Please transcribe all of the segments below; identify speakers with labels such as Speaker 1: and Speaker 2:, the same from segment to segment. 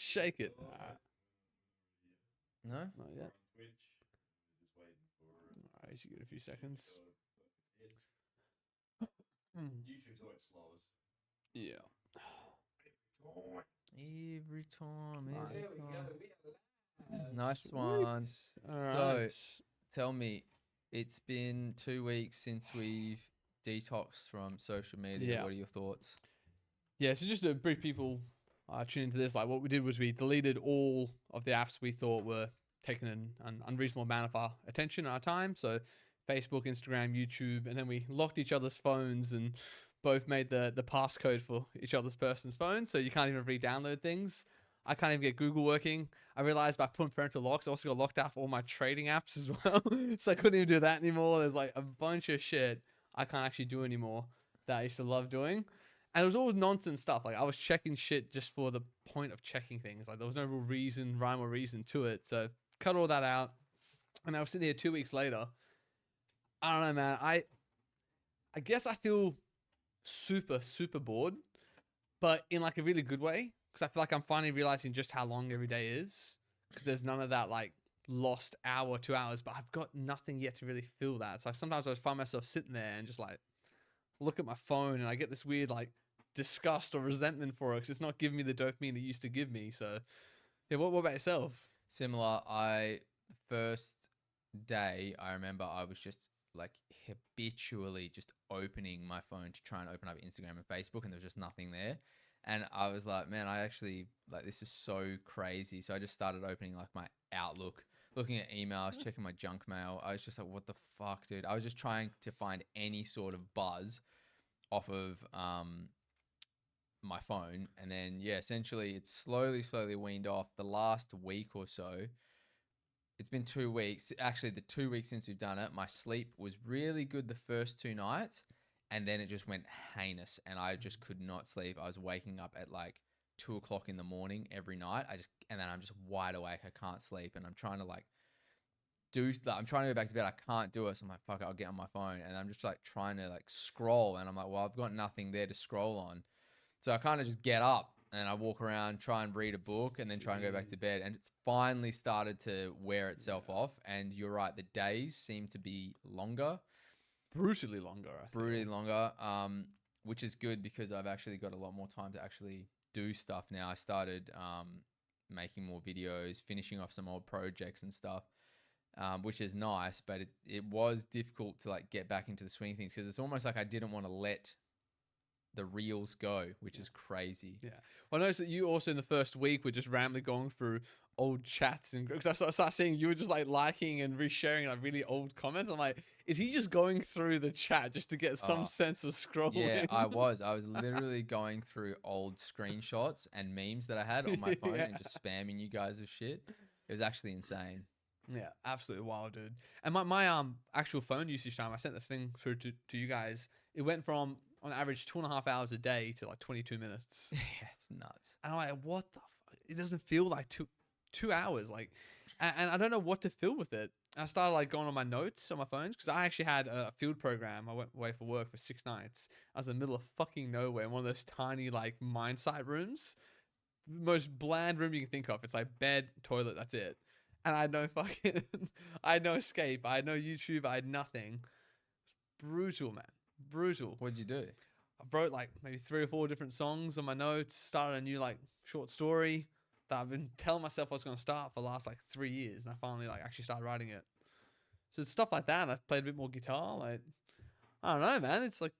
Speaker 1: Shake it.
Speaker 2: No?
Speaker 1: Not yet. Alright, you get a few seconds. Yeah.
Speaker 2: Every time,
Speaker 1: Alright.
Speaker 2: every time. Nice
Speaker 1: Sweet.
Speaker 2: one.
Speaker 1: Alright.
Speaker 2: So, tell me, it's been 2 weeks since we've detoxed from social media.
Speaker 1: Yeah.
Speaker 2: What are your thoughts?
Speaker 1: Yeah, so just to brief people tune into this, like what we did was we deleted all of the apps we thought were taking an unreasonable amount of our attention and our time. So Facebook, Instagram, YouTube, and then we locked each other's phones and both made the passcode for each other's person's phones. So you can't even re-download things. I can't even get Google working. I realized by putting parental locks, I also got locked out for all my trading apps as well. So I couldn't even do that anymore. There's like a bunch of shit I can't actually do anymore that I used to love doing. And it was all nonsense stuff. Like I was checking shit just for the point of checking things. Like there was no real reason, rhyme or reason to it. So cut all that out. And I was sitting here 2 weeks later. I don't know, man. I guess I feel super bored, but in like a really good way. Because I feel like I'm finally realizing just how long every day is. Because there's none of that like lost hour, 2 hours. But I've got nothing yet to really feel that. So sometimes I find myself sitting there and just like look at my phone and I get this weird like disgust or resentment for it because it's not giving me the dopamine it used to give me. So yeah, what about yourself?
Speaker 2: Similar. The first day, I remember I was just like habitually just opening my phone to try and open up Instagram and Facebook, and there was just nothing there. And I was like, man, I actually like this is so crazy. So I just started opening like my Outlook, looking at emails, checking my junk mail. I was just like, what the fuck, dude? I was just trying to find any sort of buzz off of my phone. And then yeah, essentially it's slowly weaned off. The last week or so, it's been 2 weeks. Actually, the 2 weeks since we've done it, my sleep was really good the first 2 nights, and then it just went heinous, and I just could not sleep. I was waking up at like 2 o'clock in the morning every night. And then I'm just wide awake. I can't sleep, and I'm trying to like I'm trying to go back to bed. I can't do it. So I'm like, fuck it, I'll get on my phone, and I'm just like trying to like scroll, and I'm like, well, I've got nothing there to scroll on, so I kind of just get up and I walk around, try and read a book, and then try and go back to bed. And it's finally started to wear itself off. And you're right, the days seem to be longer,
Speaker 1: Brutally longer, I think.
Speaker 2: brutally longer, which is good because I've actually got a lot more time to actually do stuff now. I started making more videos, finishing off some old projects and stuff. Which is nice, but it was difficult to like get back into the swing of things because it's almost like I didn't want to let the reels go, which is crazy.
Speaker 1: Yeah. Well, I noticed that you also in the first week were just randomly going through old chats and because I started seeing you were just like liking and resharing like really old comments. I'm like, is he just going through the chat just to get some sense of scrolling?
Speaker 2: Yeah, I was literally going through old screenshots and memes that I had on my phone and just spamming you guys with shit. It was actually insane.
Speaker 1: Yeah, absolutely wild, dude. And my actual phone usage time, I sent this thing through to you guys. It went from on average 2.5 hours a day to like 22 minutes.
Speaker 2: Yeah, it's nuts.
Speaker 1: And I'm like, what the fuck? It doesn't feel like 2 hours. Like, and I don't know what to fill with it. And I started like going on my notes on my phones because I actually had a field program. I went away for work for 6 nights. I was in the middle of fucking nowhere in one of those tiny like mine site rooms. Most bland room you can think of. It's like bed, toilet, that's it. And I had no fucking, I had no escape. I had no YouTube. I had nothing. It's brutal, man. Brutal.
Speaker 2: What'd you do?
Speaker 1: I wrote like maybe 3 or 4 different songs on my notes, started a new like short story that I've been telling myself I was going to start for the last like 3 years. And I finally like actually started writing it. So it's stuff like that. And I've played a bit more guitar. Like, I don't know, man. It's like,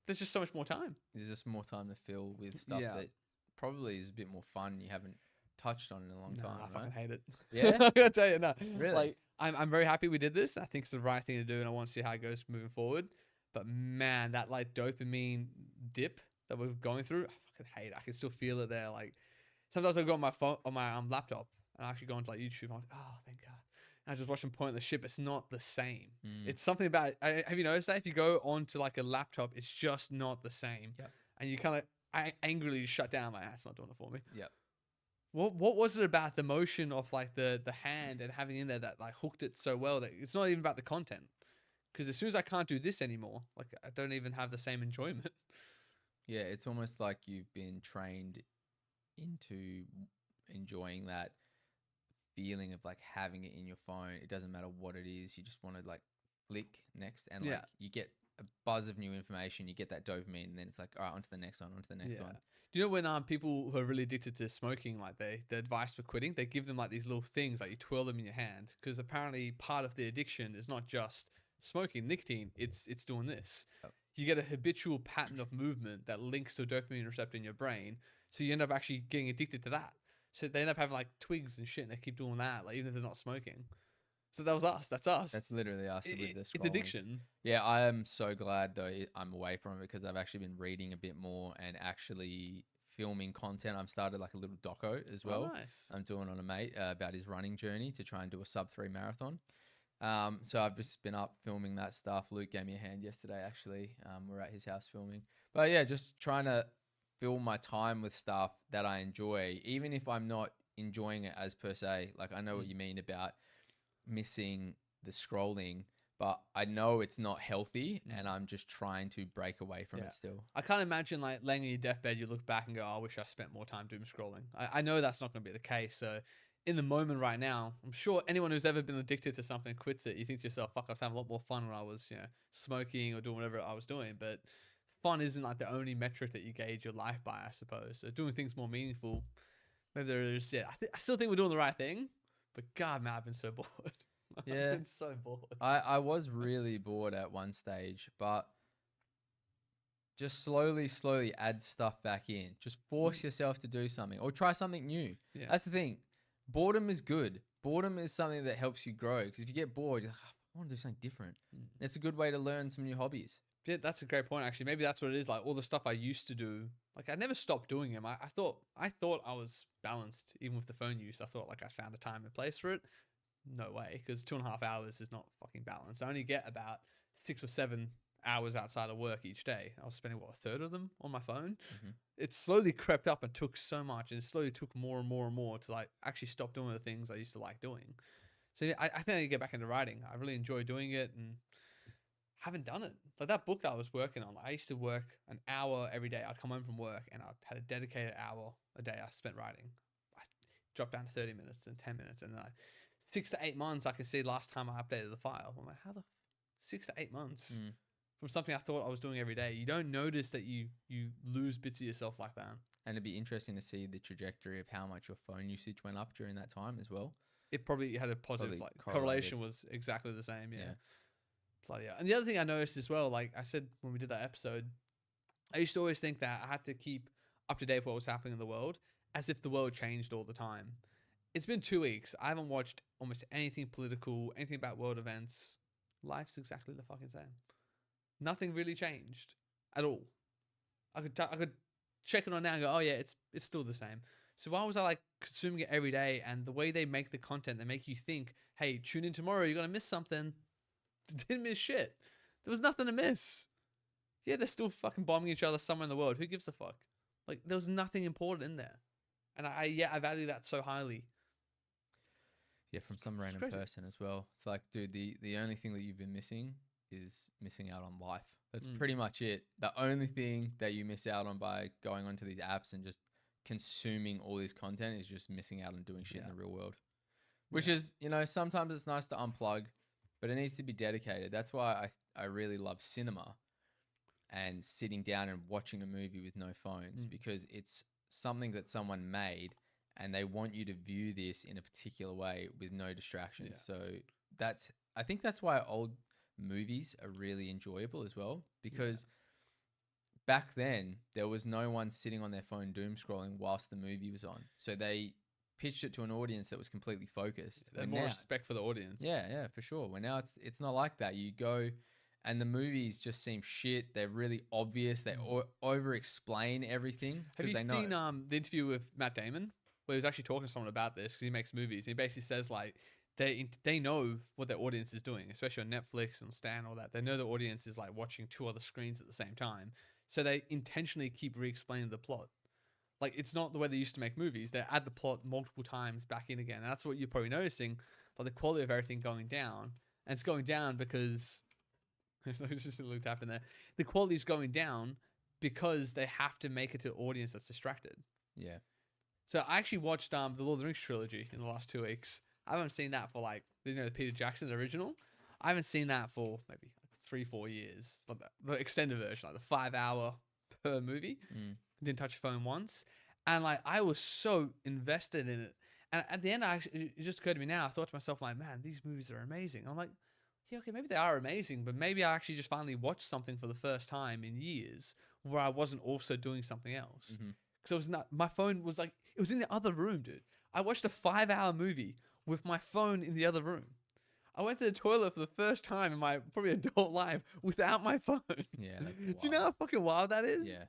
Speaker 1: there's just so much more time.
Speaker 2: There's just more time to fill with stuff that probably is a bit more fun you haven't touched on in a long time.
Speaker 1: I fucking hate it.
Speaker 2: Yeah?
Speaker 1: I gotta tell you, no.
Speaker 2: Really?
Speaker 1: Like, I'm very happy we did this. I think it's the right thing to do, and I want to see how it goes moving forward. But man, that like dopamine dip that we're going through, I fucking hate it. I can still feel it there. Like sometimes I go on my phone, on my laptop, and I actually go into like YouTube. I'm like, oh, thank God. And I just watch them pointless shit. It's not the same. It's something about. Have you noticed that if you go onto like a laptop, it's just not the same.
Speaker 2: Yep.
Speaker 1: And you kind of angrily shut down. Like, it's not doing it for me.
Speaker 2: Yep.
Speaker 1: What was it about the motion of like the hand and having in there that like hooked it so well that it's not even about the content? Because as soon as I can't do this anymore, like I don't even have the same enjoyment.
Speaker 2: Yeah, it's almost like you've been trained into enjoying that feeling of like having it in your phone. It doesn't matter what it is. You just want to like click next, and
Speaker 1: Yeah.
Speaker 2: like you get a buzz of new information. You get that dopamine, and then it's like, all right, on to the next one, on to the next one.
Speaker 1: Do you know when people who are really addicted to smoking, like the advice for quitting, they give them like these little things, like you twirl them in your hand, because apparently part of the addiction is not just smoking nicotine, it's doing this.
Speaker 2: Oh.
Speaker 1: You get a habitual pattern of movement that links to a dopamine receptor in your brain, so you end up actually getting addicted to that. So they end up having like twigs and shit, and they keep doing that, like even if they're not smoking. So that was us. That's us.
Speaker 2: That's literally us with the scrolling.
Speaker 1: It's addiction.
Speaker 2: Yeah, I am so glad though I'm away from it, because I've actually been reading a bit more and actually filming content. I've started like a little doco as well.
Speaker 1: Oh, nice.
Speaker 2: I'm doing on a mate about his running journey to try and do a sub-3 marathon. So I've just been up filming that stuff. Luke gave me a hand yesterday, actually. We're at his house filming. But yeah, just trying to fill my time with stuff that I enjoy, even if I'm not enjoying it as per se. Like, I know what you mean about missing the scrolling, but I know it's not healthy, and I'm just trying to break away from it still.
Speaker 1: I can't imagine like laying on your deathbed, you look back and go, oh, I wish I spent more time doom scrolling. I know that's not going to be the case. So in the moment right now, I'm sure anyone who's ever been addicted to something quits it. You think to yourself, fuck, I was having a lot more fun when I was, smoking or doing whatever I was doing. But fun isn't like the only metric that you gauge your life by, I suppose. So doing things more meaningful, maybe there's, I still think we're doing the right thing, but God, man, I've been so bored.
Speaker 2: Yeah.
Speaker 1: I've been so bored.
Speaker 2: I was really bored at one stage, but just slowly add stuff back in. Just force yourself to do something or try something new.
Speaker 1: Yeah.
Speaker 2: That's the thing. Boredom is good. Boredom is something that helps you grow, because if you get bored, you're like, "Oh, I want to do something different." It's a good way to learn some new hobbies.
Speaker 1: Yeah, that's a great point, actually. Maybe that's what it is. Like all the stuff I used to do, like I never stopped doing them. I thought I was balanced, even with the phone use. I thought like I found a time and place for it. No way, because 2.5 hours is not fucking balanced. I only get about 6 or 7 hours outside of work each day. I was spending a third of them on my phone. It slowly crept up and took so much, and it slowly took more and more and more to like actually stop doing the things I used to like doing. So yeah, I think I need to get back into writing. I really enjoy doing it, and haven't done it. Like that book that I was working on, I used to work an hour every day. I'd come home from work and I had a dedicated hour a day I spent writing. I dropped down to 30 minutes and 10 minutes, and then 6 to 8 months, I could see last time I updated the file. I'm like, how the 6 to 8 months from something I thought I was doing every day? You don't notice that you lose bits of yourself like that.
Speaker 2: And it'd be interesting to see the trajectory of how much your phone usage went up during that time as well.
Speaker 1: It probably had a positive correlation was exactly the same. Yeah. Bloody hell. And the other thing I noticed as well, like I said when we did that episode, I used to always think that I had to keep up to date with what was happening in the world, as if the world changed all the time. It's been 2 weeks. I haven't watched almost anything political, anything about world events. Life's exactly the fucking same. Nothing really changed at all. I could check it on now and go, oh yeah, it's still the same. So why was I like consuming it every day? And the way they make the content, they make you think, hey, tune in tomorrow, you're gonna miss something. Didn't miss shit. There was nothing to miss. Yeah, they're still fucking bombing each other somewhere in the world. Who gives a fuck? Like there was nothing important in there. And I value that so highly.
Speaker 2: Yeah, from some random person as well. It's like, dude, the only thing that you've been missing is missing out on life. That's pretty much it. The only thing that you miss out on by going onto these apps and just consuming all this content is just missing out on doing shit in the real world. Which is, sometimes it's nice to unplug, but it needs to be dedicated. That's why I really love cinema and sitting down and watching a movie with no phones, because it's something that someone made and they want you to view this in a particular way with no distractions. So I think that's why old movies are really enjoyable as well, because back then there was no one sitting on their phone doom scrolling whilst the movie was on. So they pitched it to an audience that was completely focused.
Speaker 1: And more respect for the audience.
Speaker 2: Yeah, for sure. When now it's not like that. You go and the movies just seem shit. They're really obvious. They over explain everything.
Speaker 1: Have you seen the interview with Matt Damon, where he was actually talking to someone about this, because he makes movies, and he basically says like they know what their audience is doing, especially on Netflix and Stan, all that. They know the audience is like watching 2 other screens at the same time, so they intentionally keep re-explaining the plot. Like it's not the way they used to make movies. They add the plot multiple times back in again. And that's what you're probably noticing, like the quality of everything going down, and it's going down because there's just a little tap in there. The quality is going down because they have to make it to an audience that's distracted.
Speaker 2: Yeah.
Speaker 1: So I actually watched the Lord of the Rings trilogy in the last 2 weeks. I haven't seen that for like the Peter Jackson original. I haven't seen that for maybe like 3-4 years. Like the extended version, like the 5 hour per movie.
Speaker 2: Mm.
Speaker 1: Didn't touch a phone once, and like I was so invested in it. And at the end, it just occurred to me now. I thought to myself, like, man, these movies are amazing. I'm like, yeah, okay, maybe they are amazing, but maybe I actually just finally watched something for the first time in years where I wasn't also doing something else.
Speaker 2: Mm-hmm.
Speaker 1: Because it was not, my phone was like, it was in the other room, dude. I watched a 5 hour movie with my phone in the other room. I went to the toilet for the first time in my probably adult life without my phone.
Speaker 2: Yeah, that's
Speaker 1: Do you know how fucking wild that is?
Speaker 2: Yeah.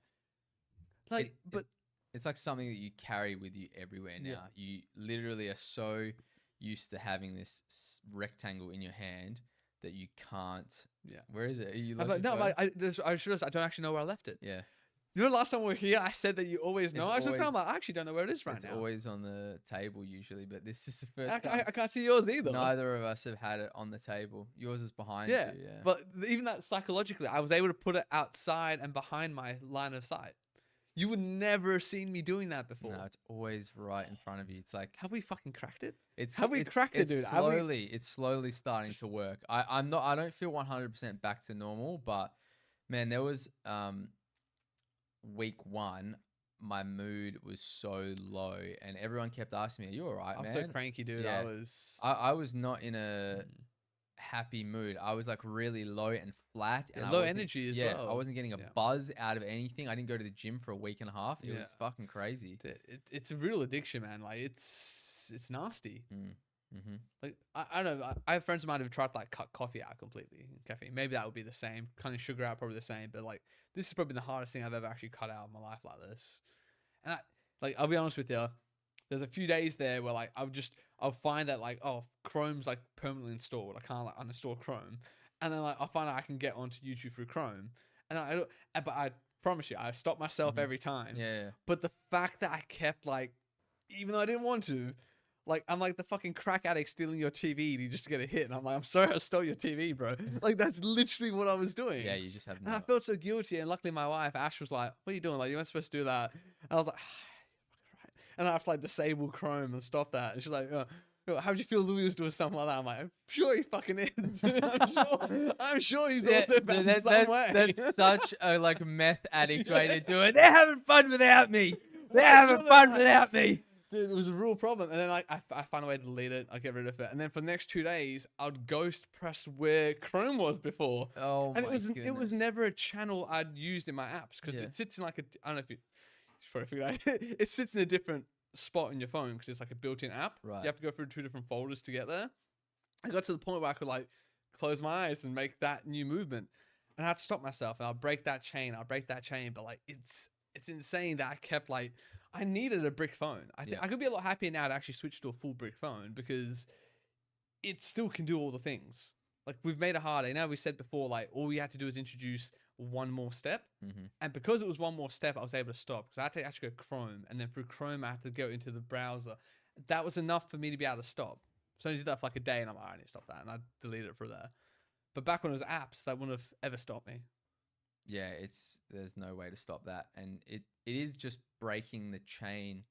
Speaker 1: Like, but
Speaker 2: It's like something that you carry with you everywhere now.
Speaker 1: Yeah.
Speaker 2: You literally are so used to having this rectangle in your hand that you can't.
Speaker 1: Yeah.
Speaker 2: Where is it? Are you
Speaker 1: I'm like,
Speaker 2: left
Speaker 1: no,
Speaker 2: your phone?
Speaker 1: I realized I don't actually know where I left it.
Speaker 2: Yeah.
Speaker 1: You know, last time we were here, I said that you always know.
Speaker 2: It's
Speaker 1: I was looking around,
Speaker 2: always-
Speaker 1: like, I actually don't know where it is right
Speaker 2: It's
Speaker 1: now.
Speaker 2: always on the table usually, but this is the first time.
Speaker 1: I can't see yours either.
Speaker 2: Neither of us have had it on the table. Yours is behind
Speaker 1: Yeah,
Speaker 2: you. Yeah.
Speaker 1: but even that psychologically, I was able to put it outside and behind my line of sight. You would never have seen me doing that before.
Speaker 2: No, it's always right in front of you. It's like
Speaker 1: Have we fucking cracked it?
Speaker 2: it's
Speaker 1: have we cracked it,
Speaker 2: it's
Speaker 1: dude? Have we-
Speaker 2: Slowly, it's slowly starting to work. I'm not. I don't feel 100% back to normal, but man, there was week 1. My mood was so low, and everyone kept asking me, "Are you all right,
Speaker 1: I was
Speaker 2: man?"
Speaker 1: so cranky, dude.
Speaker 2: Yeah. I was not in a happy mood. I was like really low and flat, and I
Speaker 1: low
Speaker 2: wasn't-
Speaker 1: energy as
Speaker 2: yeah,
Speaker 1: well.
Speaker 2: I wasn't getting a
Speaker 1: Yeah.
Speaker 2: buzz out of anything. I didn't go to the gym for a week and a half. It
Speaker 1: Yeah.
Speaker 2: was fucking crazy.
Speaker 1: It's a real addiction, man. Like it's nasty.
Speaker 2: Mm-hmm.
Speaker 1: Like I don't know. I have friends of mine who've tried to like cut coffee out completely. Caffeine. Maybe that would be the same. Cutting sugar out probably the same. But like this has probably been the hardest thing I've ever actually cut out in my life like this. And I'll be honest with you. There's a few days there where like I'll find that like, oh, Chrome's like permanently installed. I can't like uninstall Chrome, and then like I'll find out I can get onto YouTube through Chrome. And but I promise you, I stop myself
Speaker 2: Mhm.
Speaker 1: every time.
Speaker 2: Yeah.
Speaker 1: But the fact that I kept like, even though I didn't want to, like I'm like the fucking crack addict stealing your TV to just get a hit, and I'm like, I'm sorry I stole your TV, bro. Like that's literally what I was doing.
Speaker 2: Yeah, you just have
Speaker 1: And I
Speaker 2: no.
Speaker 1: felt so guilty, and luckily my wife Ash was like, "What are you doing? Like you weren't supposed to do that." And I was like, right. And I have to like disable Chrome and stop that. And she's like, "How would you feel Louis was doing something like that?" I'm like, "I'm sure he fucking is. I'm sure he's
Speaker 2: Yeah,
Speaker 1: also bad in some way."
Speaker 2: that's such a like meth addict way to do it. They're having fun without me. They're
Speaker 1: I'm
Speaker 2: having
Speaker 1: sure
Speaker 2: fun
Speaker 1: they are.
Speaker 2: without me.
Speaker 1: Dude, it was a real problem. And then like I find a way to delete it. I get rid of it. And then for the next 2 days, I'd ghost press where Chrome was before.
Speaker 2: Oh
Speaker 1: And
Speaker 2: my
Speaker 1: it was
Speaker 2: goodness.
Speaker 1: never a channel I'd used in my apps because
Speaker 2: Yeah.
Speaker 1: it sits in like I don't know if you probably figured out it sits in a different spot in your phone because it's like a built-in app.
Speaker 2: Right.
Speaker 1: You have to go through 2 different folders to get there. I got to the point where I could like close my eyes and make that new movement, and I had to stop myself and I'll break that chain. But like it's insane that I kept like I needed a brick phone.
Speaker 2: Yeah.
Speaker 1: I could be a lot happier now to actually switch to a full brick phone because it still can do all the things. Like we've made it harder. Now we said before, like all we had to do is introduce one more step.
Speaker 2: Mm-hmm.
Speaker 1: And because it was one more step, I was able to stop because I had to actually go Chrome, and then through Chrome I had to go into the browser. That was enough for me to be able to stop. So I did that for like a day, and I'm like, I need to stop that, and I deleted it through there. But back when it was apps, that wouldn't have ever stopped me.
Speaker 2: Yeah, there's no way to stop that, and it is just breaking the chain,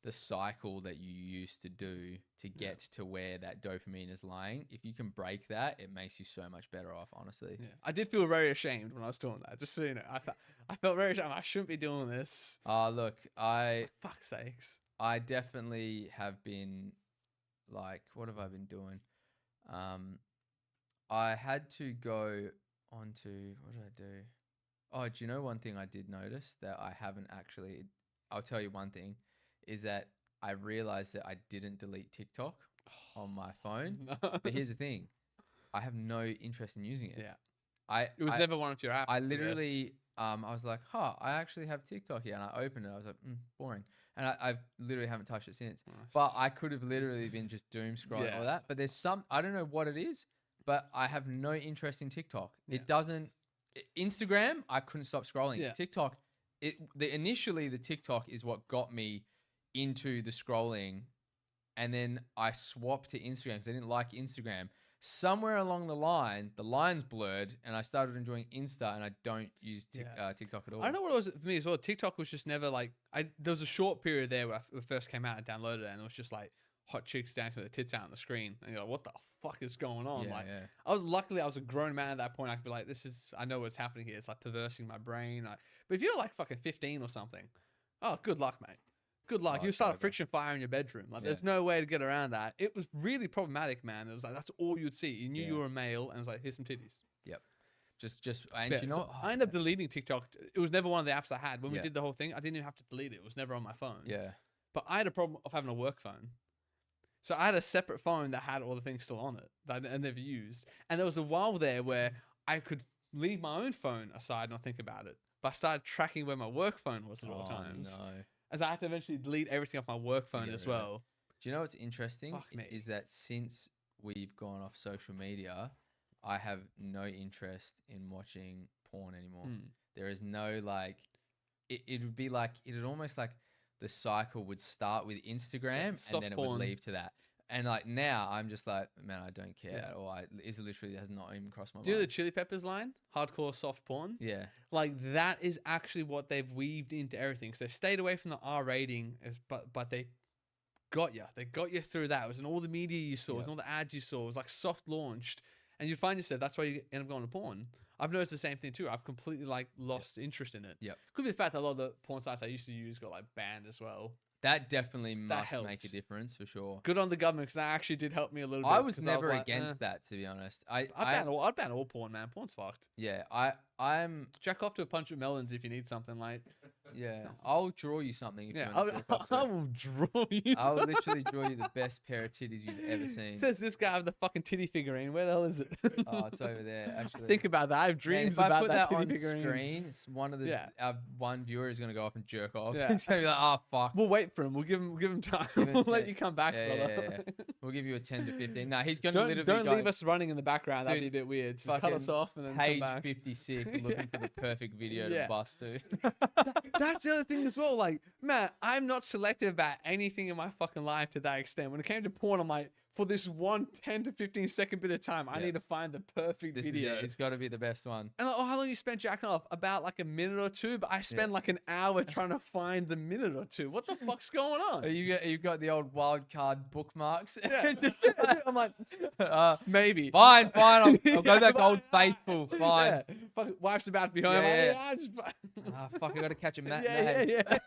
Speaker 2: the cycle that you used to do to get to where that dopamine is lying. If you can break that, it makes you so much better off, honestly.
Speaker 1: Yeah, I did feel very ashamed when I was doing that. Just so you know, I felt very ashamed. I shouldn't be doing this.
Speaker 2: Look, I
Speaker 1: For fuck's sakes.
Speaker 2: I definitely have been like, what have I been doing? I had to go onto, what did I do? Oh, do you know one thing I did notice that I haven't actually, I'll tell you one thing, is that I realized that I didn't delete TikTok on my phone.
Speaker 1: No.
Speaker 2: But here's the thing, I have no interest in using it.
Speaker 1: Yeah. It was never one of your apps.
Speaker 2: I
Speaker 1: guess.
Speaker 2: literally, I was like, I actually have TikTok here. And I opened it. I was like, boring. And I literally haven't touched it since.
Speaker 1: Nice.
Speaker 2: But I could have literally been just doom scrolling all
Speaker 1: Yeah.
Speaker 2: that. But there's I don't know what it is, but I have no interest in TikTok.
Speaker 1: Yeah.
Speaker 2: It doesn't, Instagram, I couldn't stop scrolling.
Speaker 1: Yeah.
Speaker 2: TikTok, initially the TikTok is what got me into the scrolling. And then I swapped to Instagram because I didn't like Instagram. somewhere along the line, the line's blurred, and I started enjoying Insta, and I don't use TikTok at all.
Speaker 1: I don't know what it was for me as well. TikTok was just never like there was a short period there where it first came out and downloaded it, and it was just like hot chicks dancing with their tits out on the screen, and you're like, what the fuck is going on?
Speaker 2: Yeah,
Speaker 1: Like,
Speaker 2: yeah.
Speaker 1: I was a grown man at that point. I could be like, I know what's happening here. It's like perversing my brain. But if you're like fucking 15 or something, oh, good luck, mate. Good luck.
Speaker 2: Oh,
Speaker 1: You start a
Speaker 2: totally.
Speaker 1: friction fire in your bedroom. Like,
Speaker 2: Yeah.
Speaker 1: there's no way to get around that. It was really problematic, man. It was like that's all you'd see. You knew
Speaker 2: Yeah.
Speaker 1: you were a male, and it was like, here's some titties.
Speaker 2: Just and
Speaker 1: Yeah,
Speaker 2: you know,
Speaker 1: I ended up deleting TikTok. It was never one of the apps I had. When we
Speaker 2: Yeah.
Speaker 1: did the whole thing, I didn't even have to delete it. It was never on my phone.
Speaker 2: yeah,
Speaker 1: But I had a problem of having a work phone. So I had a separate phone that had all the things still on it that I never used. And there was a while there where I could leave my own phone aside and not think about it. But I started tracking where my work phone was at all times.
Speaker 2: No.
Speaker 1: As I had to eventually delete everything off my work phone
Speaker 2: get
Speaker 1: as
Speaker 2: rid of it.
Speaker 1: well.
Speaker 2: Do you know what's interesting?
Speaker 1: Fuck me.
Speaker 2: Is that since we've gone off social media, I have no interest in watching porn anymore.
Speaker 1: Hmm.
Speaker 2: There is no like, it would be like, it would almost like the cycle would start with Instagram and
Speaker 1: soft
Speaker 2: then it
Speaker 1: porn.
Speaker 2: would leave to that. And like now I'm just like, man, I don't care
Speaker 1: Yeah.
Speaker 2: at all. It literally has not even crossed my
Speaker 1: Do you know the
Speaker 2: mind.
Speaker 1: Chili Peppers line? Hardcore soft porn?
Speaker 2: Yeah.
Speaker 1: Like that is actually what they've weaved into everything. Because they stayed away from the R rating, but they got you. They got you through that. It was in all the media you saw, it was in all the ads you saw. It was like soft launched, and you'd find yourself. That's why you end up going to porn. I've noticed the same thing too. I've completely like lost interest in it.
Speaker 2: Yep.
Speaker 1: Could be the fact that a lot of the porn sites I used to use got like banned as well.
Speaker 2: That definitely must make a
Speaker 1: helps.
Speaker 2: difference for sure.
Speaker 1: Good on the government because that actually did help me a little bit.
Speaker 2: I was
Speaker 1: 'cause
Speaker 2: never
Speaker 1: like,
Speaker 2: against that, to be honest.
Speaker 1: I'd ban all porn, man. Porn's fucked.
Speaker 2: Yeah, I'm
Speaker 1: Jack off to a punch of melons if you need something. Like,
Speaker 2: yeah. I'll draw you something if
Speaker 1: yeah,
Speaker 2: you want to jerk off to
Speaker 1: I
Speaker 2: it.
Speaker 1: will draw you.
Speaker 2: I'll literally draw you the best pair of titties you've ever seen.
Speaker 1: Says this guy with the fucking titty figurine. Where the hell is it?
Speaker 2: Oh, it's over there. Actually,
Speaker 1: Think about that. I have
Speaker 2: Man,
Speaker 1: dreams
Speaker 2: if I
Speaker 1: about
Speaker 2: put
Speaker 1: that
Speaker 2: that on
Speaker 1: titty figurine.
Speaker 2: screen, it's one of the
Speaker 1: Yeah.
Speaker 2: one viewer is gonna go off and jerk off.
Speaker 1: Yeah.
Speaker 2: He's gonna be like, "Oh fuck."
Speaker 1: We'll wait for him. We'll give him time.
Speaker 2: Give him
Speaker 1: We'll
Speaker 2: 10.
Speaker 1: let you come back,
Speaker 2: Yeah,
Speaker 1: brother.
Speaker 2: We'll give you a 10 to 15. No, he's gonna
Speaker 1: Don't
Speaker 2: literally
Speaker 1: leave us running in the background. That'd be a
Speaker 2: Dude,
Speaker 1: bit weird. Just cut us
Speaker 2: fucking
Speaker 1: off and then come
Speaker 2: page
Speaker 1: back.
Speaker 2: 56, looking for the perfect video
Speaker 1: Yeah.
Speaker 2: to bust to.
Speaker 1: That's the other thing as well. Like, man, I'm not selective about anything in my fucking life to that extent. When it came to porn, I'm like, for this one 10 to 15 second bit of time, I
Speaker 2: Yeah.
Speaker 1: need to find the perfect
Speaker 2: This is
Speaker 1: video.
Speaker 2: it. It's got to be the best one.
Speaker 1: And like, oh, how long you spent jacking off? About like a minute or two, but I spent like an hour trying to find the minute or two. What the fuck's going on?
Speaker 2: You've got the old wild card bookmarks.
Speaker 1: Yeah.
Speaker 2: Just,
Speaker 1: I'm like, maybe.
Speaker 2: fine. I'll go
Speaker 1: Yeah,
Speaker 2: back to Old
Speaker 1: fine.
Speaker 2: Faithful. Fine.
Speaker 1: Yeah. Fuck, wife's about to be home.
Speaker 2: Yeah,
Speaker 1: I just...
Speaker 2: Ah, fuck, I got to catch a matinee.
Speaker 1: yeah.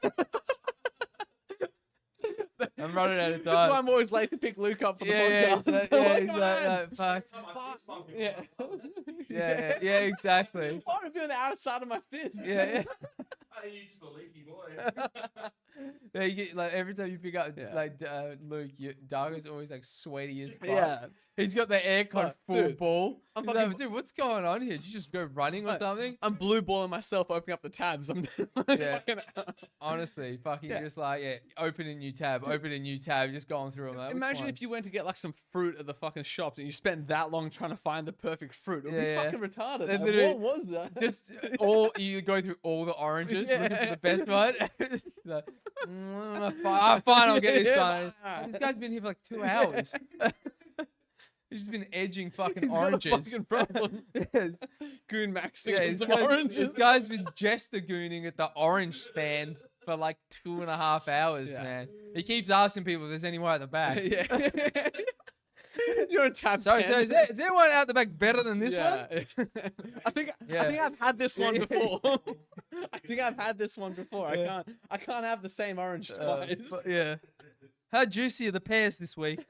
Speaker 2: I'm running out of
Speaker 1: That's why
Speaker 2: time.
Speaker 1: I'm always late to pick Luke up for the
Speaker 2: Yeah,
Speaker 1: podcast.
Speaker 2: he's
Speaker 1: I'm
Speaker 2: like,
Speaker 1: like,
Speaker 2: fuck.
Speaker 1: yeah.
Speaker 2: Yeah, exactly.
Speaker 1: Why am I doing the outside of my fist?
Speaker 2: Yeah.
Speaker 3: You just a leaky boy.
Speaker 2: Yeah, you get like every time you pick up
Speaker 1: Yeah.
Speaker 2: like Luke, Doug is always like sweaty as fuck.
Speaker 1: Yeah.
Speaker 2: He's got the aircon
Speaker 1: Like,
Speaker 2: full
Speaker 1: dude,
Speaker 2: ball.
Speaker 1: I'm
Speaker 2: He's
Speaker 1: fucking-
Speaker 2: like, dude, what's going on here? Did you just go running or
Speaker 1: Like,
Speaker 2: something?
Speaker 1: I'm blue balling myself opening up the tabs. I'm
Speaker 2: Yeah.
Speaker 1: fucking-
Speaker 2: Honestly, fucking
Speaker 1: Yeah.
Speaker 2: just like, open a new tab, just going through them. Like,
Speaker 1: Imagine if you went to get like some fruit at the fucking shops and you spent that long trying to find the perfect fruit. It would be
Speaker 2: Yeah.
Speaker 1: fucking retarded.
Speaker 2: They
Speaker 1: Like,
Speaker 2: literally-
Speaker 1: what was that?
Speaker 2: just you go through all the oranges looking for the best one. Like, fine, I'll get this
Speaker 1: Yeah.
Speaker 2: one. This guy's been here for like 2 hours. He's just been edging fucking
Speaker 1: He's got a
Speaker 2: oranges.
Speaker 1: fucking problem.
Speaker 2: Yes.
Speaker 1: Goon maxing
Speaker 2: Yeah,
Speaker 1: on
Speaker 2: this
Speaker 1: some
Speaker 2: guy's,
Speaker 1: oranges.
Speaker 2: this guy's been jester gooning at the orange stand for like 2.5 hours,
Speaker 1: Yeah.
Speaker 2: man. He keeps asking people if there's any more at the back.
Speaker 1: Yeah. You're on tab
Speaker 2: Sorry,
Speaker 1: 10.
Speaker 2: so is there one out the back better than this one?
Speaker 1: I think
Speaker 2: Yeah.
Speaker 1: I've had this one
Speaker 2: Yeah.
Speaker 1: before. I think I've had this one before.
Speaker 2: Yeah.
Speaker 1: I can't have the same orange twice.
Speaker 2: But yeah. How juicy are the pears this week?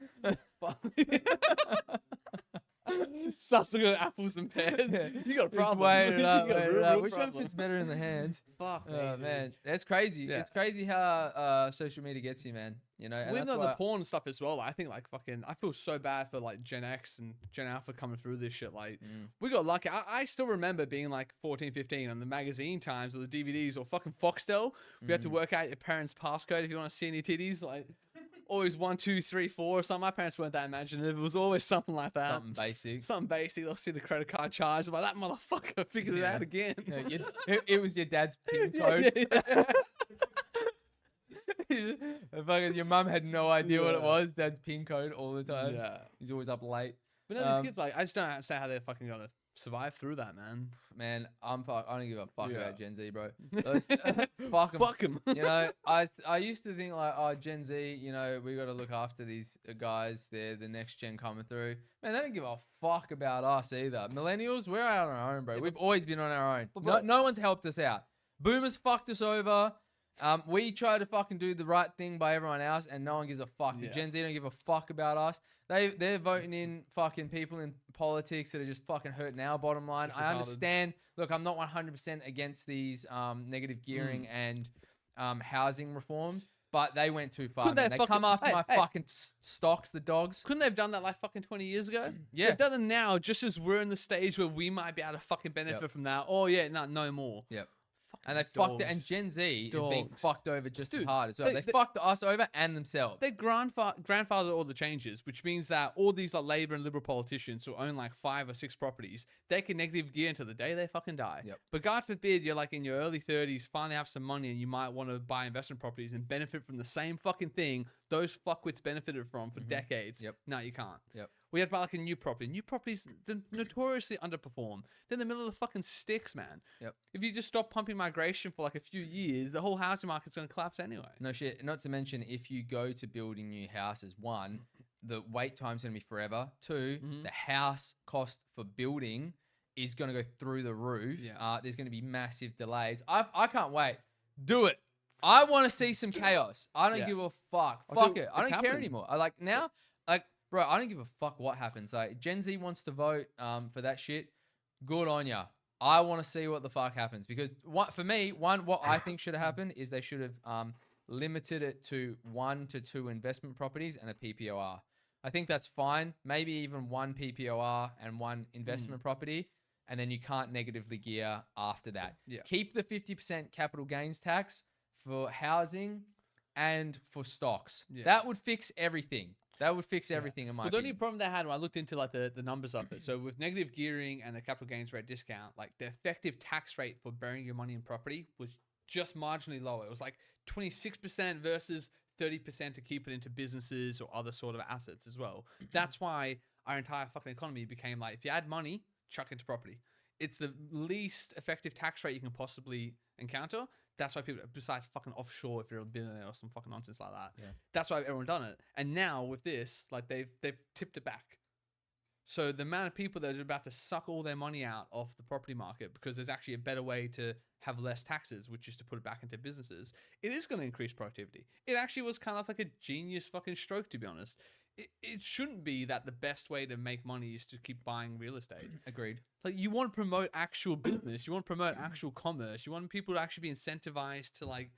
Speaker 1: Sussing on apples and pears.
Speaker 2: Yeah.
Speaker 1: You got a
Speaker 2: Just
Speaker 1: problem.
Speaker 2: weighing it
Speaker 1: You
Speaker 2: up,
Speaker 1: got a
Speaker 2: weighing it
Speaker 1: real,
Speaker 2: up.
Speaker 1: real
Speaker 2: Which one
Speaker 1: problem.
Speaker 2: fits better in the hand?
Speaker 1: Fuck me,
Speaker 2: Oh
Speaker 1: dude.
Speaker 2: man, that's crazy.
Speaker 1: Yeah.
Speaker 2: It's crazy how social media gets you, man. You know, and
Speaker 1: Well,
Speaker 2: that's
Speaker 1: even on
Speaker 2: why.
Speaker 1: the porn stuff as well. Like, I think like fucking, I feel so bad for like Gen X and Gen Alpha coming through this shit. Like, we got lucky. I still remember being like 14, 15 on the magazine times or the DVDs or fucking Foxtel. We had to work out your parents' passcode if you want to see any titties. Like, always 1, 2, 3, 4 or something. My parents weren't that imaginative. It was always something like that.
Speaker 2: Something basic.
Speaker 1: Something basic. They'll see the credit card charge. I'm like, that motherfucker figured it
Speaker 2: Yeah.
Speaker 1: out again.
Speaker 2: You know, it was your dad's PIN
Speaker 1: Yeah,
Speaker 2: code.
Speaker 1: yeah.
Speaker 2: Fucking, your mum had no idea what it
Speaker 1: Yeah.
Speaker 2: was. Dad's PIN code all the time.
Speaker 1: Yeah.
Speaker 2: He's always up late.
Speaker 1: But no, these kids, like, I just don't understand how they're fucking gonna survive through that, man.
Speaker 2: Man, I don't give a fuck
Speaker 1: Yeah.
Speaker 2: about Gen Z, bro. Those, fuck 'em.
Speaker 1: Fuck 'em.
Speaker 2: You know, I used to think like, oh, Gen Z, you know, we got to look after these guys. They're the next gen coming through. Man, they don't give a fuck about us either. Millennials, we're out on our own, bro.
Speaker 1: Yeah,
Speaker 2: We've always been on our own.
Speaker 1: But
Speaker 2: No,
Speaker 1: bro-
Speaker 2: no one's helped us out. Boomers fucked us over. We try to fucking do the right thing by everyone else, and no one gives a fuck. The
Speaker 1: Yeah.
Speaker 2: Gen Z don't give a fuck about us. They're voting in fucking people in politics that are just fucking hurting our bottom line.
Speaker 1: Just
Speaker 2: I
Speaker 1: retarded.
Speaker 2: understand. Look, I'm not 100% against these negative gearing and housing reforms, but they went too far.
Speaker 1: Couldn't
Speaker 2: Man.
Speaker 1: they
Speaker 2: They come
Speaker 1: fucking-
Speaker 2: after
Speaker 1: hey,
Speaker 2: my
Speaker 1: hey.
Speaker 2: fucking stocks, the dogs.
Speaker 1: Couldn't they have done that like fucking 20 years ago?
Speaker 2: Yeah.
Speaker 1: They've done it now, just as we're in the stage where we might be able to fucking benefit from that. Oh yeah, no more.
Speaker 2: Yep.
Speaker 1: Fucking
Speaker 2: And they fucked it. And
Speaker 1: dogs.
Speaker 2: Gen Z is being
Speaker 1: Dogs.
Speaker 2: fucked over just as
Speaker 1: Dude,
Speaker 2: hard as well. They fucked us over and themselves.
Speaker 1: They grandfather all the changes, which means that all these like Labour and Liberal politicians who own like 5 or 6 properties, they can negative gear until the day they fucking die.
Speaker 2: Yep.
Speaker 1: But God forbid you're like in your early 30s, finally have some money, and you might want to buy investment properties and benefit from the same fucking thing those fuckwits benefited from for decades.
Speaker 2: Yep.
Speaker 1: No, you can't.
Speaker 2: Yep.
Speaker 1: We had to buy like a new property. New properties notoriously underperform. They're in the middle of the fucking sticks, man.
Speaker 2: Yep.
Speaker 1: If you just stop pumping migration for like a few years, the whole housing market's going to collapse anyway.
Speaker 2: No shit. Not to mention, if you go to building new houses, one, the wait time's going to be forever. 2, the house cost for building is going to go through the roof.
Speaker 1: Yeah.
Speaker 2: There's going to be massive delays. I can't wait. Do it. I want to see some chaos. I don't
Speaker 1: Yeah.
Speaker 2: give a fuck.
Speaker 1: Oh,
Speaker 2: Fuck
Speaker 1: dude,
Speaker 2: it. I
Speaker 1: it's
Speaker 2: don't care
Speaker 1: happening.
Speaker 2: anymore. Bro, I don't give a fuck what happens. Like, Gen Z wants to vote for that shit. Good on ya. I want to see what the fuck happens, because what I think should have happened is they should have limited it to 1 to 2 investment properties and a PPOR. I think that's fine. Maybe even 1 PPOR and 1 investment property, and then you can't negatively gear after that.
Speaker 1: Yeah.
Speaker 2: Keep the 50% capital gains tax for housing and for stocks.
Speaker 1: Yeah.
Speaker 2: That would fix everything. That would fix everything in my
Speaker 1: Well, the only
Speaker 2: opinion.
Speaker 1: problem they had when I looked into like the numbers of it, so with negative gearing and the capital gains rate discount, like the effective tax rate for burying your money in property was just marginally lower. It was like 26% versus 30% to keep it into businesses or other sort of assets as well. That's why our entire fucking economy became like, if you add money, chuck into property. It's the least effective tax rate you can possibly encounter. That's why people, besides fucking offshore, if you're a billionaire or some fucking nonsense like that,
Speaker 2: Yeah.
Speaker 1: that's why everyone done it. And now with this, like they've tipped it back. So the amount of people that are about to suck all their money out of the property market because there's actually a better way to have less taxes, which is to put it back into businesses, it is going to increase productivity. It actually was kind of like a genius fucking stroke, to be honest. It shouldn't be that the best way to make money is to keep buying real estate.
Speaker 2: Agreed.
Speaker 1: Like, you want to promote actual business, you want to promote actual commerce, you want people to actually be incentivized to like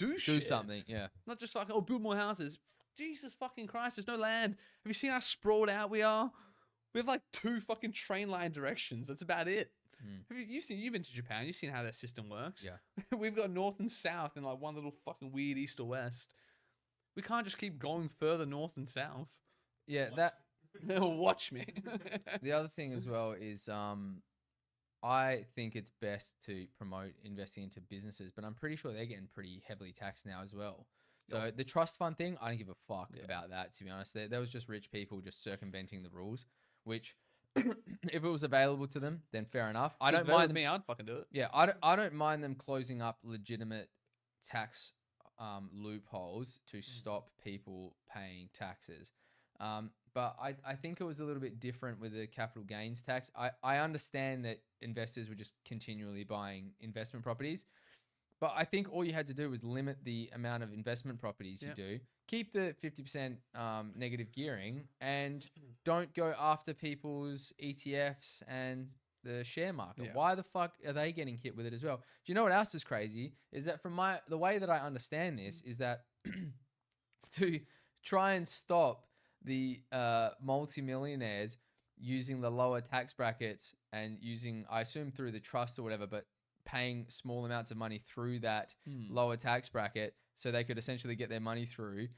Speaker 1: do shit.
Speaker 2: something. Yeah.
Speaker 1: Not just like, oh, build more houses. Jesus fucking Christ, there's no land. Have you seen how sprawled out we are? We have like 2 fucking train line directions. That's about it. Have you've been to Japan? You've seen how their system works.
Speaker 2: Yeah.
Speaker 1: We've got north and south and like one little fucking weird east or west. We can't just keep going further north and south.
Speaker 2: Yeah. That.
Speaker 1: Watch me.
Speaker 2: The other thing as well is I think it's best to promote investing into businesses, but I'm pretty sure they're getting pretty heavily taxed now as well. So the trust fund thing, I don't give a fuck about that, to be honest. There was just rich people just circumventing the rules, which if it was available to them, then fair enough. I don't mind them.
Speaker 1: me. I'd fucking do it.
Speaker 2: Yeah, I don't mind them closing up legitimate tax loopholes to stop people paying taxes. But I think it was a little bit different with the capital gains tax. I understand that investors were just continually buying investment properties, but I think all you had to do was limit the amount of investment properties you do, keep the 50% negative gearing, and don't go after people's ETFs and the share market.
Speaker 1: Yeah.
Speaker 2: Why the fuck are they getting hit with it as well? Do you know what else is crazy? Is that from the way that I understand this is that to try and stop the multimillionaires using the lower tax brackets and using, I assume through the trust or whatever, but paying small amounts of money through that lower tax bracket so they could essentially get their money through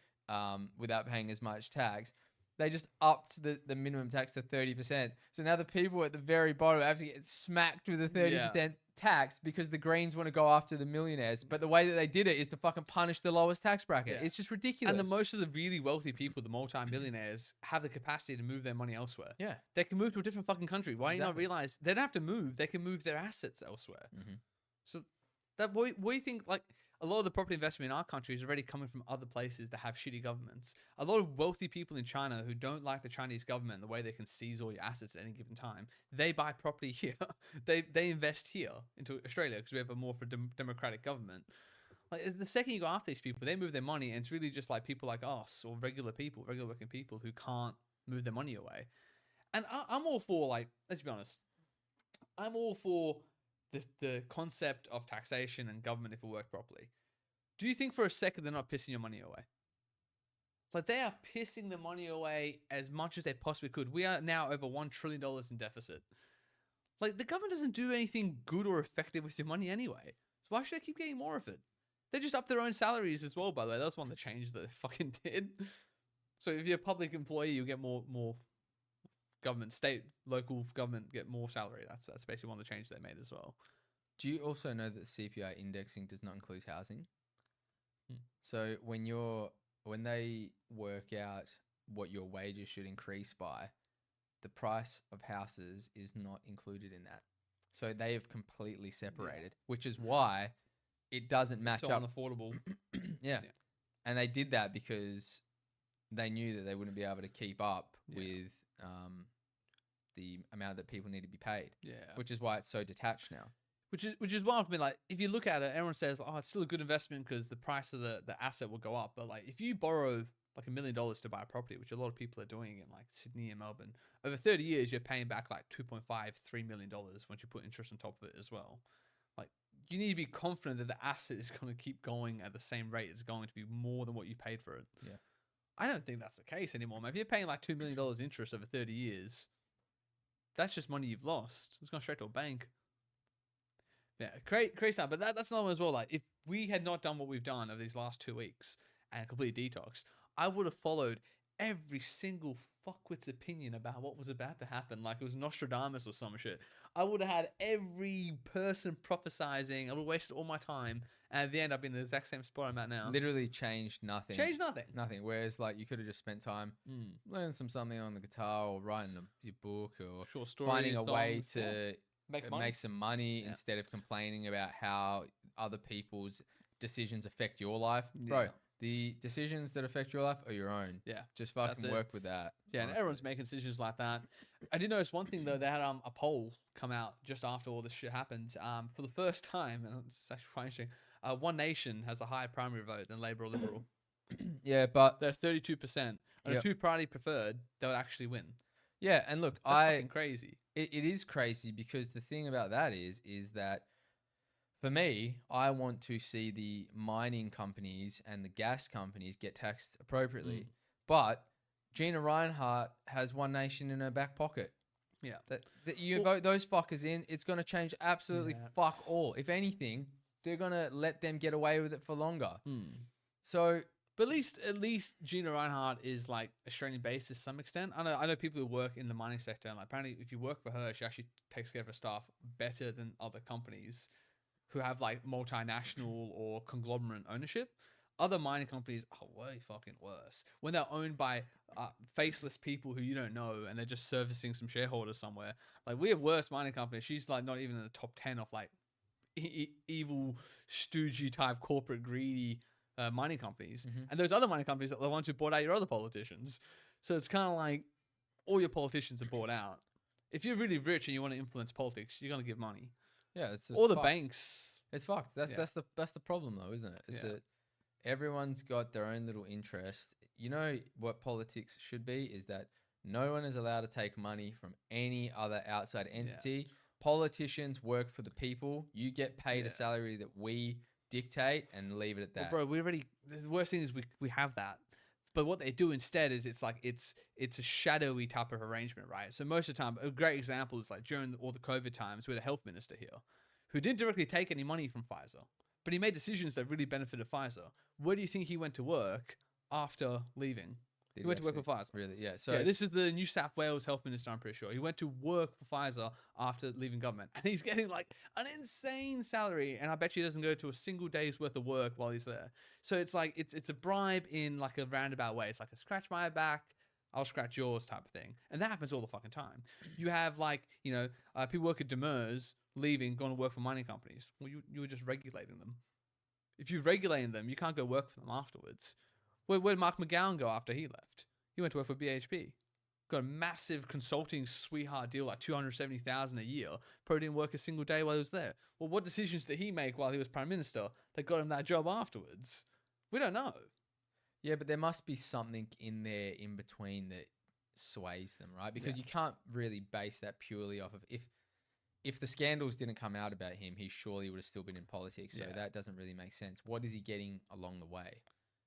Speaker 2: without paying as much tax. they just upped the minimum tax to 30%. So now the people at the very bottom have to get smacked with a 30% tax because the Greens want to go after the millionaires. But the way that they did it is to fucking punish the lowest tax bracket.
Speaker 1: Yeah.
Speaker 2: It's just ridiculous.
Speaker 1: And most of the really wealthy people, the multi-millionaires, have the capacity to move their money elsewhere.
Speaker 2: Yeah.
Speaker 1: They can move to a different fucking country. Why do you not
Speaker 2: Exactly.
Speaker 1: realize they don't have to move? They can move their assets elsewhere.
Speaker 2: Mm-hmm.
Speaker 1: So that what do you think? Like a lot of the property investment in our country is already coming from other places that have shitty governments. A lot of wealthy people in China who don't like the Chinese government, the way they can seize all your assets at any given time, they buy property here. they invest here into Australia because we have a more democratic government. Like the second you go after these people, they move their money, and it's really just like people like us or regular people, regular working people who can't move their money away. And I'm all for, like, let's be honest, I'm all for the concept of taxation and government if it worked properly. Do you think for a second they're not pissing your money away? Like, they are pissing the money away as much as they possibly could. We are now over $1 trillion in deficit. Like, the government doesn't do anything good or effective with your money anyway. So why should they keep getting more of it? They just up their own salaries as well, by the way. That was one of the changes that they fucking did. So if you're a public employee, you'll get more government, state, local government get more salary. That's basically one of the changes they made as well.
Speaker 2: Do you also know that CPI indexing does not include housing? So when they work out what your wages should increase by, the price of houses is not included in that. So they have completely separated, which is why it doesn't match
Speaker 1: so
Speaker 2: up.
Speaker 1: Unaffordable.
Speaker 2: Yeah. And they did that because they knew that they wouldn't be able to keep up with the amount that people need to be paid.
Speaker 1: Yeah.
Speaker 2: Which is why it's so detached now.
Speaker 1: Which is wild for me. Like, if you look at it, everyone says, "Oh, it's still a good investment because the price of the asset will go up." But like, if you borrow like $1 million to buy a property, which a lot of people are doing in like Sydney and Melbourne, over 30 years, you're paying back like $2.5-3 million once you put interest on top of it as well. Like, you need to be confident that the asset is going to keep going at the same rate. It's going to be more than what you paid for it.
Speaker 2: Yeah.
Speaker 1: I don't think that's the case anymore, man. If you're paying like $2 million interest over 30 years, that's just money you've lost. It's gone straight to a bank. Yeah, crazy stuff. But that's not as well. Like, if we had not done what we've done over these last 2 weeks and complete detox, I would have followed every single fuckwit's opinion about what was about to happen. Like it was Nostradamus or some shit. I would have had every person prophesizing. I would have wasted all my time. And at the end, I've been in the exact same spot I'm at now.
Speaker 2: Literally changed nothing.
Speaker 1: Changed nothing.
Speaker 2: Nothing. Whereas, like, you could have just spent time learning something on the guitar or writing your book or
Speaker 1: Short stories,
Speaker 2: finding a way
Speaker 1: songs,
Speaker 2: to make some money instead of complaining about how other people's decisions affect your life.
Speaker 1: Yeah.
Speaker 2: Bro, the decisions that affect your life are your own.
Speaker 1: Yeah.
Speaker 2: Just fucking work with that.
Speaker 1: Yeah, and everyone's making decisions like that. I did notice one thing, though. They had a poll come out just after all this shit happened. For the first time, and it's actually quite interesting, One Nation has a higher primary vote than Labour or Liberal.
Speaker 2: Yeah, but
Speaker 1: They're 32%. And a two-party preferred, they would actually win.
Speaker 2: Yeah, and look,
Speaker 1: That's fucking crazy.
Speaker 2: It is crazy because the thing about that is that for me, I want to see the mining companies and the gas companies get taxed appropriately. But Gina Reinhart has One Nation in her back pocket.
Speaker 1: Yeah.
Speaker 2: That you vote those fuckers in, it's going to change absolutely fuck all. If anything, they're going to let them get away with it for longer. So...
Speaker 1: But at least Gina Reinhart is like Australian based to some extent. I know people who work in the mining sector, and like apparently if you work for her, she actually takes care of her staff better than other companies who have like multinational or conglomerate ownership. Other mining companies are way fucking worse when they're owned by faceless people who you don't know, and they're just servicing some shareholders somewhere. Like, we have worse mining companies. She's like not even in the top 10 of like evil stoogey type corporate greedy mining companies. And those other mining companies are the ones who bought out your other politicians. So it's kind of like all your politicians are bought out. If you're really rich and you want to influence politics, you're going to give money.
Speaker 2: Yeah, it's
Speaker 1: all the banks.
Speaker 2: It's fucked. That's the problem though, isn't it? Is that everyone's got their own little interest. You know what politics should be is that no one is allowed to take money from any other outside entity. Politicians work for the people. You get paid a salary that we dictate and leave it at that.
Speaker 1: Well, bro, the worst thing is we have that. But what they do instead is it's a shadowy type of arrangement, right? So most of the time, a great example is like during all the COVID times, we had a health minister here who didn't directly take any money from Pfizer, but he made decisions that really benefited Pfizer. Where do you think he went to work after leaving?
Speaker 2: Did
Speaker 1: He went to work
Speaker 2: actually?
Speaker 1: for Pfizer.
Speaker 2: Really? Yeah. So
Speaker 1: Yeah, this is the New South Wales health minister, I'm pretty sure. He went to work for Pfizer after leaving government, and he's getting like an insane salary, and I bet you he doesn't go to a single day's worth of work while he's there. So it's like it's a bribe in like a roundabout way. It's like a scratch my back, I'll scratch yours type of thing, and that happens all the fucking time. You have like people work at Demers, leaving, going to work for mining companies. Well, you were just regulating them. If you're regulating them, you can't go work for them afterwards. Where did Mark McGowan go after he left? He went to work for BHP. Got a massive consulting sweetheart deal, like $270,000 a year. Probably didn't work a single day while he was there. Well, what decisions did he make while he was prime minister that got him that job afterwards? We don't know.
Speaker 2: yeah, but there must be something in there in between that sways them, right? Because
Speaker 1: Yeah.
Speaker 2: you can't really base that purely off of if the scandals didn't come out about him, he surely would have still been in politics. So
Speaker 1: Yeah.
Speaker 2: that doesn't really make sense. What is he getting along the way?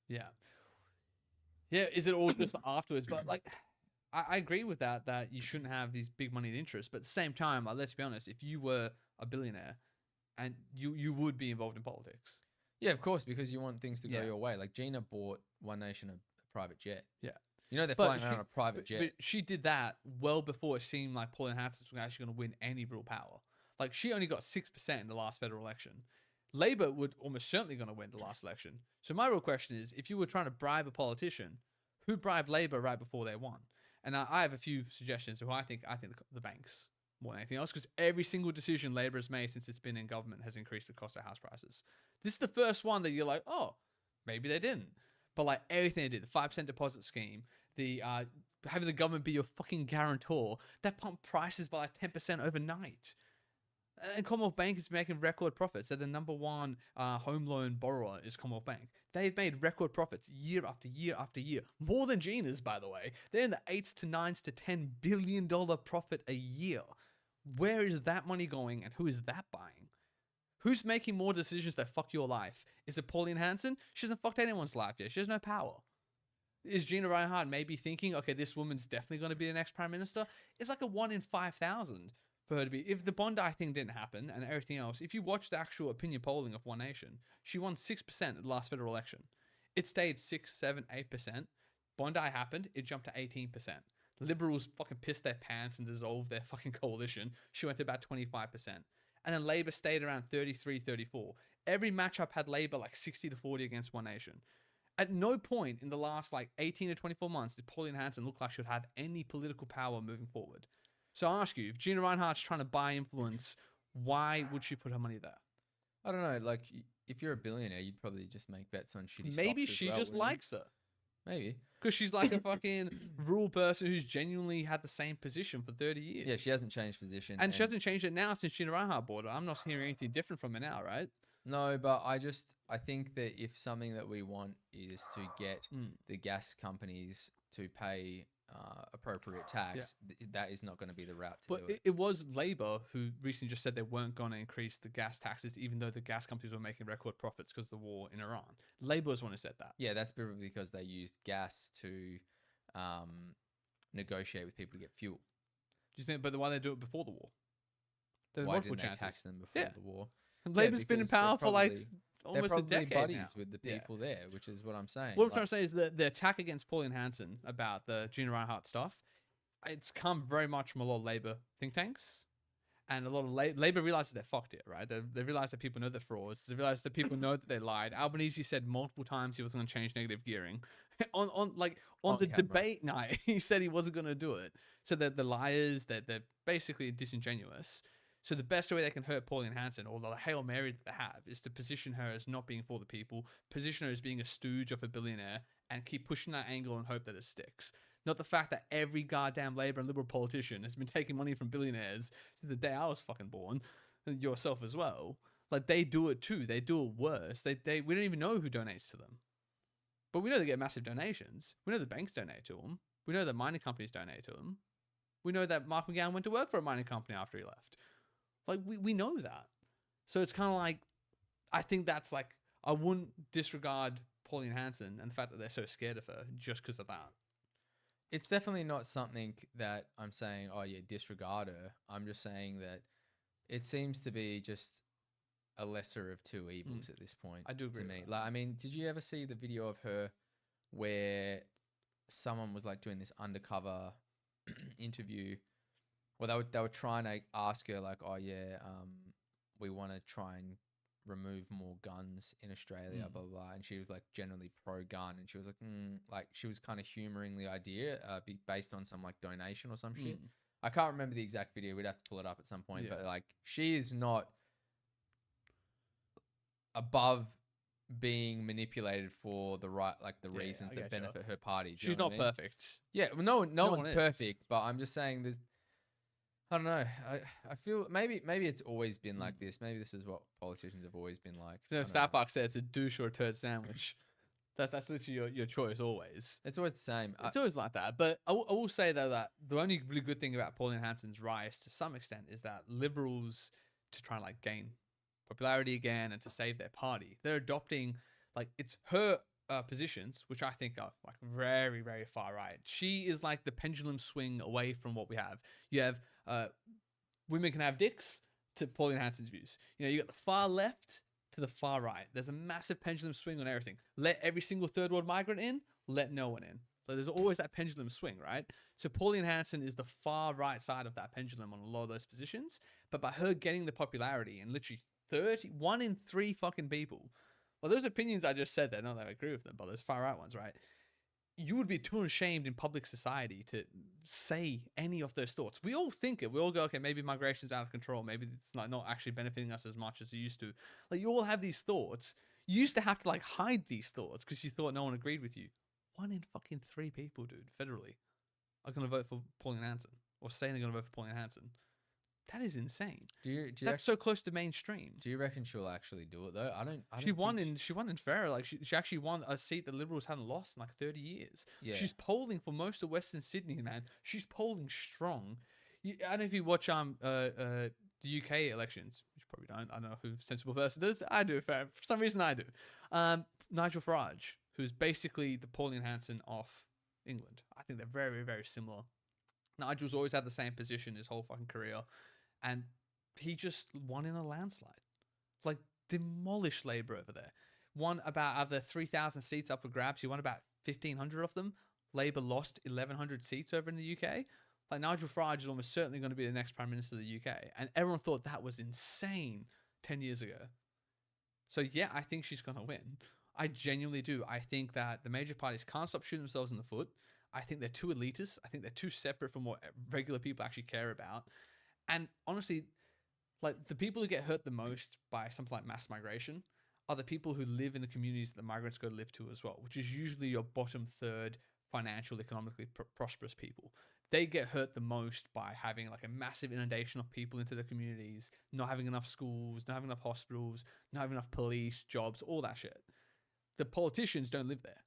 Speaker 1: Yeah. Yeah, is it all just afterwards? But like, I agree with that you shouldn't have these big money interests. But at the same time, like, let's be honest, if you were a billionaire, and you would be involved in politics.
Speaker 2: Yeah, of course, because you want things to go
Speaker 1: Yeah.
Speaker 2: your way. Like Gina bought One Nation a private jet.
Speaker 1: Yeah.
Speaker 2: You know they're
Speaker 1: But
Speaker 2: flying around
Speaker 1: she-
Speaker 2: on a private jet.
Speaker 1: But she did that well before it seemed like Pauline Hanson was actually going to win any real power. Like, she only got 6% in the last federal election. Labour would almost certainly going to win the last election. So my real question is, if you were trying to bribe a politician, who bribed Labour right before they won? And I have a few suggestions who I think the banks more than anything else, because every single decision Labour has made since it's been in government has increased the cost of house prices. This is the first one that you're like, oh, maybe they didn't. But like everything they did, the 5% deposit scheme, the having the government be your fucking guarantor, that pumped prices by like 10% overnight. And Commonwealth Bank is making record profits. They're the number one home loan borrower is Commonwealth Bank. They've made record profits year after year after year. More than Gina's, by the way. They're in the 8s to 9s to $10 billion profit a year. Where is that money going, and who is that buying? Who's making more decisions that fuck your life? Is it Pauline Hanson? She hasn't fucked anyone's life yet. She has no power. Is Gina Reinhardt maybe thinking, okay, this woman's definitely going to be the next prime minister? It's like a 1 in 5,000 for her to be. If the Bondi thing didn't happen and everything else, if you watch the actual opinion polling of One Nation, she won 6% at the last federal election. It stayed 6, 7, 8%. Bondi happened, it jumped to 18%. Liberals fucking pissed their pants and dissolved their fucking coalition. She went to about 25%. And then Labour stayed around 33, 34. Every matchup had Labour like 60 to 40 against One Nation. At no point in the last like 18 to 24 months did Pauline Hanson look like she would have any political power moving forward. So I ask you, if Gina Reinhardt's trying to buy influence, why would she put her money there?
Speaker 2: I don't know. Like, if you're a billionaire, you'd probably just make bets on shitty
Speaker 1: Maybe
Speaker 2: stocks as
Speaker 1: she
Speaker 2: well,
Speaker 1: just
Speaker 2: wouldn't you?
Speaker 1: likes her.
Speaker 2: Maybe.
Speaker 1: Because she's like a fucking rural person who's genuinely had the same position for 30 years.
Speaker 2: Yeah, she hasn't changed position.
Speaker 1: And she hasn't changed it now since Gina Reinhardt bought her. I'm not hearing anything different from her now, right?
Speaker 2: No, but I think that if something that we want is to get
Speaker 1: Mm.
Speaker 2: the gas companies to pay appropriate tax, that is not going to be the route to
Speaker 1: But
Speaker 2: do it.
Speaker 1: it was Labour who recently just said they weren't going to increase the gas taxes, even though the gas companies were making record profits because of the war in Iran. Labour was the one who said that.
Speaker 2: Yeah, that's probably because they used gas to negotiate with people to get fuel.
Speaker 1: Do you think? But why they do it before the war? There were
Speaker 2: Why
Speaker 1: multiple
Speaker 2: didn't they
Speaker 1: chances.
Speaker 2: tax them before
Speaker 1: Yeah.
Speaker 2: the war?
Speaker 1: And Labour's been in
Speaker 2: because they're
Speaker 1: power for like
Speaker 2: probably- They're
Speaker 1: almost a
Speaker 2: probably
Speaker 1: decade
Speaker 2: buddies
Speaker 1: now.
Speaker 2: with the
Speaker 1: Yeah.
Speaker 2: people there, which is what I'm saying.
Speaker 1: What I'm
Speaker 2: Like,
Speaker 1: trying to say is that the attack against Pauline Hanson about the Gina Reinhardt stuff, it's come very much from a lot of Labour think tanks. And a lot of Labour realizes they're fucked it, right? They realize that people know they're frauds. They realize that people know that they lied. Albanese said multiple times he was going to change negative gearing. on
Speaker 2: On
Speaker 1: the
Speaker 2: camera.
Speaker 1: debate night, he said he wasn't going to do it. So they're liars. They're basically disingenuous. So the best way they can hurt Pauline Hanson, or the Hail Mary that they have, is to position her as not being for the people, position her as being a stooge of a billionaire, and keep pushing that angle and hope that it sticks. Not the fact that every goddamn Labour and Liberal politician has been taking money from billionaires since the day I was fucking born, and yourself as well. Like, they do it too. They do it worse. We don't even know who donates to them. But we know they get massive donations. We know the banks donate to them. We know that mining companies donate to them. We know that Mark McGowan went to work for a mining company after he left. Like, we know that. So it's kind of like, I think that's like, I wouldn't disregard Pauline Hanson and the fact that they're so scared of her just because of that.
Speaker 2: it's definitely not something that I'm saying, oh yeah, disregard her. I'm just saying that it seems to be just a lesser of two evils at this point.
Speaker 1: I do agree
Speaker 2: To
Speaker 1: with
Speaker 2: me,
Speaker 1: that.
Speaker 2: like, I mean, did you ever see the video of her where someone was like doing this undercover interview. Well, they were trying to ask her like, oh yeah, we want to try and remove more guns in Australia, blah, blah, blah. And she was like generally pro gun, and she was like she was kind of humoring the idea, based on some like donation or some shit. I can't remember the exact video. We'd have to pull it up at some point, but like she is not above being manipulated for the right, like the reasons that benefit her party.
Speaker 1: She's not perfect.
Speaker 2: Yeah, well, no one's
Speaker 1: one is.
Speaker 2: perfect, but I'm just saying there's, I don't know. I feel maybe it's always been like this. Maybe this is what politicians have always been like.
Speaker 1: You know, South Park said it's a douche or a turd sandwich. That's literally your choice always.
Speaker 2: It's always the same.
Speaker 1: It's always like that. But I will say though that the only really good thing about Pauline Hanson's rise to some extent is that liberals, to try and like gain popularity again and to save their party, they're adopting like it's her positions, which I think are like very, very far right. She is like the pendulum swing away from what we have. You have women can have dicks to Pauline Hanson's views. You know, you got the far left to the far right. There's a massive pendulum swing on everything. Let every single third world migrant in, let no one in. So there's always that pendulum swing, right? So Pauline Hanson is the far right side of that pendulum on a lot of those positions. But by her getting the popularity and literally 1 in 3 fucking people, well, those opinions I just said there, not that I agree with them, but those far right ones, right? You would be too ashamed in public society to say any of those thoughts. We all think it. We all go, okay, maybe migration's out of control. Maybe it's not actually benefiting us as much as it used to. Like, you all have these thoughts. You used to have to like hide these thoughts because you thought no one agreed with you. 1 in fucking 3 people, dude, federally, are going to vote for Pauline Hanson or saying they're going to vote for Pauline Hanson. That is insane. That's so close to mainstream.
Speaker 2: Do you reckon she'll actually do it though? I don't.
Speaker 1: She won in Farrer. Like she actually won a seat that Liberals hadn't lost in like 30 years.
Speaker 2: Yeah.
Speaker 1: She's polling for most of Western Sydney, man. She's polling strong. I don't know if you watch the UK elections, which you probably don't. I don't know who sensible person does. I do. For some reason, I do. Nigel Farage, who's basically the Pauline Hanson of England. I think they're very, very similar. Nigel's always had the same position his whole fucking career. And he just won in a landslide. Like, demolished Labour over there. Won about, out of the 3,000 seats up for grabs, he won about 1,500 of them. Labour lost 1,100 seats over in the UK. Like, Nigel Farage is almost certainly going to be the next Prime Minister of the UK. And everyone thought that was insane 10 years ago. So, yeah, I think she's going to win. I genuinely do. I think that the major parties can't stop shooting themselves in the foot. I think they're too elitist. I think they're too separate from what regular people actually care about. And honestly, like the people who get hurt the most by something like mass migration are the people who live in the communities that the migrants go live to as well, which is usually your bottom third financial, economically prosperous people. They get hurt the most by having like a massive inundation of people into the communities, not having enough schools, not having enough hospitals, not having enough police, jobs, all that shit. The politicians don't live there.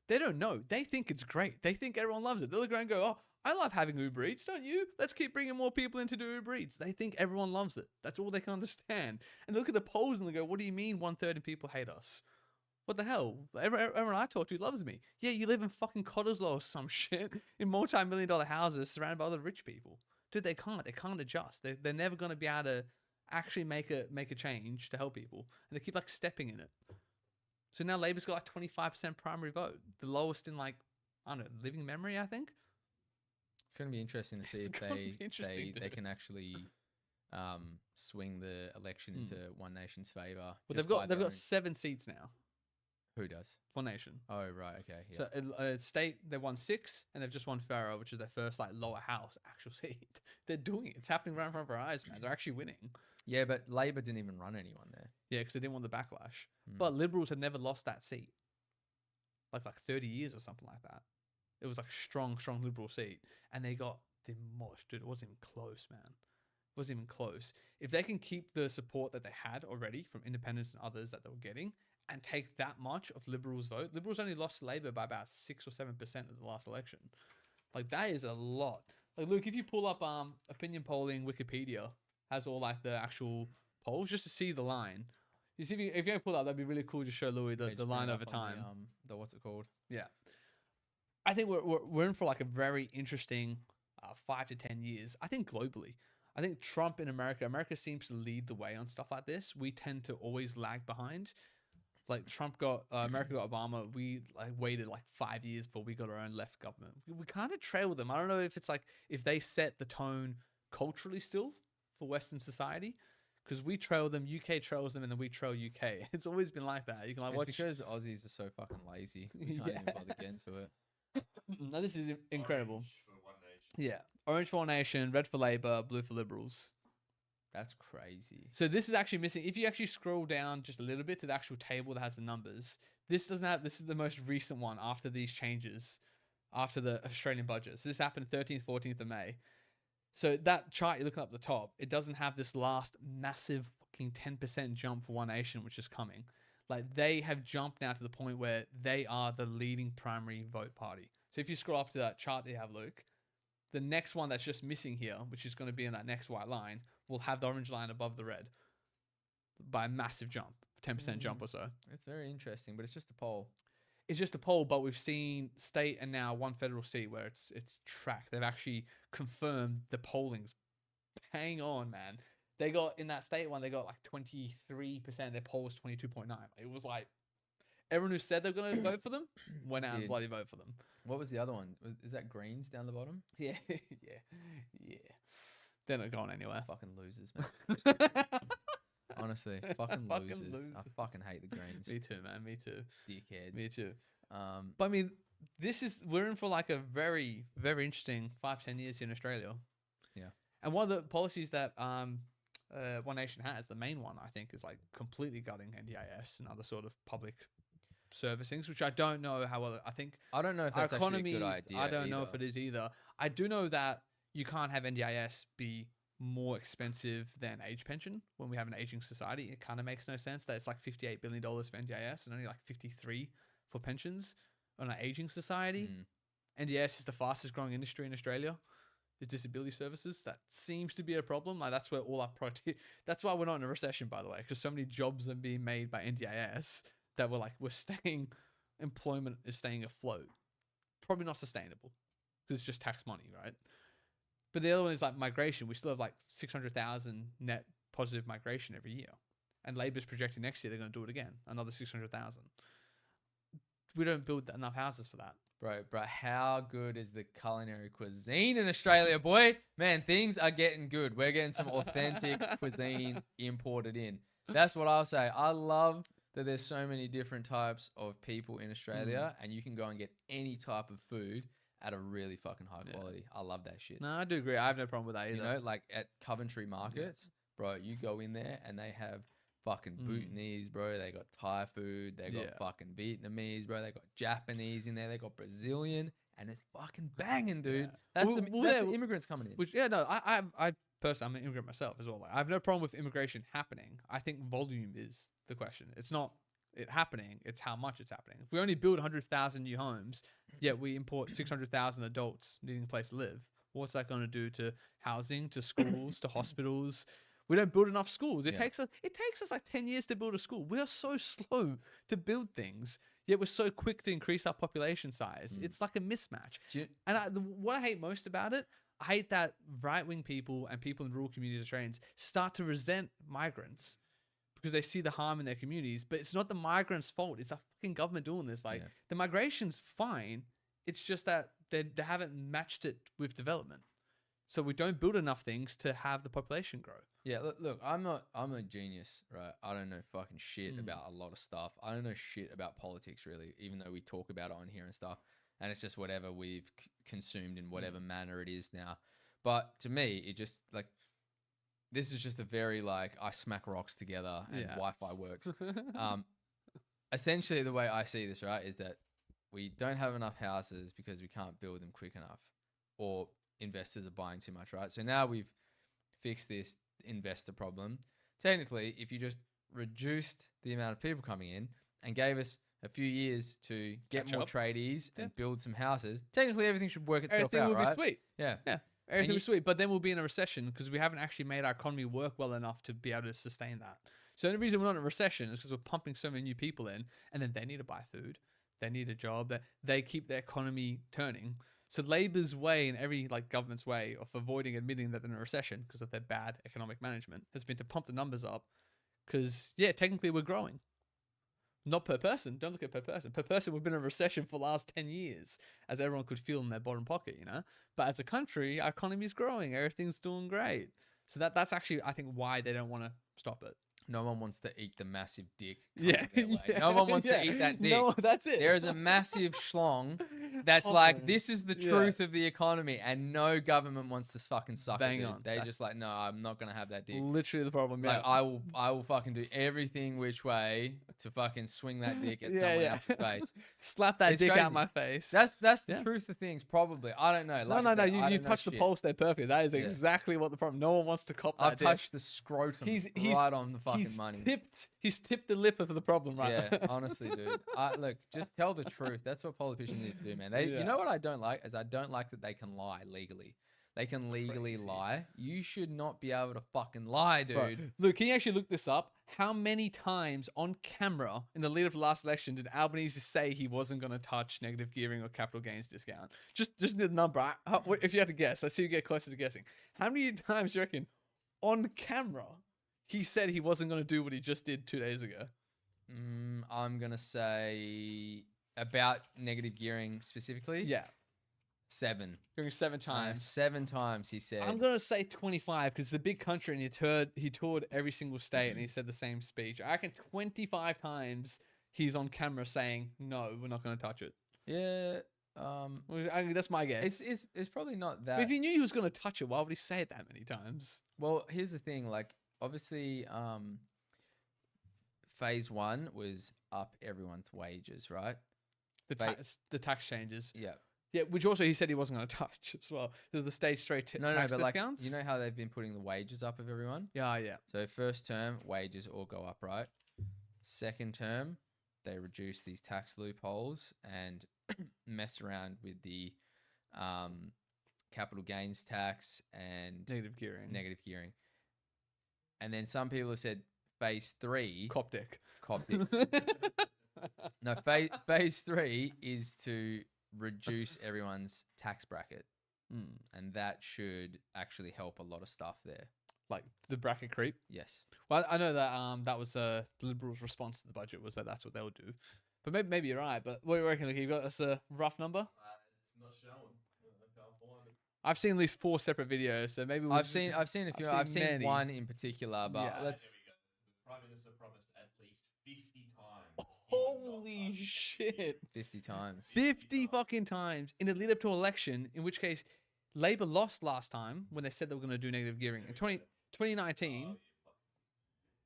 Speaker 1: They don't know. They think it's great. They think everyone loves it. They'll look around and go, oh, I love having Uber Eats, don't you? Let's keep bringing more people into do Uber Eats. They think everyone loves it. That's all they can understand. And they look at the polls and they go, what do you mean 1/3 of people hate us? What the hell? Everyone I talk to loves me. Yeah, you live in fucking Cottesloe or some shit in multi-million-dollar houses surrounded by other rich people. Dude, they can't adjust. They're never going to be able to actually make a change to help people. And they keep like stepping in it. So now Labour's got like 25% primary vote. The lowest in like, I don't know, living memory, I think.
Speaker 2: It's going to be interesting to see if they can actually swing the election into One Nation's favour.
Speaker 1: Well, they've got 7 seats now.
Speaker 2: Who does?
Speaker 1: One Nation.
Speaker 2: Oh right, okay. Yeah.
Speaker 1: So state they won 6, and they've just won Farrer, which is their first like lower house actual seat. They're doing it. It's happening right in front of our eyes, man. They're actually winning.
Speaker 2: Yeah, but Labor didn't even run anyone there.
Speaker 1: Yeah, because they didn't want the backlash. But Liberals had never lost that seat, like 30 years or something like that. It was like a strong Liberal seat, and they got demolished. Dude, it wasn't even close, man. It wasn't even close. If they can keep the support that they had already from independents and others that they were getting, and take that much of Liberals' vote, Liberals only lost Labour by about 6 or 7% at the last election. Like, that is a lot. Like, Luke, if you pull up opinion polling Wikipedia, has all like the actual polls just to see the line. You see, if you pull up, that'd be really cool to show Louis the line over time.
Speaker 2: The what's it called?
Speaker 1: Yeah. I think we're in for like a very interesting 5 to 10 years. I think globally. I think Trump in America seems to lead the way on stuff like this. We tend to always lag behind. Like America got Obama. We like waited like 5 years before we got our own left government. We kind of trail them. I don't know if it's like if they set the tone culturally still for Western society, because we trail them, UK trails them, and then we trail UK. It's always been like that. You can like
Speaker 2: It's
Speaker 1: watch.
Speaker 2: because Aussies are so fucking lazy. We can't even bother getting to it.
Speaker 1: No, this is incredible.
Speaker 3: Orange for One Nation.
Speaker 1: Yeah, orange for One Nation, red for Labour, blue for Liberals.
Speaker 2: That's crazy.
Speaker 1: So this is actually missing. If you actually scroll down just a little bit to the actual table that has the numbers, this doesn't have. This is the most recent one after these changes, after the Australian budget. So this happened 13th, 14th of May. So that chart you're looking up the top, it doesn't have this last massive fucking 10% jump for One Nation, which is coming. Like they have jumped now to the point where they are the leading primary vote party. So if you scroll up to that chart that you have, Luke, the next one that's just missing here, which is going to be in that next white line, will have the orange line above the red by a massive jump, 10% jump or so.
Speaker 2: It's very interesting, but it's just a poll.
Speaker 1: It's just a poll, but we've seen state and now one federal seat where it's tracked. They've actually confirmed the polling's hang on, man. They got in that state one, they got like 23%. Their poll was 22.9. It was like everyone who said they're going to vote for them went out and
Speaker 2: Did.
Speaker 1: bloody vote for them.
Speaker 2: What was the other one? Is that Greens down the bottom?
Speaker 1: Yeah, yeah. They're not going anywhere.
Speaker 2: Fucking losers, man. Honestly, fucking
Speaker 1: Fucking
Speaker 2: losers. I
Speaker 1: losers.
Speaker 2: fucking hate the Greens.
Speaker 1: Me too, man. Me too.
Speaker 2: Dickheads.
Speaker 1: Me too.
Speaker 2: Um,
Speaker 1: But I mean, we're in for like a very, very interesting 5-10 years here in Australia.
Speaker 2: Yeah.
Speaker 1: And one of the policies that One Nation has, the main one, I think, is like completely gutting NDIS and other sort of public service things, which I don't know how well. I think
Speaker 2: I don't know if
Speaker 1: our
Speaker 2: that's actually a
Speaker 1: economy,
Speaker 2: good idea.
Speaker 1: I don't know
Speaker 2: either.
Speaker 1: if it is either. I do know that you can't have NDIS be more expensive than age pension when we have an aging society. It kind of makes no sense that it's like $58 billion for NDIS and only like 53 for pensions on an aging society. NDIS is the fastest growing industry in Australia. Is disability services. That seems to be a problem. Like that's where all our that's why we're not in a recession, by the way, because so many jobs are being made by NDIS that we're staying, employment is staying afloat. Probably not sustainable because it's just tax money, right? But the other one is like migration. We still have like 600,000 net positive migration every year. And Labor's projecting next year they're going to do it again, another 600,000. We don't build enough houses for that.
Speaker 2: Bro, how good is the culinary cuisine in Australia, boy? Man, things are getting good. We're getting some authentic cuisine imported in. That's what I'll say. I love that there's so many different types of people in Australia, and you can go and get any type of food at a really fucking high quality. I love that shit.
Speaker 1: No, I do agree. I have no problem with that either.
Speaker 2: You know, like at Coventry markets, bro, you go in there and they have fucking Bhutanese, bro. They got Thai food. They got fucking Vietnamese, bro. They got Japanese in there. They got Brazilian, and it's fucking banging, dude.
Speaker 1: Yeah.
Speaker 2: That's,
Speaker 1: Well,
Speaker 2: that's the immigrants coming in.
Speaker 1: Which I personally, I'm an immigrant myself as well. Like, I have no problem with immigration happening. I think volume is the question. It's not it happening. It's how much it's happening. If we only build 100,000 new homes, yet we import 600,000 adults needing a place to live, what's that going to do to housing, to schools, to hospitals? We don't build enough schools. It takes us like 10 years to build a school. We are so slow to build things, yet we're so quick to increase our population size. It's like a mismatch. What I hate most about it, I hate that right-wing people and people in rural communities, Australians, start to resent migrants because they see the harm in their communities. But it's not the migrants' fault. It's the fucking government doing this. Like the migration's fine. It's just that they haven't matched it with development. So we don't build enough things to have the population grow.
Speaker 2: Yeah, look, I'm a genius, right? I don't know fucking shit about a lot of stuff. I don't know shit about politics, really, even though we talk about it on here and stuff. And it's just whatever we've consumed in whatever manner it is now. But to me, it just, like, this is just a very, like, I smack rocks together and Wi-Fi works. Essentially, the way I see this, right, is that we don't have enough houses because we can't build them quick enough, or investors are buying too much, right? So now we've fixed this investor problem. Technically, if you just reduced the amount of people coming in and gave us a few years to get
Speaker 1: Catch
Speaker 2: more
Speaker 1: up.
Speaker 2: tradies and build some houses, technically everything should work itself
Speaker 1: Everything
Speaker 2: out,
Speaker 1: will
Speaker 2: right?
Speaker 1: be sweet.
Speaker 2: Yeah.
Speaker 1: Everything will be sweet. But then we'll be in a recession because we haven't actually made our economy work well enough to be able to sustain that. So the only reason we're not in a recession is because we're pumping so many new people in, and then they need to buy food. They need a job. They keep the economy turning. So Labor's way and every government's way of avoiding admitting that they're in a recession because of their bad economic management has been to pump the numbers up because, technically we're growing. Not per person. Don't look at per person. Per person, we've been in a recession for the last 10 years, as everyone could feel in their bottom pocket, you know? But as a country, our economy is growing. Everything's doing great. So that's actually, I think, why they don't want to stop it.
Speaker 2: No one wants to eat the massive dick.
Speaker 1: Yeah,
Speaker 2: coming their way. No one wants to eat that dick.
Speaker 1: No, that's it.
Speaker 2: There is a massive schlong that's like,
Speaker 1: Hovering.
Speaker 2: this is the
Speaker 1: Yeah.
Speaker 2: truth of the economy, and no government wants to fucking suck
Speaker 1: Bang
Speaker 2: it. Dude.
Speaker 1: on.
Speaker 2: They're
Speaker 1: That-
Speaker 2: just like, no, I'm not gonna have that dick.
Speaker 1: Literally the problem.
Speaker 2: Like
Speaker 1: Yeah.
Speaker 2: I will fucking do everything which way to fucking swing that dick at
Speaker 1: Yeah,
Speaker 2: someone
Speaker 1: yeah.
Speaker 2: else's face.
Speaker 1: Slap that
Speaker 2: It's
Speaker 1: dick
Speaker 2: crazy.
Speaker 1: out my face.
Speaker 2: That's the
Speaker 1: Yeah.
Speaker 2: truth of things, probably. I don't know.
Speaker 1: No,
Speaker 2: Like
Speaker 1: no,
Speaker 2: I
Speaker 1: no.
Speaker 2: said, I
Speaker 1: You
Speaker 2: don't know
Speaker 1: touched the
Speaker 2: shit.
Speaker 1: pulse there perfectly. That is
Speaker 2: Yeah.
Speaker 1: exactly what the problem. No one wants to cop that.
Speaker 2: I've
Speaker 1: dick.
Speaker 2: touched the scrotum
Speaker 1: He's
Speaker 2: right on the fucking
Speaker 1: he's
Speaker 2: money.
Speaker 1: He's tipped the lip of the problem, right?
Speaker 2: Yeah, honestly, dude. Look, just tell the truth. That's what politicians need to do, man.
Speaker 1: Yeah.
Speaker 2: You know what I don't like is I don't like that they can lie legally. They can legally
Speaker 1: Crazy.
Speaker 2: lie. You should not be able to fucking lie, dude.
Speaker 1: Bro, look, can you actually look this up? How many times on camera in the lead of the last election did Albanese say he wasn't going to touch negative gearing or capital gains discount? Just the number. If you had to guess, let's see if you get closer to guessing. How many times do you reckon on camera he said he wasn't going to do what he just did 2 days ago?
Speaker 2: I'm gonna say about negative gearing specifically.
Speaker 1: Yeah,
Speaker 2: 7.
Speaker 1: during 7 times.
Speaker 2: 7 times he said.
Speaker 1: I'm gonna say 25 because it's a big country and he toured every single state and he said the same speech. I reckon 25 times he's on camera saying no, we're not gonna touch it.
Speaker 2: Yeah.
Speaker 1: That's my guess.
Speaker 2: It's probably not
Speaker 1: But
Speaker 2: that.
Speaker 1: if he knew he was gonna touch it, why would he say it that many times?
Speaker 2: Well, here's the thing. Like, obviously, phase 1 was up everyone's wages, right?
Speaker 1: The tax changes.
Speaker 2: Yeah.
Speaker 1: Yeah, which also he said he wasn't gonna touch as well. There's the stage 3
Speaker 2: No,
Speaker 1: tax
Speaker 2: but like,
Speaker 1: discounts.
Speaker 2: you know how they've been putting the wages up of everyone?
Speaker 1: Yeah, yeah.
Speaker 2: So first term, wages all go up, right? Second term, they reduce these tax loopholes and mess around with the capital gains tax and
Speaker 1: Negative gearing.
Speaker 2: negative gearing. And then some people have said phase 3,
Speaker 1: Coptic.
Speaker 2: Coptic. No, phase 3 is to reduce everyone's tax bracket, and that should actually help a lot of stuff there.
Speaker 1: Like the bracket creep.
Speaker 2: Yes.
Speaker 1: Well, I know that that was the Liberals' response to the budget was that that's what they'll do. But maybe you're right. But what do you reckon? Like, you got us a rough number?
Speaker 3: It's not showing. I can't find it.
Speaker 1: I've seen at least 4 separate videos, so maybe we'll
Speaker 2: I've seen a few. I've seen
Speaker 1: many.
Speaker 2: one in particular, but
Speaker 1: Yeah.
Speaker 2: let's.
Speaker 3: There we go. The Prime Minister promised at least 50 times. he would not
Speaker 1: Holy
Speaker 3: touch it.
Speaker 1: shit!
Speaker 2: 50 times.
Speaker 1: 50 fucking times in the lead up to an election, in which case Labour lost last time when they said they were going to do negative gearing. In 2019,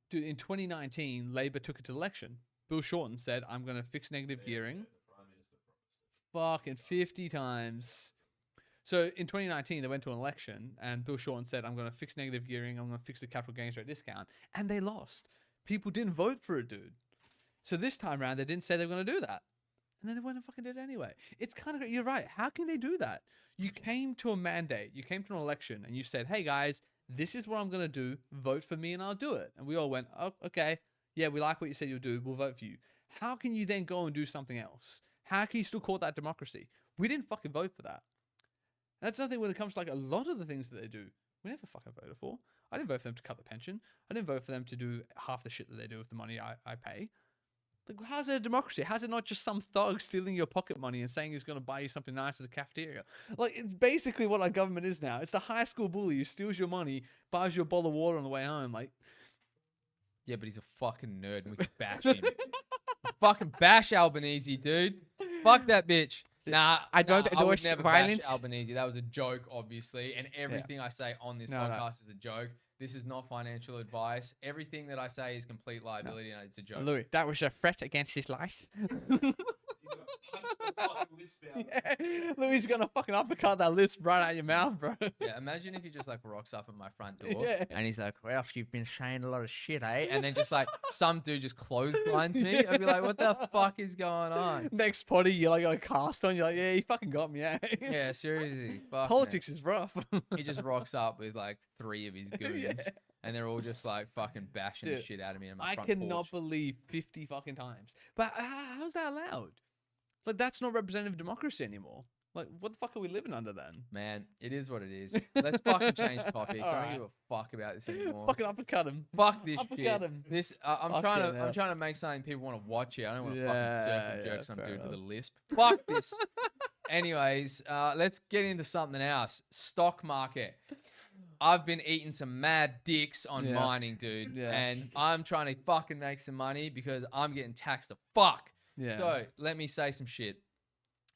Speaker 1: dude, in 2019, Labour took it to election. Bill Shorten said, I'm going to fix negative gearing.
Speaker 3: The Prime Minister promised it.
Speaker 1: Fucking 50 times. So in 2019, they went to an election and Bill Shorten said, I'm going to fix negative gearing. I'm going to fix the capital gains rate discount. And they lost. People didn't vote for it, dude. So this time around, they didn't say they were going to do that. And then they went and fucking did it anyway. It's kind of, you're right. How can they do that? You came to a mandate, you came to an election and you said, hey guys, this is what I'm going to do. Vote for me and I'll do it. And we all went, oh, okay. Yeah, we like what you said you'll do. We'll vote for you. How can you then go and do something else? How can you still call that democracy? We didn't fucking vote for that. That's nothing when it comes to like a lot of the things that they do. We never fucking voted for. I didn't vote for them to cut the pension. I didn't vote for them to do half the shit that they do with the money I pay. Like, how's it a democracy? How's it not just some thug stealing your pocket money and saying he's going to buy you something nice at the cafeteria? Like, it's basically what our government is now. It's the high school bully who steals your money, buys you a bottle of water on the way home. Like,
Speaker 2: Yeah, but he's a fucking nerd and we can bash him. Fucking bash Albanese, dude. Fuck that bitch. Nah,
Speaker 1: I don't
Speaker 2: I would
Speaker 1: endorse
Speaker 2: never
Speaker 1: violence.
Speaker 2: bash Albanese. That was a joke, obviously, and everything I say on this
Speaker 1: No.
Speaker 2: podcast is a joke. This is not financial advice. Everything that I say is complete liability, and it's a joke.
Speaker 1: Louis, that was a threat against his life.
Speaker 3: He's gonna punch the fucking lisp out.
Speaker 1: Yeah. Louis is going to fucking uppercut that list right out your mouth, bro.
Speaker 2: Yeah, imagine if he just like rocks up at my front door
Speaker 1: Yeah.
Speaker 2: and he's like, "Ralph, you've been saying a lot of shit, eh?" And then just like some dude just clotheslines me. I'd be like, "What the fuck is going on?"
Speaker 1: Next potty, you're like got a cast on. You're like, yeah, he fucking got me, eh?
Speaker 2: Yeah, seriously. Fuck, man.
Speaker 1: Politics is rough.
Speaker 2: He just rocks up with like 3 of his goons,
Speaker 1: Yeah.
Speaker 2: and they're all just like fucking bashing the
Speaker 1: Dude,
Speaker 2: shit out of me in my
Speaker 1: I
Speaker 2: front
Speaker 1: cannot
Speaker 2: porch.
Speaker 1: believe 50 fucking times. But how's that allowed? Like, that's not representative democracy anymore. Like, what the fuck are we living under then?
Speaker 2: Man, it is what it is. Let's fucking change topics. I don't
Speaker 1: Alright.
Speaker 2: give a fuck about this anymore.
Speaker 1: Fucking uppercut him.
Speaker 2: Fuck this
Speaker 1: Uppercut
Speaker 2: shit.
Speaker 1: him.
Speaker 2: This I'm
Speaker 1: Fucking
Speaker 2: trying
Speaker 1: hell.
Speaker 2: to make something people want to watch here. I don't want to
Speaker 1: Yeah,
Speaker 2: fucking
Speaker 1: yeah,
Speaker 2: jerk some
Speaker 1: fair
Speaker 2: dude with a
Speaker 1: enough.
Speaker 2: lisp. Fuck this. Anyways, let's get into something else. Stock market. I've been eating some mad dicks on
Speaker 1: Yeah.
Speaker 2: mining, dude.
Speaker 1: Yeah.
Speaker 2: And I'm trying to fucking make some money because I'm getting taxed to fuck.
Speaker 1: Yeah.
Speaker 2: So let me say some shit.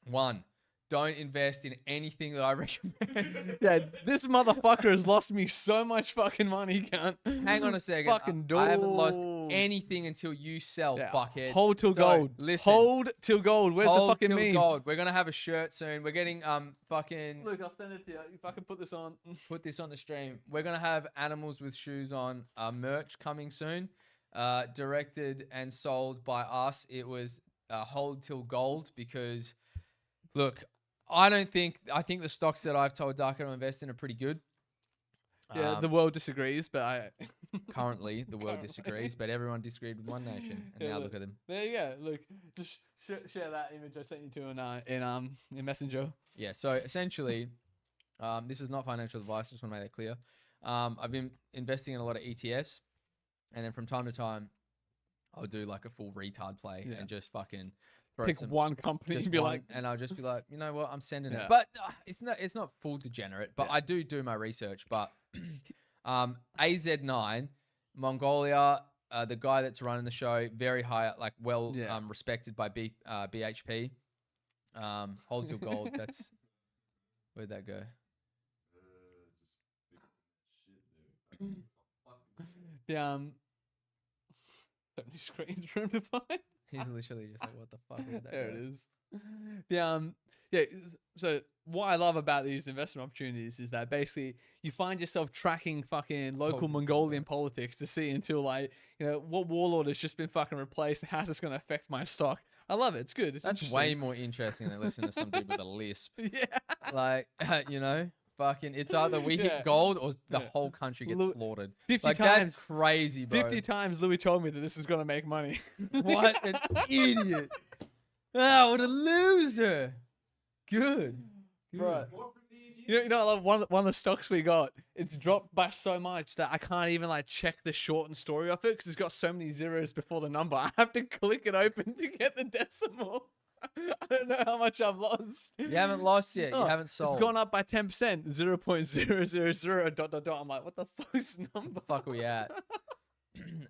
Speaker 2: One, don't invest in anything that I recommend.
Speaker 1: yeah, this motherfucker has lost me so much fucking money, cunt.
Speaker 2: Hang on a second.
Speaker 1: Fucking
Speaker 2: I haven't lost
Speaker 1: dog.
Speaker 2: anything until you sell,
Speaker 1: Yeah,
Speaker 2: fuckhead.
Speaker 1: Hold till
Speaker 2: So,
Speaker 1: gold.
Speaker 2: listen.
Speaker 1: Hold till gold. Where's
Speaker 2: Hold
Speaker 1: the fucking
Speaker 2: till
Speaker 1: meme?
Speaker 2: gold. We're gonna have a shirt soon. We're getting fucking
Speaker 1: Look, I'll send it to you. You fucking put this on.
Speaker 2: put this on the stream. We're gonna have animals with shoes on merch coming soon. Directed and sold by us. It was hold till gold because look, I think the stocks that I've told Darko to invest in are pretty good.
Speaker 1: Yeah, the world disagrees, but I.
Speaker 2: Currently, the world
Speaker 1: Currently.
Speaker 2: disagrees, but everyone disagreed with One Nation, and
Speaker 1: Yeah,
Speaker 2: now
Speaker 1: look.
Speaker 2: look at them.
Speaker 1: There you go. Look, just share that image I sent you to in Messenger.
Speaker 2: Yeah. So essentially, this is not financial advice. Just want to make that clear. I've been investing in a lot of ETFs, and then from time to time, I'll do like a full retard play
Speaker 1: Yeah.
Speaker 2: and just fucking throw
Speaker 1: Pick
Speaker 2: some,
Speaker 1: one company
Speaker 2: just
Speaker 1: and be
Speaker 2: one,
Speaker 1: like,
Speaker 2: and I'll just be like, you know what, I'm sending
Speaker 1: Yeah.
Speaker 2: it. But it's not full degenerate. But
Speaker 1: Yeah.
Speaker 2: I do my research. But AZ9, Mongolia, the guy that's running the show, very high, like
Speaker 1: Yeah.
Speaker 2: respected by BHP. Hold till gold. That's where'd that go?
Speaker 1: the so many screens for him to find.
Speaker 2: He's literally just like, what the fuck? Where'd that
Speaker 1: There
Speaker 2: go?
Speaker 1: it is. The yeah. So what I love about these investment opportunities is that basically you find yourself tracking fucking local
Speaker 2: Hold till
Speaker 1: Mongolian
Speaker 2: gold.
Speaker 1: politics to see until like what warlord has just been fucking replaced and how's this going to affect my stock. I love it. It's good. It's
Speaker 2: That's
Speaker 1: interesting.
Speaker 2: way more interesting than listening to some dude with a lisp.
Speaker 1: Yeah.
Speaker 2: Like, fucking, it's either we
Speaker 1: Yeah.
Speaker 2: hit gold or the
Speaker 1: Yeah.
Speaker 2: whole country gets
Speaker 1: Lu-
Speaker 2: slaughtered.
Speaker 1: 50
Speaker 2: Like,
Speaker 1: times.
Speaker 2: that's crazy, bro.
Speaker 1: 50 times Louis told me that this was going to make money.
Speaker 2: What an idiot. Ah, what a loser. Good.
Speaker 1: Right. You know, like one of the stocks we got, it's dropped by so much that I can't even like check the shortened story of it because it's got so many zeros before the number. I have to click it open to get the decimal. I don't know how much I've lost.
Speaker 2: You haven't lost yet.
Speaker 1: Oh,
Speaker 2: You haven't sold.
Speaker 1: It's gone up by 10%. 0.000 ... I'm like, what the fuck's
Speaker 2: What
Speaker 1: number?
Speaker 2: the fuck are we at?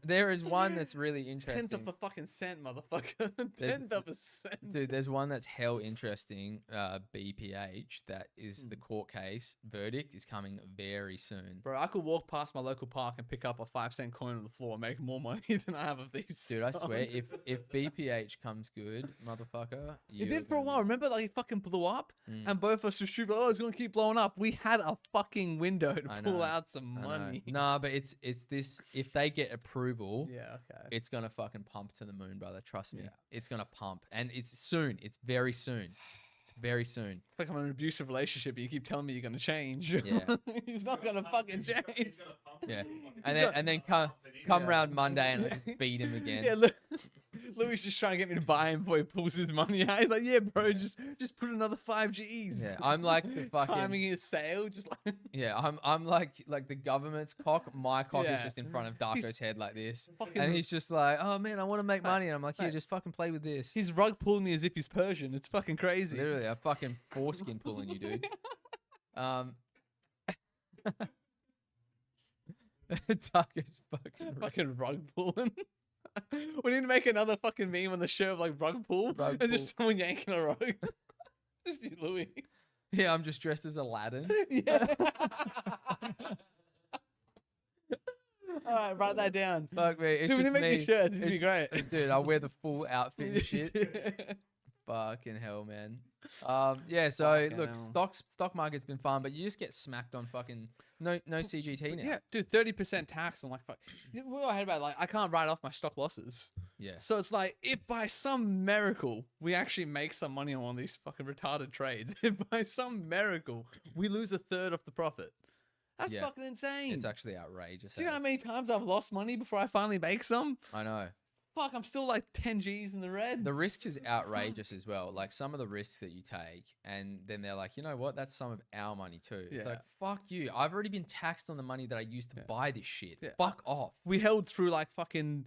Speaker 2: There is one that's really
Speaker 1: Tenth
Speaker 2: interesting.
Speaker 1: of a fucking cent, motherfucker.
Speaker 2: There's-
Speaker 1: Tenth of a cent.
Speaker 2: Dude, there's one that's hell interesting. BPH. That is the court case. Verdict is coming very soon.
Speaker 1: Bro, I could walk past my local park and pick up a 5-cent coin on the floor and make more money than I have of these.
Speaker 2: Dude, I swear,
Speaker 1: stocks.
Speaker 2: if BPH comes good, motherfucker,
Speaker 1: It
Speaker 2: you're
Speaker 1: did for a
Speaker 2: gonna
Speaker 1: while. Remember, like, it fucking blew up,
Speaker 2: Mm.
Speaker 1: and both of us were stupid. Oh, it's gonna keep blowing up. We had a fucking window to
Speaker 2: I
Speaker 1: pull
Speaker 2: know,
Speaker 1: out some
Speaker 2: I know.
Speaker 1: money.
Speaker 2: Nah, but it's this. If they get approval,
Speaker 1: Yeah. Okay.
Speaker 2: it's gonna fucking pump to the moon, brother. Trust me.
Speaker 1: Yeah.
Speaker 2: It's gonna pump, and it's soon. It's very soon. It's very soon.
Speaker 1: It's like I'm in an abusive relationship, and you keep telling me you're gonna change.
Speaker 2: Yeah.
Speaker 1: He's not gonna fucking change.
Speaker 2: Yeah.
Speaker 1: got-
Speaker 2: And then come
Speaker 1: Yeah.
Speaker 2: round Monday and I just beat him again.
Speaker 1: Yeah, look, Louis just trying to get me to buy him before he pulls his money out. He's like, yeah, bro, just put another 5 Gs.
Speaker 2: Yeah, I'm like the fucking
Speaker 1: timing his sale, just like
Speaker 2: yeah. I'm like the government's cock. My cock
Speaker 1: Yeah.
Speaker 2: is just in front of Darko's head like this,
Speaker 1: fucking.
Speaker 2: and he's just like, oh man, I want to make money. And I'm like, here,
Speaker 1: mate.
Speaker 2: just fucking play with this.
Speaker 1: He's rug pulling me as if he's Persian. It's fucking crazy.
Speaker 2: Literally, I'm fucking foreskin pulling you, dude. Darko's fucking
Speaker 1: Fucking rug pulling. We need to make another fucking meme on the show of like rug pull
Speaker 2: Rug
Speaker 1: and just someone yanking a rug. Just you, Louis.
Speaker 2: yeah. I'm just dressed as Aladdin.
Speaker 1: Yeah. All right, write that down.
Speaker 2: Fuck me, it's
Speaker 1: Dude, we
Speaker 2: just
Speaker 1: need to make
Speaker 2: me.
Speaker 1: these shirts. This would be
Speaker 2: It's
Speaker 1: great.
Speaker 2: Dude, I'll wear the full outfit and shit. Fucking hell, man. Yeah. So
Speaker 1: Fucking
Speaker 2: look,
Speaker 1: hell.
Speaker 2: stock market's been fun, but you just get smacked on fucking no CGT now.
Speaker 1: Yeah, dude, 30% tax on like fuck. What I heard about like I can't write off my stock losses.
Speaker 2: Yeah.
Speaker 1: So it's like if by some miracle we actually make some money on one of these fucking retarded trades, if by some miracle we lose a third of the profit, that's
Speaker 2: Yeah.
Speaker 1: fucking insane.
Speaker 2: It's actually outrageous.
Speaker 1: Do you know
Speaker 2: eh?
Speaker 1: how many times I've lost money before I finally make some?
Speaker 2: I know.
Speaker 1: fuck, I'm still like 10 G's in the red.
Speaker 2: The risk is outrageous as well. Like some of the risks that you take, and then they're like, you know what? That's some of our money too. It's
Speaker 1: Yeah.
Speaker 2: like, fuck you. I've already been taxed on the money that I used to buy this shit.
Speaker 1: Yeah.
Speaker 2: Fuck off.
Speaker 1: We held through like fucking,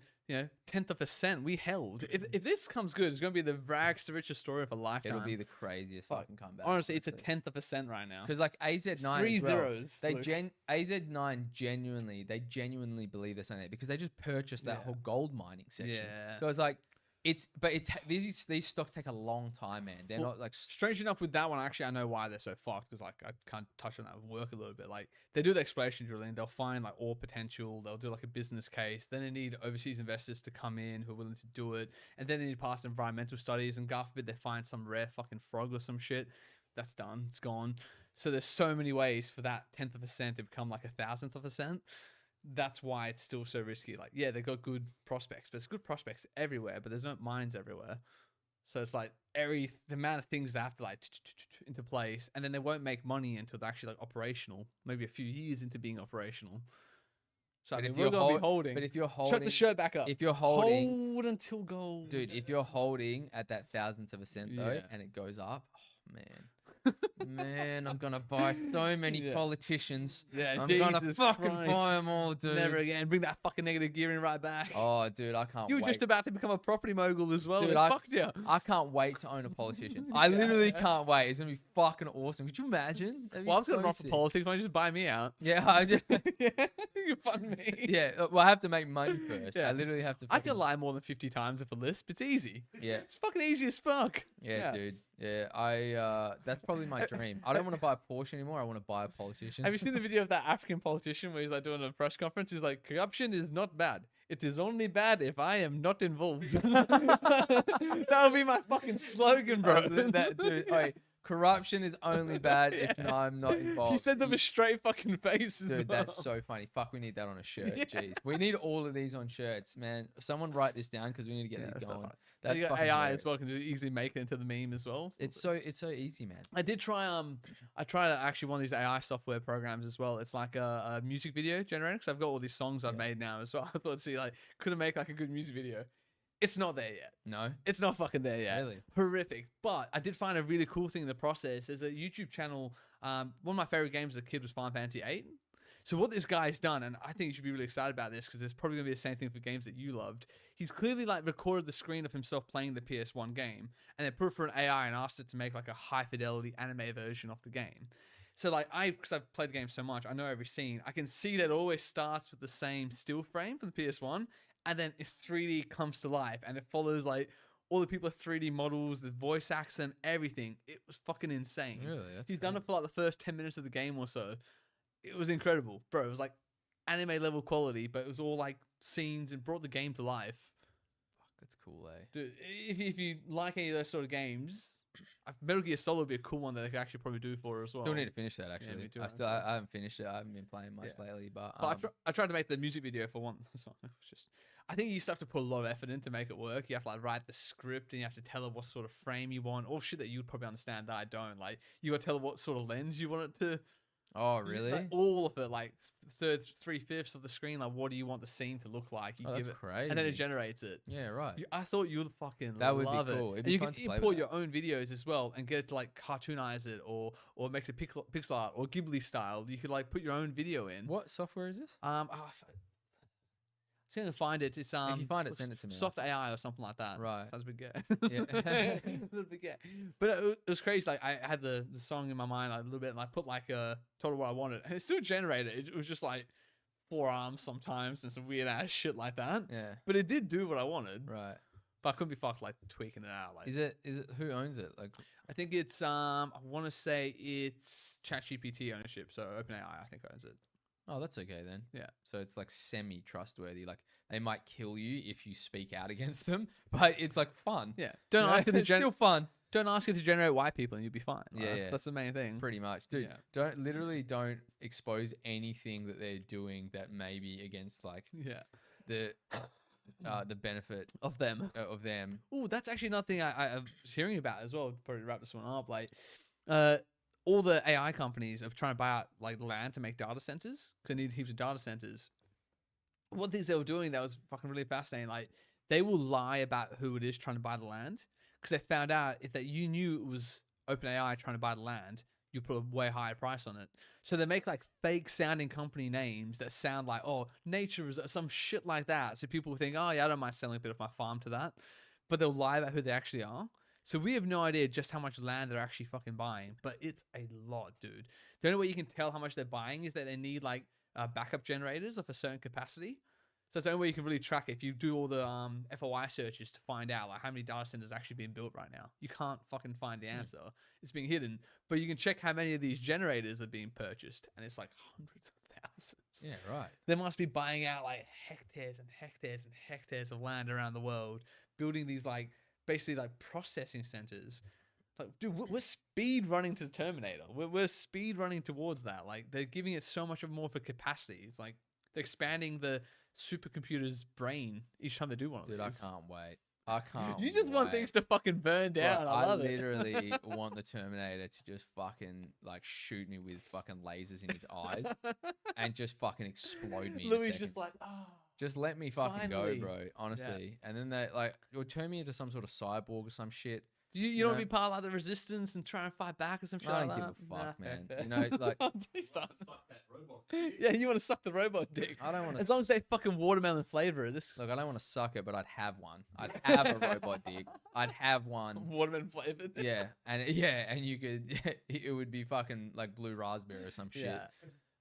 Speaker 1: 10th of a cent. We held. If this comes good, it's gonna be the rags to riches story of a lifetime.
Speaker 2: It'll be the craziest
Speaker 1: Fuck.
Speaker 2: fucking comeback.
Speaker 1: Honestly, it's a 10th of a cent right now.
Speaker 2: Because like AZ9
Speaker 1: Three
Speaker 2: as well,
Speaker 1: zeros.
Speaker 2: they
Speaker 1: Luke.
Speaker 2: AZ9 genuinely believe they're saying that because they just purchased that
Speaker 1: Yeah.
Speaker 2: whole gold mining section.
Speaker 1: Yeah.
Speaker 2: So it's like these stocks take a long time, man. They're
Speaker 1: Well,
Speaker 2: not like
Speaker 1: Strange enough with that one, actually, I know why they're so fucked because, like, I can't touch on that with work a little bit. Like, they do the exploration drilling, they'll find like ore potential, they'll do like a business case, then they need overseas investors to come in who are willing to do it, and then they need to pass environmental studies. And God forbid they find some rare fucking frog or some shit. That's done, it's gone. So there's so many ways for that 10th of a cent to become like 1,000th of a cent. That's why it's still so risky. Like, yeah, they got good prospects, but it's good prospects everywhere, but there's no mines everywhere. So it's like the amount of things they have to like into place, and then they won't make money until they're actually like operational, maybe a few years into being operational. So I
Speaker 2: But
Speaker 1: mean,
Speaker 2: if
Speaker 1: we're
Speaker 2: you're
Speaker 1: gonna be holding.
Speaker 2: But if you're
Speaker 1: Shut
Speaker 2: holding,
Speaker 1: the shirt back up.
Speaker 2: if you're holding,
Speaker 1: Hold until gold,
Speaker 2: dude, if you're holding at that 1,000th of a cent though,
Speaker 1: Yeah.
Speaker 2: and it goes up, oh man, I'm gonna buy so many
Speaker 1: Yeah.
Speaker 2: politicians.
Speaker 1: yeah,
Speaker 2: I'm gonna
Speaker 1: Jesus
Speaker 2: fucking
Speaker 1: Christ.
Speaker 2: buy them all, dude.
Speaker 1: Never again. Bring that fucking negative gearing right back.
Speaker 2: Oh, dude, I can't
Speaker 1: you were
Speaker 2: wait.
Speaker 1: just about to become a property mogul as well.
Speaker 2: Dude,
Speaker 1: It
Speaker 2: I-
Speaker 1: fucked you.
Speaker 2: I can't wait to own a politician. I literally can't wait. It's gonna be fucking awesome. Could you imagine? That'd be
Speaker 1: Well, I was gonna
Speaker 2: so
Speaker 1: run for
Speaker 2: sick.
Speaker 1: politics. Why don't you just buy me out?
Speaker 2: Yeah, I just,
Speaker 1: yeah, you fund me.
Speaker 2: yeah. Well, I have to make money first.
Speaker 1: Yeah.
Speaker 2: I literally have to.
Speaker 1: I can
Speaker 2: fucking-
Speaker 1: lie more than 50 times if a lisp. It's easy.
Speaker 2: Yeah,
Speaker 1: It's fucking easy as fuck.
Speaker 2: yeah, dude. Yeah, that's probably my dream. I don't want to buy a Porsche anymore. I want to buy a politician.
Speaker 1: Have you seen the video of that African politician where he's like doing a press conference? He's like, corruption is not bad. It is only bad if I am not involved. that would be my fucking slogan, bro.
Speaker 2: that dude. Wait, corruption is only bad if
Speaker 1: Yeah.
Speaker 2: I'm not involved.
Speaker 1: He said them
Speaker 2: You-
Speaker 1: a straight fucking face as
Speaker 2: Dude,
Speaker 1: well.
Speaker 2: that's so funny. Fuck, we need that on a shirt.
Speaker 1: Yeah.
Speaker 2: Jeez, we need all of these on shirts, man. Someone write this down because we need to get
Speaker 1: Yeah,
Speaker 2: these
Speaker 1: that's not
Speaker 2: going.
Speaker 1: fun.
Speaker 2: That's
Speaker 1: you got
Speaker 2: fucking
Speaker 1: AI
Speaker 2: hilarious.
Speaker 1: as well, can easily make it into the meme as well.
Speaker 2: It's so easy, man.
Speaker 1: I did try I tried actually one of these AI software programs as well. It's like a music video generator because I've got all these songs I've
Speaker 2: Yeah.
Speaker 1: made now as well. I thought, see, like, could I make like a good music video? It's not there yet.
Speaker 2: No,
Speaker 1: It's not fucking there yet.
Speaker 2: really.
Speaker 1: Horrific. But I did find a really cool thing in the process. There's a YouTube channel. One of my favorite games as a kid was Final Fantasy VIII. So what this guy's done, and I think you should be really excited about this because there's probably gonna be the same thing for games that you loved. He's clearly like recorded the screen of himself playing the PS1 game, and then put it for an AI and asked it to make like a high fidelity anime version of the game. So like because I've played the game so much, I know every scene. I can see that it always starts with the same still frame from the PS1, and then if 3D comes to life, and it follows like all the people are 3D models, the voice acts them, everything. It was fucking insane.
Speaker 2: Really, that's
Speaker 1: He's done it for like the first 10 minutes of the game or so. It was incredible, bro. It was like anime level quality, but it was all like scenes and brought the game to life.
Speaker 2: Fuck, that's cool, eh?
Speaker 1: Dude, if you like any of those sort of games, Metal Gear Solid would be a cool one that they could actually probably do for as well.
Speaker 2: Still need to finish that actually.
Speaker 1: me too,
Speaker 2: I haven't finished it. I haven't been playing much
Speaker 1: Yeah.
Speaker 2: lately, but
Speaker 1: But I tried to make the music video for one song. It was just, I think you used to have to put a lot of effort in to make it work. You have to like write the script and you have to tell it what sort of frame you want. All shit that you'd probably understand that I don't. Like you got to tell it what sort of lens you want it to.
Speaker 2: oh
Speaker 1: use,
Speaker 2: really?
Speaker 1: like, all of it, like 3/5 of the screen. Like what do you want the scene to look like? You
Speaker 2: Oh,
Speaker 1: give
Speaker 2: that's
Speaker 1: it,
Speaker 2: crazy.
Speaker 1: and then it generates it.
Speaker 2: Yeah, right.
Speaker 1: I thought you would fucking
Speaker 2: That would be
Speaker 1: love
Speaker 2: cool.
Speaker 1: it.
Speaker 2: It'd
Speaker 1: And
Speaker 2: be
Speaker 1: you
Speaker 2: fun
Speaker 1: can
Speaker 2: to play
Speaker 1: import
Speaker 2: with
Speaker 1: your own videos as well and get it to like cartoonize it or make it pixel art or Ghibli style. You could like put your own video in.
Speaker 2: What software is this?
Speaker 1: See if I can find it. It's
Speaker 2: if you find it,
Speaker 1: what's
Speaker 2: send it to me.
Speaker 1: Soft AI or something like that.
Speaker 2: Right.
Speaker 1: Sounds a bit gay.
Speaker 2: Yeah.
Speaker 1: a little bit gay. But it was crazy. Like I had the song in my mind like, a little bit, and I put like told it what I wanted, and it still generated. It was just like forearms sometimes and some weird ass shit like that.
Speaker 2: Yeah.
Speaker 1: But it did do what I wanted.
Speaker 2: Right.
Speaker 1: But I couldn't be fucked like tweaking it out. Like
Speaker 2: Is it who owns it? Like
Speaker 1: I think it's I want to say it's ChatGPT ownership. So OpenAI I think owns it.
Speaker 2: oh, that's okay then.
Speaker 1: Yeah.
Speaker 2: So it's like semi trustworthy. Like they might kill you if you speak out against them, but it's like fun.
Speaker 1: Yeah. Don't
Speaker 2: You know?
Speaker 1: ask it to
Speaker 2: It's still fun.
Speaker 1: don't ask it to generate white people and you'll be fine. Like,
Speaker 2: Yeah,
Speaker 1: that's,
Speaker 2: yeah.
Speaker 1: that's the main thing.
Speaker 2: Pretty much, dude.
Speaker 1: Yeah.
Speaker 2: Don't expose anything that they're doing that may be against like
Speaker 1: Yeah.
Speaker 2: the benefit
Speaker 1: Of them.
Speaker 2: of them.
Speaker 1: Oh, that's actually another thing I was hearing about as well. Probably wrap this one up. Like, all the AI companies are trying to buy out like land to make data centers because they need heaps of data centers. One of the things they were doing that was fucking really fascinating. Like, they will lie about who it is trying to buy the land because they found out if that you knew it was OpenAI trying to buy the land, you put a way higher price on it. So they make like fake sounding company names that sound like, oh, nature is some shit like that. So people think, oh yeah, I don't mind selling a bit of my farm to that, but they'll lie about who they actually are. So we have no idea just how much land they're actually fucking buying, but it's a lot, dude. The only way you can tell how much they're buying is that they need like backup generators of a certain capacity. So it's the only way you can really track it. If you do all the FOI searches to find out like how many data centers are actually being built right now, you can't fucking find the answer. It's being hidden. But you can check how many of these generators are being purchased, and it's like hundreds of thousands.
Speaker 2: Yeah, right.
Speaker 1: They must be buying out like hectares and hectares and hectares of land around the world, building these like basically like processing centers. Like, dude, we're speed running to the Terminator. We're speed running towards that. Like, they're giving it so much more for capacity. It's like they're expanding the supercomputer's brain each time they do one of
Speaker 2: Dude,
Speaker 1: these.
Speaker 2: I can't wait. I can't.
Speaker 1: You just want things to fucking burn down.
Speaker 2: Bro,
Speaker 1: I love it.
Speaker 2: literally want the Terminator to just fucking like shoot me with fucking lasers in his eyes and just fucking explode me.
Speaker 1: Louis just like, oh.
Speaker 2: Just let me fucking
Speaker 1: finally.
Speaker 2: go, bro. Honestly. And then they like it'll turn me into some sort of cyborg or some shit.
Speaker 1: You don't want to be part of like the resistance and try and fight back or some shit
Speaker 2: I
Speaker 1: like
Speaker 2: don't
Speaker 1: that?
Speaker 2: give a fuck,
Speaker 1: Nah,
Speaker 2: man.
Speaker 1: fair.
Speaker 2: You know, like
Speaker 1: Please don't.
Speaker 3: Suck that robot dick.
Speaker 1: Yeah, you want to suck the robot dick.
Speaker 2: I don't want to.
Speaker 1: As long as they fucking watermelon flavor it. This
Speaker 2: Look, I don't want to suck it, but I'd have one. I'd have a robot dick. I'd have one.
Speaker 1: watermelon flavored.
Speaker 2: Yeah, and you could. It would be fucking like blue raspberry or some shit.
Speaker 1: Yeah.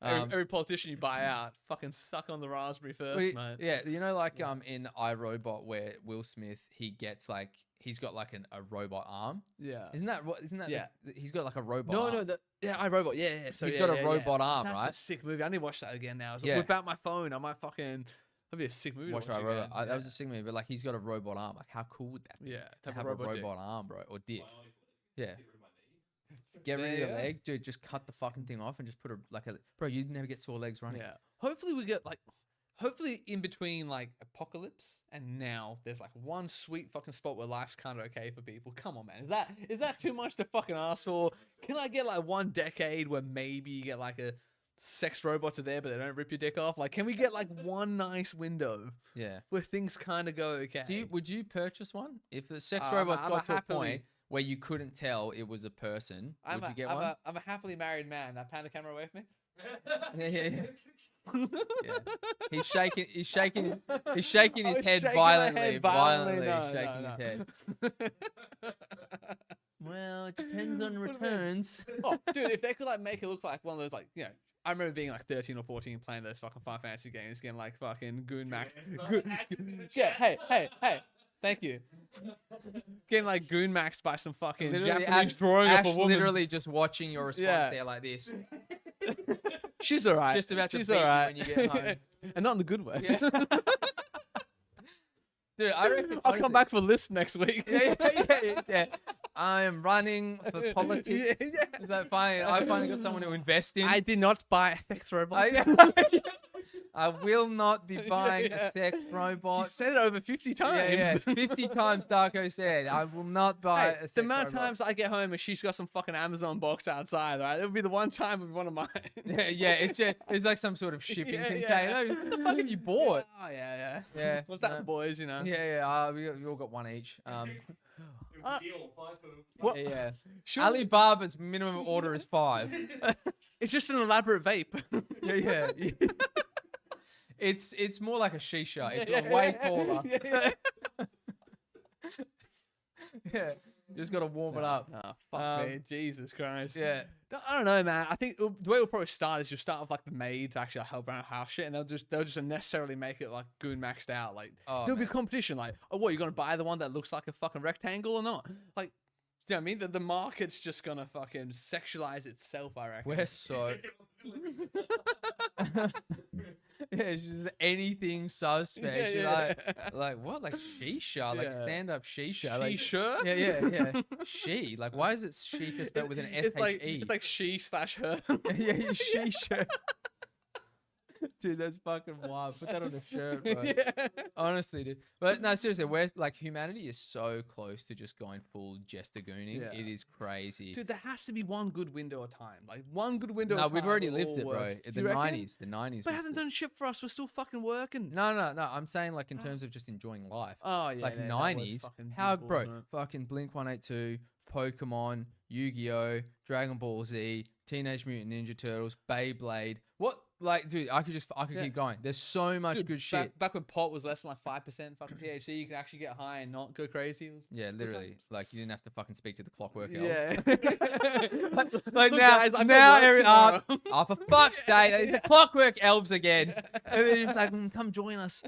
Speaker 2: Um,
Speaker 1: Every politician you buy out, fucking suck on the raspberry first, mate.
Speaker 2: Yeah, you know, like in iRobot where Will Smith he gets like he's got like a robot arm.
Speaker 1: Yeah.
Speaker 2: Isn't that what? Isn't that?
Speaker 1: Yeah.
Speaker 2: He's got like a robot.
Speaker 1: No,
Speaker 2: arm.
Speaker 1: no, iRobot. Yeah. So
Speaker 2: He's
Speaker 1: yeah,
Speaker 2: got a
Speaker 1: yeah,
Speaker 2: robot
Speaker 1: yeah.
Speaker 2: arm,
Speaker 1: That's
Speaker 2: right?
Speaker 1: a sick movie. I need to watch that again now. So
Speaker 2: Yeah.
Speaker 1: whip out my phone. I might fucking. That'd be a sick movie.
Speaker 2: Watch
Speaker 1: to watch
Speaker 2: iRobot.
Speaker 1: again.
Speaker 2: That was a sick movie, but like he's got a robot arm. Like how cool would that be?
Speaker 1: Yeah.
Speaker 2: To
Speaker 1: Have
Speaker 2: have
Speaker 1: a robot dick.
Speaker 2: arm, bro, or dick.
Speaker 3: Bionic leg.
Speaker 2: Yeah.
Speaker 3: Get rid of my knee.
Speaker 2: Get rid of your
Speaker 1: Yeah.
Speaker 2: leg, dude. Just cut the fucking thing off and just put a bro. You'd never get sore legs running.
Speaker 1: Yeah. Hopefully we get like. Hopefully in between like Apocalypse and now there's like one sweet fucking spot where life's kind of okay for people. Come on, man. Is that too much to fucking ask for? Can I get like 1 decade where maybe you get like a sex robots are there but they don't rip your dick off? Like, can we get like one nice window
Speaker 2: Yeah.
Speaker 1: where things kind of go okay?
Speaker 2: Would you purchase one if the sex
Speaker 1: I'm
Speaker 2: robot
Speaker 1: a
Speaker 2: got to a
Speaker 1: happily-
Speaker 2: point where you couldn't tell it was a person? Would you get one?
Speaker 1: I'm a happily married man. Now pan the camera away from me.
Speaker 2: Yeah. Yeah. He's shaking his head
Speaker 1: I'm shaking my
Speaker 2: violently.
Speaker 1: head
Speaker 2: Violently
Speaker 1: No,
Speaker 2: shaking
Speaker 1: no,
Speaker 2: his
Speaker 1: no.
Speaker 2: head. Well, it depends on
Speaker 1: What do you mean?
Speaker 2: returns.
Speaker 1: Oh, dude, if they could like make it look like one of those like, you know, I remember being like 13 or 14 playing those fucking Final Fantasy games, getting like fucking Goon Max. Yeah, hey. Thank you. Getting like Goon Max by some fucking
Speaker 2: Literally,
Speaker 1: Japanese drawing of
Speaker 2: Ash
Speaker 1: a woman.
Speaker 2: literally just watching your response
Speaker 1: Yeah.
Speaker 2: there like this.
Speaker 1: She's alright.
Speaker 2: Just about to
Speaker 1: She's
Speaker 2: beat you
Speaker 1: alright.
Speaker 2: when you get home.
Speaker 1: And not in the good way.
Speaker 2: Yeah. Dude, I reckon
Speaker 1: I'll come back for Lisp next week.
Speaker 2: yeah. I am running for politics.
Speaker 1: Yeah.
Speaker 2: Is that fine? I finally got someone to invest in.
Speaker 1: I did not buy a sex robot.
Speaker 2: I will not be buying
Speaker 1: Yeah.
Speaker 2: a sex
Speaker 1: You
Speaker 2: robot.
Speaker 1: said it over 50 times.
Speaker 2: Yeah. It's 50 times Darko said, I will not buy
Speaker 1: Hey,
Speaker 2: a sex
Speaker 1: the amount of
Speaker 2: robot.
Speaker 1: times I get home and she's got some fucking Amazon box outside, right? It'll be the one time with one of mine.
Speaker 2: Yeah, it's like some sort of shipping
Speaker 1: Yeah,
Speaker 2: container.
Speaker 1: yeah.
Speaker 2: What the fuck have you bought?
Speaker 1: Oh, yeah.
Speaker 2: Yeah.
Speaker 1: What's that
Speaker 2: no.
Speaker 1: for boys, you know?
Speaker 2: Yeah. We all got one each.
Speaker 3: It was a deal. 5 for
Speaker 1: What?
Speaker 2: Yeah.
Speaker 1: Surely-
Speaker 2: Alibaba's minimum order is 5.
Speaker 1: It's just an elaborate vape.
Speaker 2: Yeah. It's more like a shisha. It's
Speaker 1: Yeah.
Speaker 2: way taller.
Speaker 1: Yeah.
Speaker 2: Yeah. Just got to warm it up.
Speaker 1: Oh, fuck me. Jesus Christ.
Speaker 2: Yeah.
Speaker 1: I don't know, man. I think the way it'll probably start is you'll start with like the maid to actually help around house shit, and they'll just unnecessarily make it like Goon maxed out. Like
Speaker 2: Oh,
Speaker 1: there'll be
Speaker 2: man.
Speaker 1: competition. Like, oh, what, you gonna buy the one that looks like a fucking rectangle or not? Like, do you know what I mean? The market's just gonna fucking sexualize itself, I reckon.
Speaker 2: We're so. Yeah, she's just anything suspect.
Speaker 1: Yeah,
Speaker 2: She's
Speaker 1: yeah.
Speaker 2: like what? Like shisha? Like
Speaker 1: Yeah.
Speaker 2: stand up shisha?
Speaker 1: She
Speaker 2: Like,
Speaker 1: sure?
Speaker 2: yeah. She. Like, why is it shisha spelled with an S
Speaker 1: It's
Speaker 2: H
Speaker 1: like
Speaker 2: E?
Speaker 1: it's like she/her.
Speaker 2: Yeah, shisha. Dude, that's fucking wild. Put that on a shirt, bro.
Speaker 1: Yeah.
Speaker 2: Honestly, dude. But no, seriously, we're like humanity is so close to just going full jester gooning.
Speaker 1: Yeah.
Speaker 2: It is crazy.
Speaker 1: Dude, there has to be one good window of time. Like one good window
Speaker 2: No,
Speaker 1: of time.
Speaker 2: we've already
Speaker 1: will
Speaker 2: lived
Speaker 1: all
Speaker 2: it, bro.
Speaker 1: work.
Speaker 2: The
Speaker 1: You reckon?
Speaker 2: 90s. The 90s.
Speaker 1: But it
Speaker 2: was
Speaker 1: hasn't
Speaker 2: the-
Speaker 1: done shit for us. We're still fucking working.
Speaker 2: No. I'm saying like in terms of just enjoying life.
Speaker 1: Oh yeah.
Speaker 2: Like
Speaker 1: that was
Speaker 2: 90s.
Speaker 1: fucking
Speaker 2: How,
Speaker 1: beautiful,
Speaker 2: bro?
Speaker 1: wasn't it?
Speaker 2: Fucking Blink 182, Pokemon, Yu-Gi-Oh, Dragon Ball Z, Teenage Mutant Ninja Turtles, Beyblade. What? Like, dude, I could
Speaker 1: Yeah.
Speaker 2: keep going. There's so much
Speaker 1: Dude,
Speaker 2: good shit.
Speaker 1: Back when pot was less than like 5% fucking THC, you could actually get high and not go crazy. It was
Speaker 2: Yeah,
Speaker 1: good
Speaker 2: literally.
Speaker 1: times.
Speaker 2: Like you didn't have to fucking speak to the clockwork elf.
Speaker 1: Yeah.
Speaker 2: Like
Speaker 1: Look,
Speaker 2: now,
Speaker 1: guys, I've got
Speaker 2: now
Speaker 1: work
Speaker 2: every
Speaker 1: tomorrow.
Speaker 2: oh, for fuck's sake, it's the clockwork elves again. And then it's like, come join us.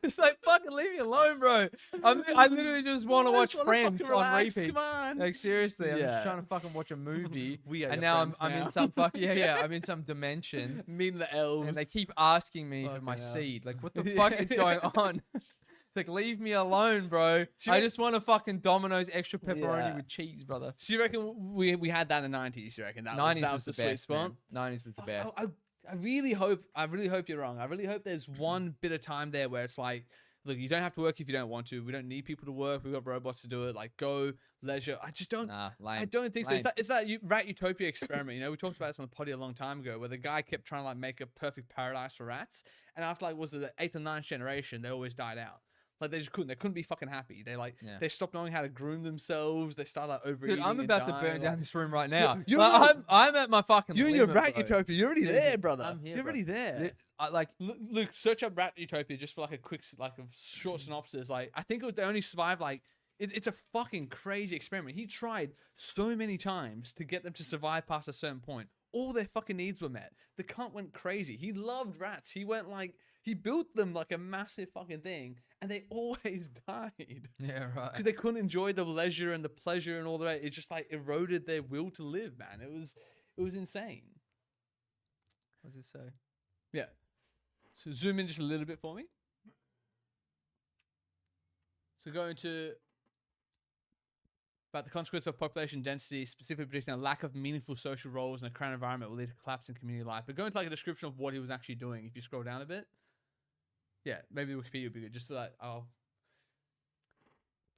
Speaker 2: It's like fucking leave me alone, bro. I literally just want to
Speaker 1: I
Speaker 2: watch
Speaker 1: just wanna
Speaker 2: Friends
Speaker 1: fucking
Speaker 2: on
Speaker 1: relax,
Speaker 2: repeat.
Speaker 1: Come on.
Speaker 2: Like seriously, I'm
Speaker 1: Yeah.
Speaker 2: just trying to fucking watch a movie,
Speaker 1: We are
Speaker 2: and
Speaker 1: your
Speaker 2: now
Speaker 1: friends
Speaker 2: I'm
Speaker 1: now.
Speaker 2: in some fucking I'm in some dimension,
Speaker 1: Meeting the elves.
Speaker 2: and they keep asking me for
Speaker 1: Fucking
Speaker 2: my
Speaker 1: hell.
Speaker 2: seed. Like, what the
Speaker 1: Yeah.
Speaker 2: fuck is going on? It's like, leave me alone, bro.
Speaker 1: Should
Speaker 2: I
Speaker 1: we-
Speaker 2: just want a fucking Domino's extra pepperoni
Speaker 1: Yeah.
Speaker 2: with cheese, brother.
Speaker 1: So you reckon we had that in the 90s? You reckon that
Speaker 2: 90s
Speaker 1: that
Speaker 2: was
Speaker 1: the
Speaker 2: the
Speaker 1: sweet
Speaker 2: best,
Speaker 1: spot?
Speaker 2: man. 90s was the best.
Speaker 1: I really hope you're wrong. I really hope there's one bit of time there where it's like, look, you don't have to work if you don't want to. We don't need people to work. We've got robots to do it. Like, go leisure. I just don't.
Speaker 2: Nah, lame.
Speaker 1: I don't think so.
Speaker 2: Lame.
Speaker 1: It's that rat utopia experiment. You know, we talked about this on the potty a long time ago, where the guy kept trying to like make a perfect paradise for rats, and after like was it the 8th or 9th generation, they always died out. Like they just couldn't. They couldn't be fucking happy. They
Speaker 2: Yeah.
Speaker 1: they stopped knowing how to groom themselves. They started like overeating.
Speaker 2: Dude, I'm
Speaker 1: and
Speaker 2: about to
Speaker 1: dying,
Speaker 2: burn down
Speaker 1: like-
Speaker 2: this room right now.
Speaker 1: you're
Speaker 2: Like,
Speaker 1: right.
Speaker 2: I'm at my fucking
Speaker 1: You and your
Speaker 2: limit,
Speaker 1: rat
Speaker 2: bro.
Speaker 1: utopia. You're already
Speaker 2: Seriously,
Speaker 1: there, brother.
Speaker 2: I'm here,
Speaker 1: You're
Speaker 2: bro.
Speaker 1: already there.
Speaker 2: Like,
Speaker 1: Luke, search up rat utopia just for like a quick, like a short synopsis. Like I think they only survived like it's a fucking crazy experiment. He tried so many times to get them to survive past a certain point. All their fucking needs were met. The cunt went crazy. He loved rats. He went like he built them like a massive fucking thing, and they always died
Speaker 2: yeah, right.
Speaker 1: because they couldn't enjoy the leisure and the pleasure and all that. It just like eroded their will to live, man. It was insane.
Speaker 2: What does it say?
Speaker 1: Yeah. So zoom in just a little bit for me. So going to about the consequence of population density, specifically predicting a lack of meaningful social roles in a current environment will lead to collapse in community life. But go into like a description of what he was actually doing. If you scroll down a bit, yeah, maybe Wikipedia would be good. Just so that I'll.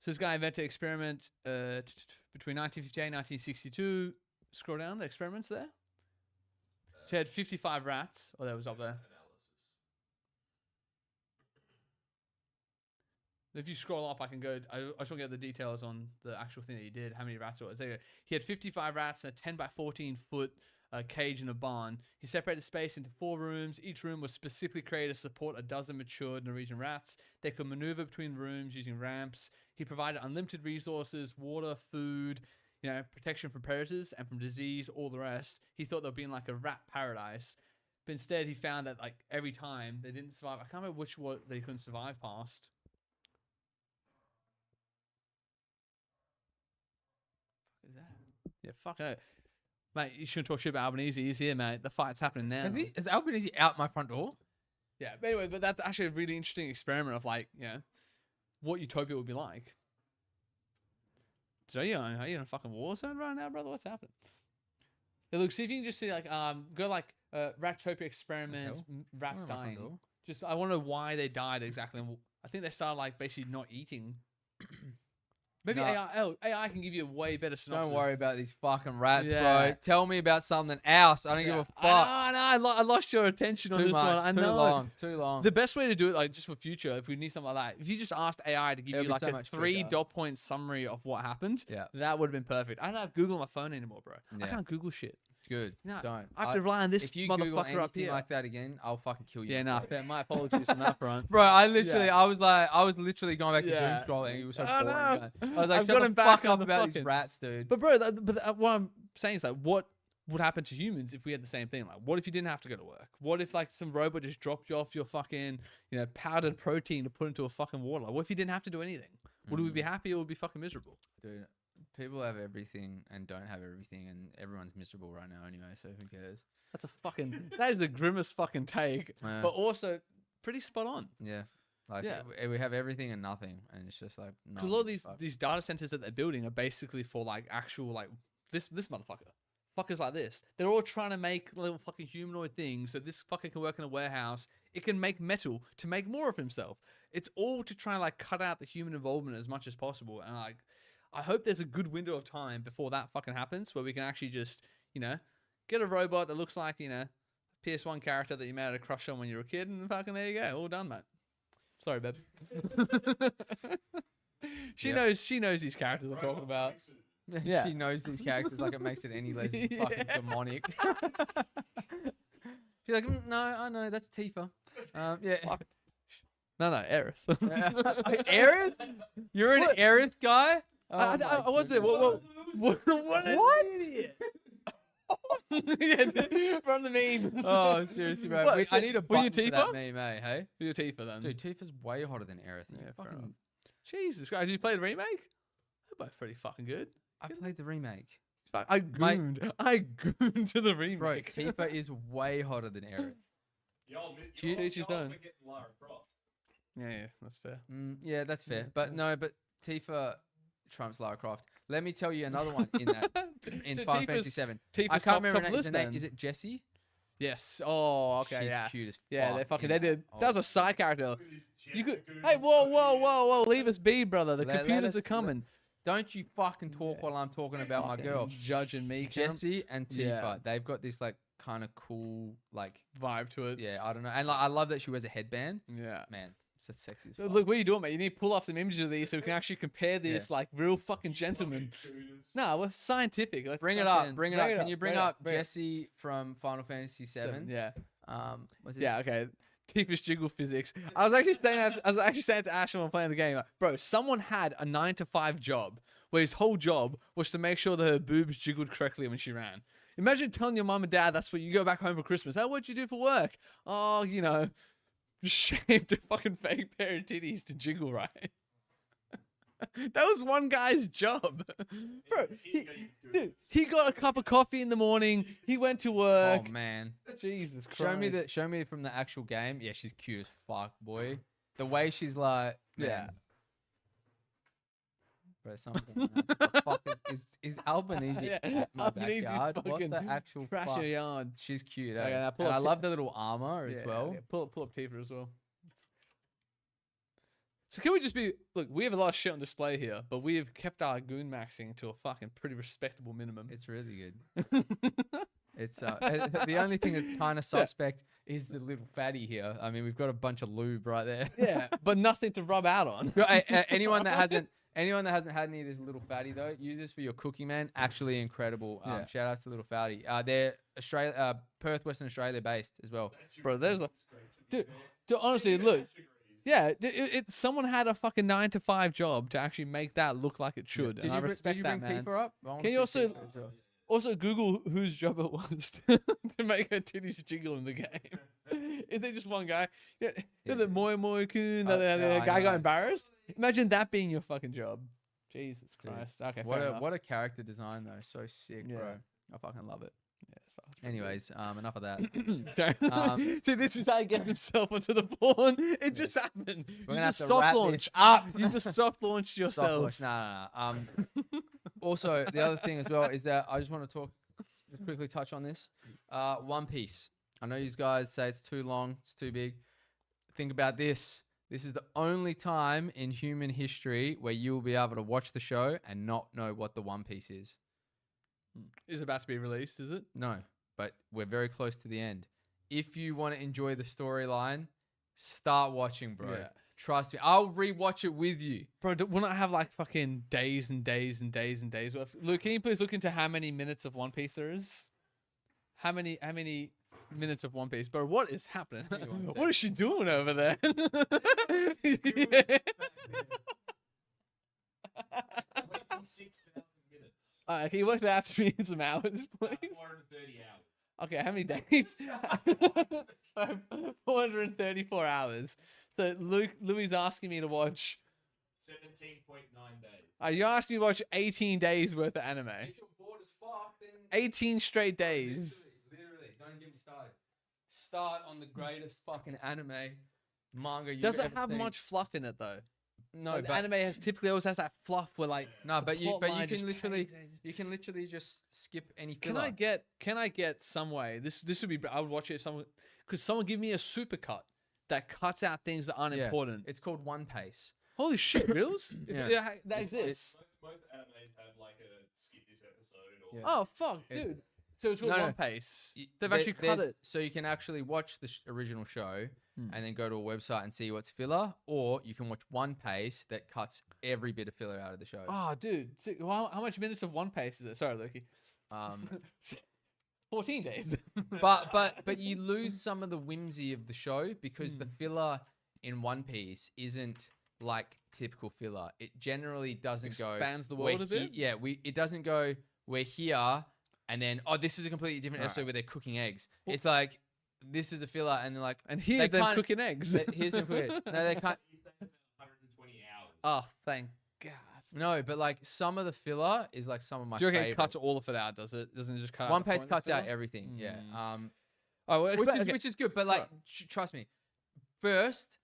Speaker 1: So this guy invented experiment between 1958 and 1962. Scroll down the experiments there. So he had 55 rats. Oh, that was up there.
Speaker 3: Analysis.
Speaker 1: If you scroll up, I can go. I just want to get the details on the actual thing that he did. How many rats it was? There you go. He had 55 rats in a 10 by 14 foot cage in a barn. He separated space into 4 rooms. Each room was specifically created to support a dozen matured Norwegian rats. They could maneuver between rooms using ramps. He provided unlimited resources, water, food, protection from predators and from disease, all the rest. He thought they'd be in like a rat paradise. But instead, he found that like every time they didn't survive. I can't remember which one they couldn't survive past. Is that? Yeah, fuck no. Mate, you shouldn't talk shit about Albanese. He's here, mate. The fight's happening now.
Speaker 2: Is Albanese out my front door?
Speaker 1: Yeah, but anyway, but that's actually a really interesting experiment of like, what utopia would be like. So are you in a fucking war zone right now, brother? What's happening? Yeah, look, see if you can just see like go like Ratopia experiment, rats
Speaker 2: Someone at my front
Speaker 1: dying.
Speaker 2: door.
Speaker 1: Just I want to know why they died exactly. And I think they started like basically not eating. Maybe
Speaker 2: No.
Speaker 1: AI can give you a way better synopsis.
Speaker 2: Don't worry about these fucking rats,
Speaker 1: Yeah.
Speaker 2: bro. Tell me about something else. I don't give a fuck.
Speaker 1: I lost your attention on
Speaker 2: Too
Speaker 1: this
Speaker 2: much.
Speaker 1: one. I
Speaker 2: too
Speaker 1: know.
Speaker 2: long. Too long.
Speaker 1: The best way to do it, like just for future, if we need something like that, if you just asked AI to give
Speaker 2: It'll
Speaker 1: you
Speaker 2: be
Speaker 1: like
Speaker 2: so
Speaker 1: a
Speaker 2: much
Speaker 1: 3
Speaker 2: quicker.
Speaker 1: dot point summary of what happened,
Speaker 2: Yeah.
Speaker 1: that would have been perfect. I don't have Google on my phone anymore, bro. I
Speaker 2: Yeah.
Speaker 1: can't Google shit.
Speaker 2: Good.
Speaker 1: No,
Speaker 2: Don't.
Speaker 1: I have to rely on this
Speaker 2: if you Google
Speaker 1: motherfucker
Speaker 2: anything
Speaker 1: up here.
Speaker 2: like that again, I'll fucking kill you.
Speaker 1: Yeah, nah,
Speaker 2: myself.
Speaker 1: fair. My apologies on that front.
Speaker 2: Bro, I literally,
Speaker 1: Yeah.
Speaker 2: I was literally going back to
Speaker 1: Yeah.
Speaker 2: doom scrolling. It was so
Speaker 1: I
Speaker 2: boring.
Speaker 1: know.
Speaker 2: man. I was like,
Speaker 1: I've
Speaker 2: shut
Speaker 1: got
Speaker 2: the
Speaker 1: him back
Speaker 2: fuck
Speaker 1: on
Speaker 2: up
Speaker 1: the
Speaker 2: about these
Speaker 1: fucking-
Speaker 2: rats, dude.
Speaker 1: But bro, what I'm saying is like, what would happen to humans if we had the same thing? Like, what if you didn't have to go to work? What if like some robot just dropped you off your fucking, powdered protein to put into a fucking water? Like, what if you didn't have to do anything? Would we be happy or would we be fucking miserable?
Speaker 2: Dude, people have everything and don't have everything, and everyone's miserable right now anyway. So who cares?
Speaker 1: That's that is a grimmest fucking take,
Speaker 2: Yeah.
Speaker 1: but also pretty spot on.
Speaker 2: Yeah. Like
Speaker 1: Yeah.
Speaker 2: we have everything and nothing, and it's just like no.
Speaker 1: Because a lot of these data centers that they're building are basically for like actual like this motherfucker fuckers like this. They're all trying to make little fucking humanoid things so this fucker can work in a warehouse. It can make metal to make more of himself. It's all to try and like cut out the human involvement as much as possible. And like, I hope there's a good window of time before that fucking happens where we can actually just, you know, get a robot that looks like, you know, PS1 character that you made a crush on when you were a kid, and fucking there you go, all done, mate. Sorry, babe. She knows these characters I'm talking about. Yeah.
Speaker 2: She knows these characters like it makes it any less fucking demonic. She's like, no, I know, that's Tifa. Yeah.
Speaker 1: Fuck. No, Aerith.
Speaker 2: Aerith? You're an Aerith guy?
Speaker 1: I wasn't. What? Yeah, from the meme.
Speaker 2: Oh, seriously, bro.
Speaker 1: What,
Speaker 2: I need a button
Speaker 1: you
Speaker 2: for that
Speaker 1: Tifa?
Speaker 2: meme, hey?
Speaker 1: You're Tifa then.
Speaker 2: Dude, Tifa's way hotter than Aerith.
Speaker 1: Yeah, fair
Speaker 2: Fucking...
Speaker 1: enough. Jesus Christ, you played the remake? They're both pretty fucking good.
Speaker 2: I played the remake.
Speaker 1: I gooned to the remake.
Speaker 2: Bro, Tifa is way hotter than Aerith.
Speaker 1: She's done.
Speaker 3: Lara Croft.
Speaker 1: Yeah, that's fair.
Speaker 2: Yeah, that's fair. But no, but Tifa trumps Lara Croft. Let me tell you another one in that in
Speaker 1: So
Speaker 2: Final
Speaker 1: Tifa's-
Speaker 2: Fantasy 7.
Speaker 1: Tifa's
Speaker 2: I can't
Speaker 1: top
Speaker 2: remember her name.
Speaker 1: list then.
Speaker 2: Is it Jessie?
Speaker 1: Yes. Oh, okay,
Speaker 2: She's
Speaker 1: yeah.
Speaker 2: cute as fuck.
Speaker 1: Yeah, they
Speaker 2: in
Speaker 1: did.
Speaker 2: that.
Speaker 1: That was a side character. You could. Hey, whoa! Leave us be, brother. The
Speaker 2: Let
Speaker 1: computers
Speaker 2: us-
Speaker 1: are coming.
Speaker 2: Don't you fucking talk while I'm talking about my
Speaker 1: Fucking
Speaker 2: girl.
Speaker 1: judging me, cunt.
Speaker 2: Jessie and Tifa,
Speaker 1: Yeah.
Speaker 2: they've got this like kind of cool, like,
Speaker 1: Vibe to it.
Speaker 2: yeah, I don't know. And like, I love that she wears a headband.
Speaker 1: Yeah.
Speaker 2: Man, it's just sexy as
Speaker 1: So
Speaker 2: fuck.
Speaker 1: look, what are you doing, mate? You need to pull off some images of these so we can actually compare this like real fucking gentlemen. No, we're scientific. Let's
Speaker 2: Bring it
Speaker 1: fucking-
Speaker 2: up. Bring it up. Can you bring up
Speaker 1: bring it
Speaker 2: Jessie from Final Fantasy 7?
Speaker 1: Yeah.
Speaker 2: What's this?
Speaker 1: Yeah, okay. Tifa's jiggle physics. I was actually saying to Ash when we're playing the game, like, bro, someone had a 9-to-5 job where his whole job was to make sure that her boobs jiggled correctly when she ran. Imagine telling your mum and dad that's what you go back home for Christmas. Oh, what'd you do for work? Oh, you know, shaved a fucking fake pair of titties to jiggle right. That was one guy's job. Bro, he got a cup of coffee in the morning. He went to work.
Speaker 2: Oh man.
Speaker 1: Jesus Christ.
Speaker 2: Show me from the actual game. Yeah, she's cute as fuck, boy. The way she's like, man.
Speaker 1: Yeah.
Speaker 2: Bro, something. What the fuck is Albanese
Speaker 1: Yeah,
Speaker 2: in my
Speaker 1: Albanese
Speaker 2: backyard? What
Speaker 1: fucking
Speaker 2: the actual
Speaker 1: Trash
Speaker 2: fuck?
Speaker 1: your yarn.
Speaker 2: She's cute,
Speaker 1: Okay,
Speaker 2: eh?
Speaker 1: now pull
Speaker 2: And
Speaker 1: up
Speaker 2: I love the little armor as
Speaker 1: Yeah,
Speaker 2: well.
Speaker 1: yeah. Pull up Tifa as well. So can we just be look? We have a lot of shit on display here, but we have kept our goon maxing to a fucking pretty respectable minimum.
Speaker 2: It's really good. It's the only thing that's kind of suspect is the little fatty here. I mean, we've got a bunch of lube right there.
Speaker 1: Yeah, but nothing to rub out on.
Speaker 2: Anyone that hasn't had any of this little fatty though, use this for your cooking, man. Actually incredible.
Speaker 1: Yeah.
Speaker 2: Shout outs to little fatty. They're Perth, Western Australia based as well.
Speaker 1: Bro, there's a dude, honestly, look. Yeah, someone had a fucking 9-to-5 job to actually make that look like it should.
Speaker 2: Did
Speaker 1: and I
Speaker 2: you
Speaker 1: respect
Speaker 2: bring
Speaker 1: that, man.
Speaker 2: Tifa up? I wanna
Speaker 1: Can you
Speaker 2: see
Speaker 1: also-
Speaker 2: Tifa as well.
Speaker 1: Also, Google whose job it was to make her titties jiggle in the game. Is there just one guy? Yeah, the Moy Kun, the
Speaker 2: I
Speaker 1: guy got
Speaker 2: know.
Speaker 1: embarrassed. Imagine that being your fucking job. Jesus
Speaker 2: Dude,
Speaker 1: Christ. Okay,
Speaker 2: What
Speaker 1: fair
Speaker 2: a
Speaker 1: enough.
Speaker 2: what a character design though. So sick,
Speaker 1: Yeah.
Speaker 2: bro. I fucking love it.
Speaker 1: Yeah, so it's pretty
Speaker 2: Anyways, enough of that.
Speaker 1: good. See, this is how he gets himself onto the pawn. It just happened.
Speaker 2: We're
Speaker 1: You
Speaker 2: gonna have
Speaker 1: just
Speaker 2: to
Speaker 1: soft
Speaker 2: wrap
Speaker 1: launched.
Speaker 2: this up.
Speaker 1: You just soft launched
Speaker 2: Soft
Speaker 1: yourself.
Speaker 2: launch. No. Also, the other thing as well is that I just want to just quickly touch on this. One Piece. I know you guys say it's too long, it's too big. Think about this. This is the only time in human history where you will be able to watch the show and not know what the One Piece is.
Speaker 1: Is about to be released, is it?
Speaker 2: No, but we're very close to the end. If you want to enjoy the storyline, start watching, bro.
Speaker 1: Yeah.
Speaker 2: Trust me. I'll rewatch it with you.
Speaker 1: Bro, wouldn't I have like fucking days and days and days and days worth? Luke, can you please look into how many minutes of One Piece there is? How many minutes of One Piece? Bro, what is happening?
Speaker 2: Give me one
Speaker 1: What
Speaker 2: sec.
Speaker 1: is she doing over there? Alright, can you work that out to me in some hours, please?
Speaker 3: 430 hours.
Speaker 1: Okay, how many days? 434 hours. So Louis asking me to watch.
Speaker 3: 17.9 days.
Speaker 1: You asked me to watch 18 days worth of anime.
Speaker 2: If you're bored as fuck, then
Speaker 1: 18 straight days.
Speaker 2: Literally, don't get me started. Start on the greatest fucking anime manga you've
Speaker 1: Does it
Speaker 2: ever
Speaker 1: have
Speaker 2: seen.
Speaker 1: much fluff in it though?
Speaker 2: No,
Speaker 1: Like, the
Speaker 2: but
Speaker 1: anime has typically always has that fluff where like
Speaker 2: no,
Speaker 1: the
Speaker 2: but you
Speaker 1: plot line just
Speaker 2: literally
Speaker 1: carries it.
Speaker 2: you can literally just skip any
Speaker 1: Can
Speaker 2: filler.
Speaker 1: I get some way? This would be I would watch it if someone could someone give me a supercut that cuts out things that aren't
Speaker 2: Yeah.
Speaker 1: important.
Speaker 2: It's called One Pace.
Speaker 1: Holy shit, Reels?
Speaker 2: Yeah.
Speaker 1: That
Speaker 2: It's-
Speaker 1: exists.
Speaker 3: Most animes have like a skip this episode or
Speaker 2: Yeah.
Speaker 1: Oh fuck,
Speaker 2: It's-
Speaker 1: dude. So it's called
Speaker 2: No, no.
Speaker 1: One Pace.
Speaker 2: Y-
Speaker 1: They've
Speaker 2: there-
Speaker 1: actually cut
Speaker 2: there's-
Speaker 1: it.
Speaker 2: So you can actually watch the original show
Speaker 1: Hmm.
Speaker 2: and then go to a website and see what's filler, or you can watch One Pace that cuts every bit of filler out of the show.
Speaker 1: Oh, dude. So, how much minutes of One Pace is it? Sorry, Loki.
Speaker 2: Um,
Speaker 1: 14 days.
Speaker 2: but you lose some of the whimsy of the show because the
Speaker 1: Hmm.
Speaker 2: filler in One Piece isn't like typical filler. It generally doesn't
Speaker 1: Expands the
Speaker 2: go.
Speaker 1: world a bit?
Speaker 2: Yeah, it doesn't go. We're here, and then this is a completely different
Speaker 1: Alright.
Speaker 2: episode where they're cooking eggs.
Speaker 1: Well-
Speaker 2: It's like this is a filler, and they're like,
Speaker 1: And here's them
Speaker 2: can't-
Speaker 1: cooking eggs.
Speaker 2: here's them cooking. No, they can't.
Speaker 3: you say about 120 hours.
Speaker 1: Oh, thank God.
Speaker 2: No, but like some of the filler is like some of my
Speaker 1: Do you reckon
Speaker 2: favorite.
Speaker 1: it cuts all of it out, does it? Doesn't it just cut out
Speaker 2: One
Speaker 1: the
Speaker 2: Pace
Speaker 1: pointless
Speaker 2: cuts out
Speaker 1: filler?
Speaker 2: everything. Yeah.
Speaker 1: Oh, well,
Speaker 2: Which is good, but like trust me. First,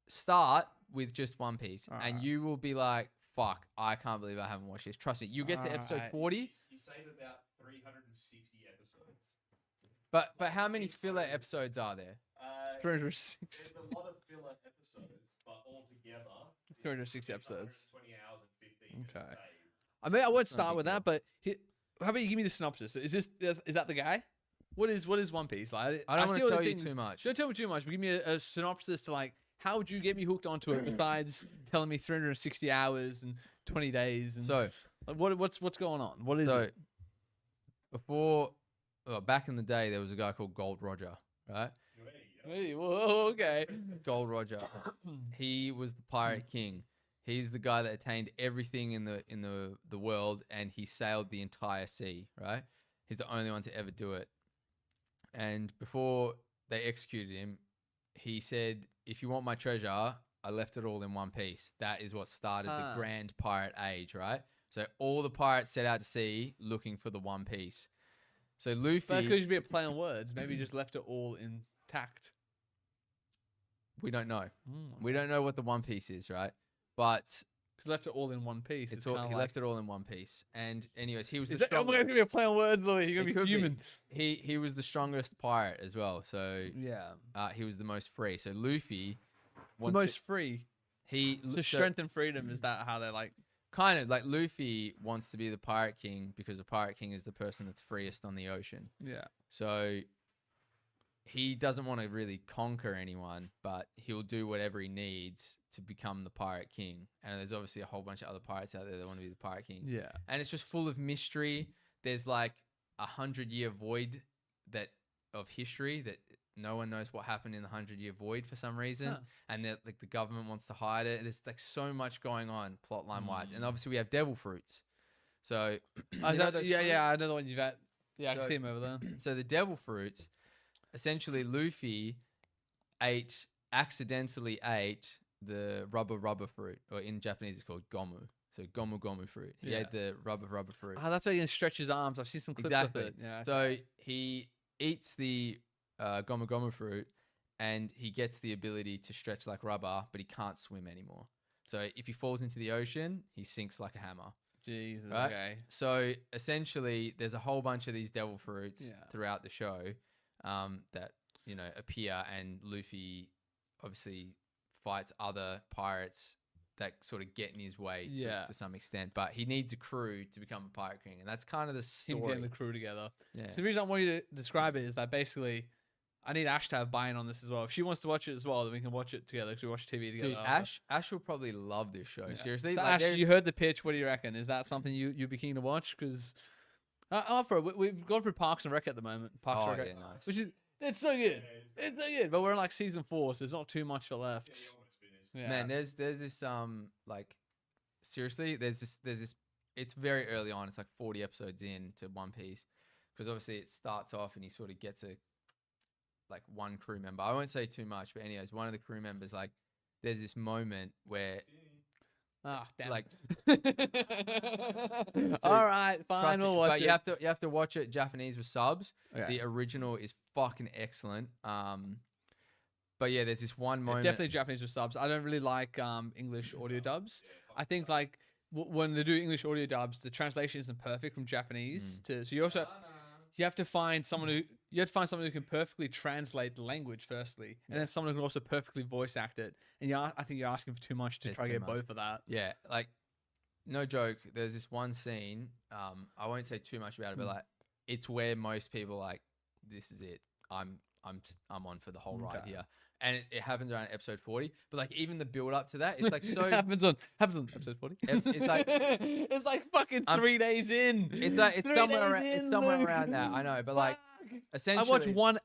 Speaker 2: start with just One Piece, and
Speaker 1: Alright.
Speaker 2: you will be like, "Fuck, I can't believe I haven't watched this." Trust me, you get to episode
Speaker 1: Alright.
Speaker 2: 40,
Speaker 3: You save about 360 episodes.
Speaker 2: but how many filler episodes are there?
Speaker 1: 360.
Speaker 3: There's a lot of filler episodes, but altogether,
Speaker 1: 360 episodes.
Speaker 3: 120 hours and 15 minutes
Speaker 1: Okay.
Speaker 3: saved.
Speaker 1: I mean, I would
Speaker 2: It's not a
Speaker 1: start
Speaker 2: big
Speaker 1: with that, but how about you give me the synopsis? Is that the guy? What is One Piece like?
Speaker 2: I don't want
Speaker 1: see
Speaker 2: to
Speaker 1: all the
Speaker 2: tell you
Speaker 1: things-
Speaker 2: too much.
Speaker 1: Don't tell me too much, but give me a synopsis to like how would you get me hooked onto it besides telling me 360 hours and 20 days and
Speaker 2: So,
Speaker 1: like, what's going on? What is
Speaker 2: so
Speaker 1: it?
Speaker 2: before, back in the day, there was a guy called Gold Roger, right?
Speaker 1: Hey, whoa, okay.
Speaker 2: Gold Roger. He was the pirate king. He's the guy that attained everything in the world, and he sailed the entire sea. Right? He's the only one to ever do it. And before they executed him, he said, "If you want my treasure, I left it all in one piece." That is what started
Speaker 1: Ah.
Speaker 2: the Grand Pirate Age. Right? So all the pirates set out to sea looking for the One Piece. So Luffy,
Speaker 1: But that could just be a play on words. Maybe you just left it all intact.
Speaker 2: we don't know. We don't know what the One Piece is, right? But
Speaker 1: He left it all in one piece.
Speaker 2: it's
Speaker 1: kinda
Speaker 2: all, he
Speaker 1: like,
Speaker 2: left it all in one piece. And anyways, he was
Speaker 1: Is
Speaker 2: the
Speaker 1: that, oh my God,
Speaker 2: strongest.
Speaker 1: it's gonna be a play on words, Louis. You're
Speaker 2: It
Speaker 1: gonna
Speaker 2: could
Speaker 1: be
Speaker 2: be.
Speaker 1: human.
Speaker 2: He was the strongest pirate as well. So
Speaker 1: Yeah.
Speaker 2: he was the most free. So Luffy,
Speaker 1: The
Speaker 2: wants
Speaker 1: most free.
Speaker 2: he
Speaker 1: So strength and freedom, is that how they're like?
Speaker 2: kind of like Luffy wants to be the pirate king because the pirate king is the person that's freest on the ocean.
Speaker 1: Yeah.
Speaker 2: So he doesn't want to really conquer anyone, but he'll do whatever he needs to become the pirate king. And there's obviously a whole bunch of other pirates out there that want to be the pirate king.
Speaker 1: Yeah.
Speaker 2: And it's just full of mystery. There's like 100-year void of history that no one knows what happened in the 100-year void for some reason,
Speaker 1: Huh.
Speaker 2: and that like the government wants to hide it. There's like so much going on plotline wise, and
Speaker 1: Mm.
Speaker 2: obviously we have devil fruits. So
Speaker 1: Oh,
Speaker 2: you
Speaker 1: is
Speaker 2: know
Speaker 1: that-
Speaker 2: those
Speaker 1: yeah,
Speaker 2: fruits?
Speaker 1: yeah, I know the one you've had. Yeah, I
Speaker 2: So-
Speaker 1: can see him over there.
Speaker 2: So the devil fruits, essentially Luffy accidentally ate the rubber fruit, or in Japanese it's called gomu. So gomu fruit. He
Speaker 1: Yeah.
Speaker 2: ate the rubber fruit.
Speaker 1: Oh, that's why he can stretch his arms. I've seen some clips
Speaker 2: Exactly.
Speaker 1: of it. Yeah.
Speaker 2: So he eats the gomu fruit, and he gets the ability to stretch like rubber, but he can't swim anymore. So if he falls into the ocean, he sinks like a hammer.
Speaker 1: Jesus.
Speaker 2: Right?
Speaker 1: Okay.
Speaker 2: So essentially, there's a whole bunch of these devil fruits
Speaker 1: Yeah.
Speaker 2: throughout the show that appear, and Luffy obviously fights other pirates that sort of get in his way
Speaker 1: Yeah.
Speaker 2: to some extent. But he needs a crew to become a pirate king, and that's kind of the
Speaker 1: Him
Speaker 2: story.
Speaker 1: getting the crew together.
Speaker 2: Yeah.
Speaker 1: So the reason I want you to describe it is that basically, I need Ash to have buy-in on this as well. If she wants to watch it as well, then we can watch it together because we watch TV together.
Speaker 2: Dude,
Speaker 1: after.
Speaker 2: Ash will probably love this show.
Speaker 1: Yeah.
Speaker 2: Seriously,
Speaker 1: So
Speaker 2: like,
Speaker 1: Ash,
Speaker 2: there's-
Speaker 1: you heard the pitch. What do you reckon? Is that something you'd be keen to watch? Because I'm up for it. We've gone through Parks and Rec at the moment. Parks
Speaker 2: oh
Speaker 1: and Rec,
Speaker 2: yeah, nice.
Speaker 1: which is it's so good. It's so good. But we're in like season 4, so there's not too much left.
Speaker 3: Yeah, you're almost finished.
Speaker 1: Yeah.
Speaker 2: Man, there's this like seriously, there's this. It's very early on. It's like 40 episodes in to One Piece, because obviously it starts off and he sort of gets one crew member. I won't say too much, but anyways, one of the crew members, like, there's this moment where
Speaker 1: Ah, damn.
Speaker 2: like
Speaker 1: All right, fine,
Speaker 2: trust me,
Speaker 1: we'll watch
Speaker 2: but
Speaker 1: it.
Speaker 2: you have to watch it Japanese with subs.
Speaker 1: Okay.
Speaker 2: The original is fucking excellent. But yeah, there's this one
Speaker 1: Yeah,
Speaker 2: moment.
Speaker 1: definitely Japanese with subs. I don't really like English audio dubs. I think like when they do English audio dubs, the translation isn't perfect from Japanese to. So you also you have to find someone who can perfectly translate the language firstly, and then someone who can also perfectly voice act it. And I think you're asking for too much to
Speaker 2: It's
Speaker 1: try to
Speaker 2: too
Speaker 1: get
Speaker 2: much.
Speaker 1: both of that.
Speaker 2: Yeah, like no joke. There's this one scene. I won't say too much about it, but like it's where most people like, this is it. I'm on for the whole ride
Speaker 1: Okay.
Speaker 2: here, and it happens around episode 40. But like even the build up to that, it's like so.
Speaker 1: happens on episode 40.
Speaker 2: It's like
Speaker 1: it's like fucking 3 days in.
Speaker 2: it's like it's
Speaker 1: 3
Speaker 2: somewhere
Speaker 1: days
Speaker 2: around, it's
Speaker 1: in,
Speaker 2: somewhere
Speaker 1: Luke.
Speaker 2: around that. I know, but like
Speaker 1: Fuck.
Speaker 2: essentially,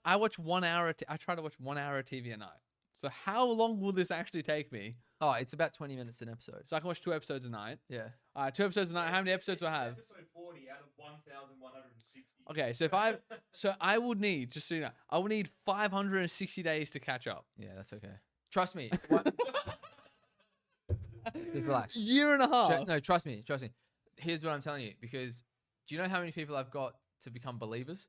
Speaker 1: I watch 1 hour. I try to watch 1 hour of TV a night. So how long will this actually take me?
Speaker 2: oh, it's about 20 minutes an episode.
Speaker 1: So I can watch 2 episodes a night.
Speaker 2: Yeah.
Speaker 1: 2 episodes a night. How many episodes do I have?
Speaker 3: Episode 40 out of 1,160.
Speaker 1: Okay, so I would need, just so you know, I would need 560 days to catch up.
Speaker 2: Yeah, that's okay. Trust me. What? Just relax.
Speaker 1: Year and a half.
Speaker 2: No, trust me. Trust me. Here's what I'm telling you. Because do you know how many people I've got to become believers?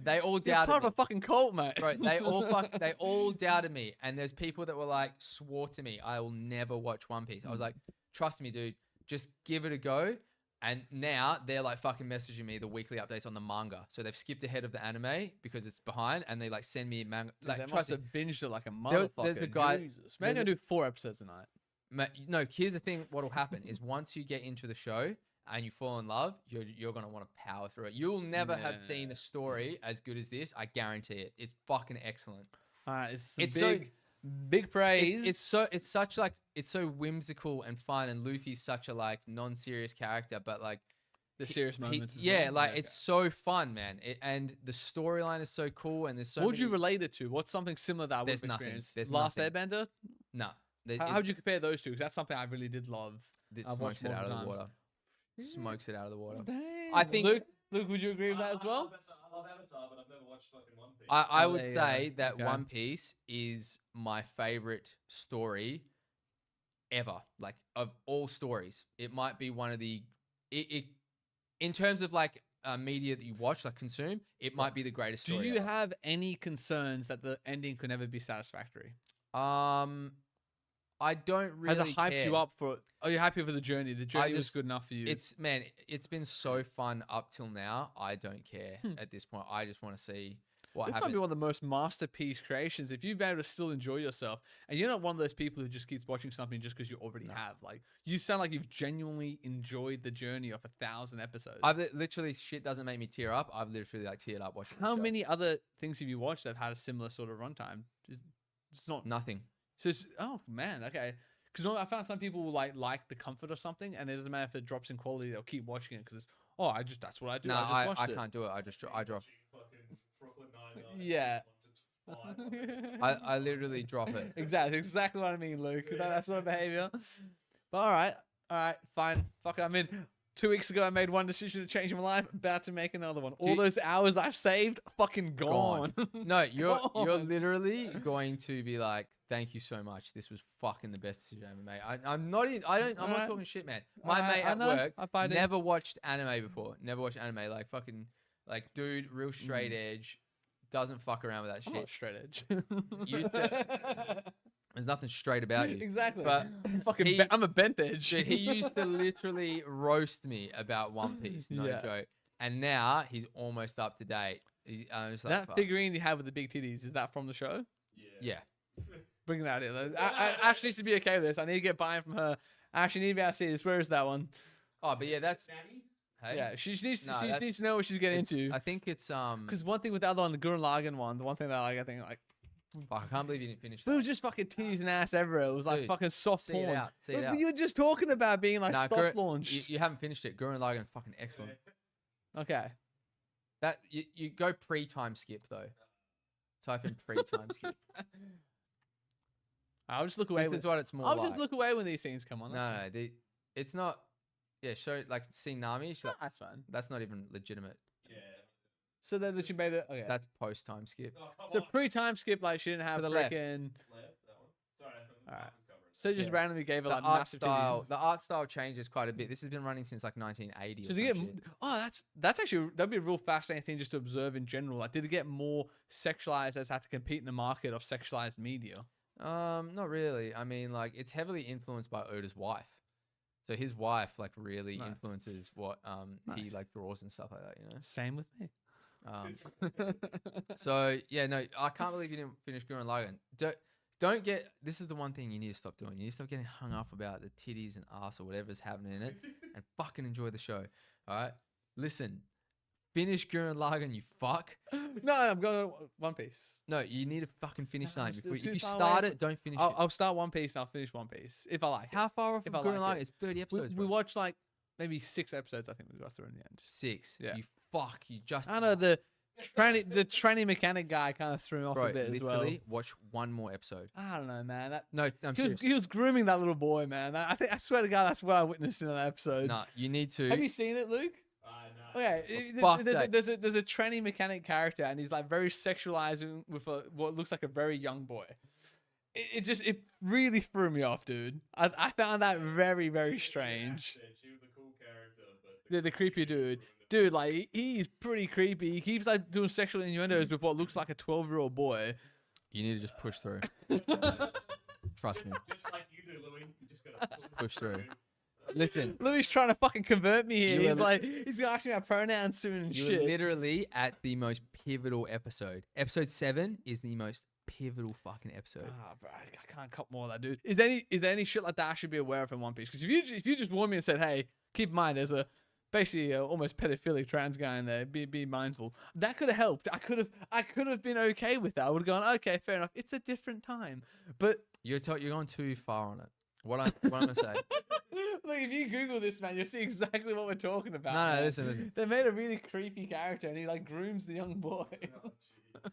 Speaker 2: They all
Speaker 1: You're
Speaker 2: doubted
Speaker 1: part
Speaker 2: me.
Speaker 1: of a fucking cult, mate.
Speaker 2: Bro, they all doubted me. And there's people that were like, swore to me, I will never watch One Piece. I was like, trust me, dude. Just give it a go. And now they're like fucking messaging me the weekly updates on the manga. So they've skipped ahead of the anime because it's behind, and they like send me manga.
Speaker 1: Dude,
Speaker 2: Like
Speaker 1: they
Speaker 2: trust
Speaker 1: must
Speaker 2: me.
Speaker 1: have binged it like a motherfucker.
Speaker 2: There's a guy-
Speaker 1: Jesus. Maybe I
Speaker 2: there's
Speaker 1: do 4 episodes a night.
Speaker 2: No, here's the thing. What'll happen is once you get into the show and you fall in love, you're gonna want to power through it. You'll never have seen a story as good as this. I guarantee it. It's fucking excellent.
Speaker 1: All right, it's
Speaker 2: It's
Speaker 1: big praise.
Speaker 2: It's so whimsical and fun, and Luffy's such a like non-serious character, but like
Speaker 1: the serious moments. as
Speaker 2: yeah,
Speaker 1: well.
Speaker 2: like
Speaker 1: Okay.
Speaker 2: it's so fun, man. And the storyline is so cool, and there's so.
Speaker 1: What would you
Speaker 2: many-
Speaker 1: relate it to? What's something similar that I would
Speaker 2: There's
Speaker 1: have
Speaker 2: nothing.
Speaker 1: experienced?
Speaker 2: There's
Speaker 1: Last
Speaker 2: nothing.
Speaker 1: Airbender?
Speaker 2: Nah,
Speaker 1: How would you compare those two? Because that's something I really did love.
Speaker 2: This
Speaker 1: I've watched
Speaker 2: smokes it out of the
Speaker 1: multiple
Speaker 2: water. Smokes it out of the water.
Speaker 1: Damn.
Speaker 2: I think-
Speaker 1: Luke, would you agree with that as well?
Speaker 3: I love Avatar, but I've never watched fucking One Piece.
Speaker 2: I
Speaker 1: Oh,
Speaker 2: would
Speaker 1: there you
Speaker 2: say
Speaker 1: go.
Speaker 2: that
Speaker 1: Okay.
Speaker 2: One Piece is my favorite story ever. Like of all stories, it might be one of the it in terms of like media that you watch, like consume. It might be the greatest
Speaker 1: Do
Speaker 2: story.
Speaker 1: you
Speaker 2: ever.
Speaker 1: have any concerns that the ending could never be satisfactory?
Speaker 2: I don't really
Speaker 1: Has it hyped
Speaker 2: care.
Speaker 1: you up for it? Are you happy with the journey? The journey was
Speaker 2: just-
Speaker 1: good enough for you.
Speaker 2: It's man, it's been so fun up till now. I don't care at this point. I just want to see what
Speaker 1: This might
Speaker 2: happens.
Speaker 1: be one of the most masterpiece creations. If you've been able to still enjoy yourself, and you're not one of those people who just keeps watching something just because you already have. Like, you sound like you've genuinely enjoyed the journey of 1,000 episodes.
Speaker 2: I've literally shit doesn't make me tear up. I've literally like teared up watching. the
Speaker 1: How
Speaker 2: show.
Speaker 1: many other things have you watched that have had a similar sort of runtime? It's not.
Speaker 2: Nothing.
Speaker 1: So it's, oh man, okay. Because I found some people will like the comfort of something, and it doesn't matter if it drops in quality, they'll keep watching it because it's that's what I do.
Speaker 2: No,
Speaker 1: I just
Speaker 2: I
Speaker 1: watched it.
Speaker 2: can't do it. I drop.
Speaker 3: Fucking Brooklyn Nine-Nine.
Speaker 1: Yeah.
Speaker 2: I literally drop it.
Speaker 1: Exactly what I mean, Luke. That sort of behavior. But all right, fine. Fuck it. I mean, 2 weeks ago I made one decision to change my life. About to make another one. All
Speaker 2: you-
Speaker 1: those hours I've saved, fucking gone.
Speaker 2: No, you're
Speaker 1: Gone.
Speaker 2: literally going to be like, thank you so much. This was fucking the best decision I ever made. I'm not
Speaker 1: Alright.
Speaker 2: not talking shit, man. My
Speaker 1: Alright,
Speaker 2: mate
Speaker 1: I
Speaker 2: at
Speaker 1: know.
Speaker 2: work
Speaker 1: I buy it in.
Speaker 2: never watched anime before. Never watched anime. Like fucking like dude, real straight edge. Doesn't fuck around with that
Speaker 1: I'm
Speaker 2: shit.
Speaker 1: not straight edge.
Speaker 2: Used There's nothing straight about you.
Speaker 1: Exactly.
Speaker 2: But
Speaker 1: I'm a bent edge.
Speaker 2: Dude, he used to literally roast me about One Piece, no
Speaker 1: Yeah.
Speaker 2: joke. And now he's almost up to date. I'm just like,
Speaker 1: That
Speaker 2: fuck.
Speaker 1: figurine you have with the big titties, is that from the show?
Speaker 2: Yeah.
Speaker 1: Bring that in. I actually need to be okay with this. I need to get buy-in from her. I actually need to be able to see this. Where is that one?
Speaker 2: Oh, but yeah, that's
Speaker 3: Nanny?
Speaker 2: hey.
Speaker 1: Yeah, she needs
Speaker 2: No,
Speaker 1: she
Speaker 2: that's-
Speaker 1: needs to know what she's getting
Speaker 2: It's-
Speaker 1: into.
Speaker 2: I think it's
Speaker 1: Because one thing with the other one, the Gurren Lagann one, the one thing that I think
Speaker 2: fuck, I can't believe you didn't finish
Speaker 1: it was
Speaker 2: that.
Speaker 1: just fucking titties and ass everywhere. It was like
Speaker 2: Dude,
Speaker 1: fucking soft
Speaker 2: see it
Speaker 1: porn.
Speaker 2: out, see it
Speaker 1: But
Speaker 2: out.
Speaker 1: you were just talking about being like
Speaker 2: Nah,
Speaker 1: soft launched.
Speaker 2: You haven't finished it. Gurren Lagann, fucking excellent.
Speaker 1: Okay.
Speaker 2: That you go pre-time skip though. Type in pre-time skip.
Speaker 1: I'll just look away.
Speaker 2: This
Speaker 1: When,
Speaker 2: is what it's more
Speaker 1: I'll
Speaker 2: like.
Speaker 1: just look away when these things come on.
Speaker 2: No, it's not. Yeah, show like see Nami. She's like,
Speaker 1: That's fine.
Speaker 2: that's not even legitimate.
Speaker 3: Yeah.
Speaker 1: So then that you made it. Okay.
Speaker 2: That's post-time skip.
Speaker 3: Oh, come
Speaker 1: So
Speaker 3: on.
Speaker 1: pre-time skip, like she didn't have
Speaker 2: the left.
Speaker 1: freaking.
Speaker 3: Left, that one. Sorry.
Speaker 1: Alright.
Speaker 3: Covering.
Speaker 1: So just
Speaker 2: Yeah.
Speaker 1: randomly gave her
Speaker 2: The
Speaker 1: like
Speaker 2: art
Speaker 1: massive
Speaker 2: style,
Speaker 1: titties.
Speaker 2: the art style changes quite a bit. This has been running since like 1980.
Speaker 1: So
Speaker 2: Or
Speaker 1: to
Speaker 2: some
Speaker 1: get
Speaker 2: shit.
Speaker 1: that's actually that'd be a real fascinating thing just to observe in general. Like, did it get more sexualized as it had to compete in the market of sexualized media?
Speaker 2: Not really. I mean, like it's heavily influenced by Oda's wife. So his wife like really
Speaker 1: Nice.
Speaker 2: influences what he
Speaker 1: Nice.
Speaker 2: like draws and stuff like that.
Speaker 1: Same with me.
Speaker 2: So yeah, no, I can't believe you didn't finish Gurren Lagann. Don't get. This is the one thing you need to stop doing. You need to stop getting hung up about the titties and ass or whatever's happening in it, and fucking enjoy the show. All right, listen. Finish Gurren Lagann, you fuck.
Speaker 1: No, I'm going to One Piece.
Speaker 2: No, you need to fucking finish
Speaker 1: I'm
Speaker 2: something.
Speaker 1: still
Speaker 2: If
Speaker 1: too
Speaker 2: you
Speaker 1: far
Speaker 2: start
Speaker 1: away
Speaker 2: it, don't finish
Speaker 1: I'll,
Speaker 2: it.
Speaker 1: I'll start One Piece and I'll finish One Piece if I like it.
Speaker 2: How far off
Speaker 1: if
Speaker 2: of
Speaker 1: I
Speaker 2: Gurren
Speaker 1: like
Speaker 2: Lagann?
Speaker 1: it.
Speaker 2: It's 30
Speaker 1: We,
Speaker 2: episodes.
Speaker 1: we
Speaker 2: bro.
Speaker 1: watched like maybe 6 episodes. I think we got through in the end.
Speaker 2: 6.
Speaker 1: Yeah.
Speaker 2: You fuck. You just.
Speaker 1: I know the tranny mechanic guy kind of threw me off
Speaker 2: Bro,
Speaker 1: a bit as well.
Speaker 2: literally, watch one more episode.
Speaker 1: I don't know, man.
Speaker 2: No, I'm
Speaker 1: He
Speaker 2: serious.
Speaker 1: was grooming that little boy, man. I swear to God, that's what I witnessed in that episode.
Speaker 2: Nah, you need to.
Speaker 1: Have you seen it, Luke?
Speaker 3: No.
Speaker 1: Okay,
Speaker 2: fuck's
Speaker 1: there's a tranny mechanic character, and he's like very sexualizing with what looks like a very young boy. It really threw me off, dude. I found that very, very strange.
Speaker 3: She was a cool character, but
Speaker 1: The creepy dude, like he's pretty creepy. He keeps like doing sexual innuendos with what looks like a 12-year-old boy.
Speaker 2: You need to just push through. Trust me.
Speaker 3: just like you do, Louis. You just gotta
Speaker 2: Push through. Listen,
Speaker 1: Louis trying to fucking convert me here.
Speaker 2: You
Speaker 1: He's
Speaker 2: are
Speaker 1: like, he's gonna ask me my pronouns soon and
Speaker 2: you
Speaker 1: shit.
Speaker 2: are literally at the most pivotal episode. Episode 7 is the most pivotal fucking episode.
Speaker 1: Ah, bro, I can't cut more of that, dude. Is there any shit like that I should be aware of in One Piece? Because if you just warned me and said, hey, keep in mind there's a basically almost pedophilic trans guy in there. Be mindful. That could have helped. I could have been okay with that. I would have gone, okay, fair enough. It's a different time. But
Speaker 2: You're going too far on it. What I'm gonna say.
Speaker 1: look, if you Google this, man, you'll see exactly what we're talking about.
Speaker 2: No,
Speaker 1: man.
Speaker 2: listen.
Speaker 1: They made a really creepy character, and he like grooms the young boy.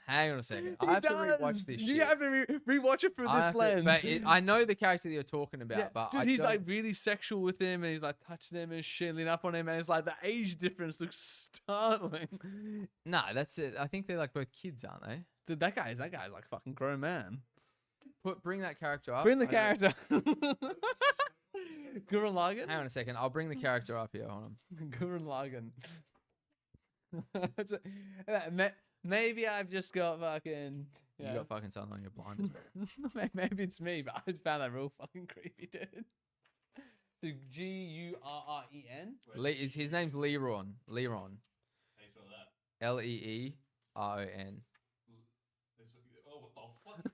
Speaker 2: Hang on a second.
Speaker 1: He
Speaker 2: I have to
Speaker 1: does.
Speaker 2: rewatch this
Speaker 1: You
Speaker 2: shit.
Speaker 1: have to rewatch it through
Speaker 2: I
Speaker 1: this
Speaker 2: have to-
Speaker 1: lens.
Speaker 2: but I know the character that you're talking about,
Speaker 1: Yeah,
Speaker 2: but
Speaker 1: dude,
Speaker 2: I
Speaker 1: he's
Speaker 2: don't-
Speaker 1: like really sexual with him, and he's like touching him and shit, leaning up on him, and it's like the age difference looks startling.
Speaker 2: Nah, that's it. I think they're like both kids, aren't they?
Speaker 1: Dude, that guy's like fucking grown man.
Speaker 2: Bring that character up.
Speaker 1: Bring the
Speaker 2: I don't-
Speaker 1: character. Gurren Lagann.
Speaker 2: Hang on a second. I'll bring the character up here. Hold on.
Speaker 1: Gurren Lagann. Maybe I've just got fucking.
Speaker 2: You got fucking something on your blind.
Speaker 1: Maybe it's me, but I just found that real fucking creepy, dude. So Gurren.
Speaker 2: His name's Leeron. Leeron.
Speaker 3: How you spell that?
Speaker 2: Leeron.
Speaker 3: Oh, what the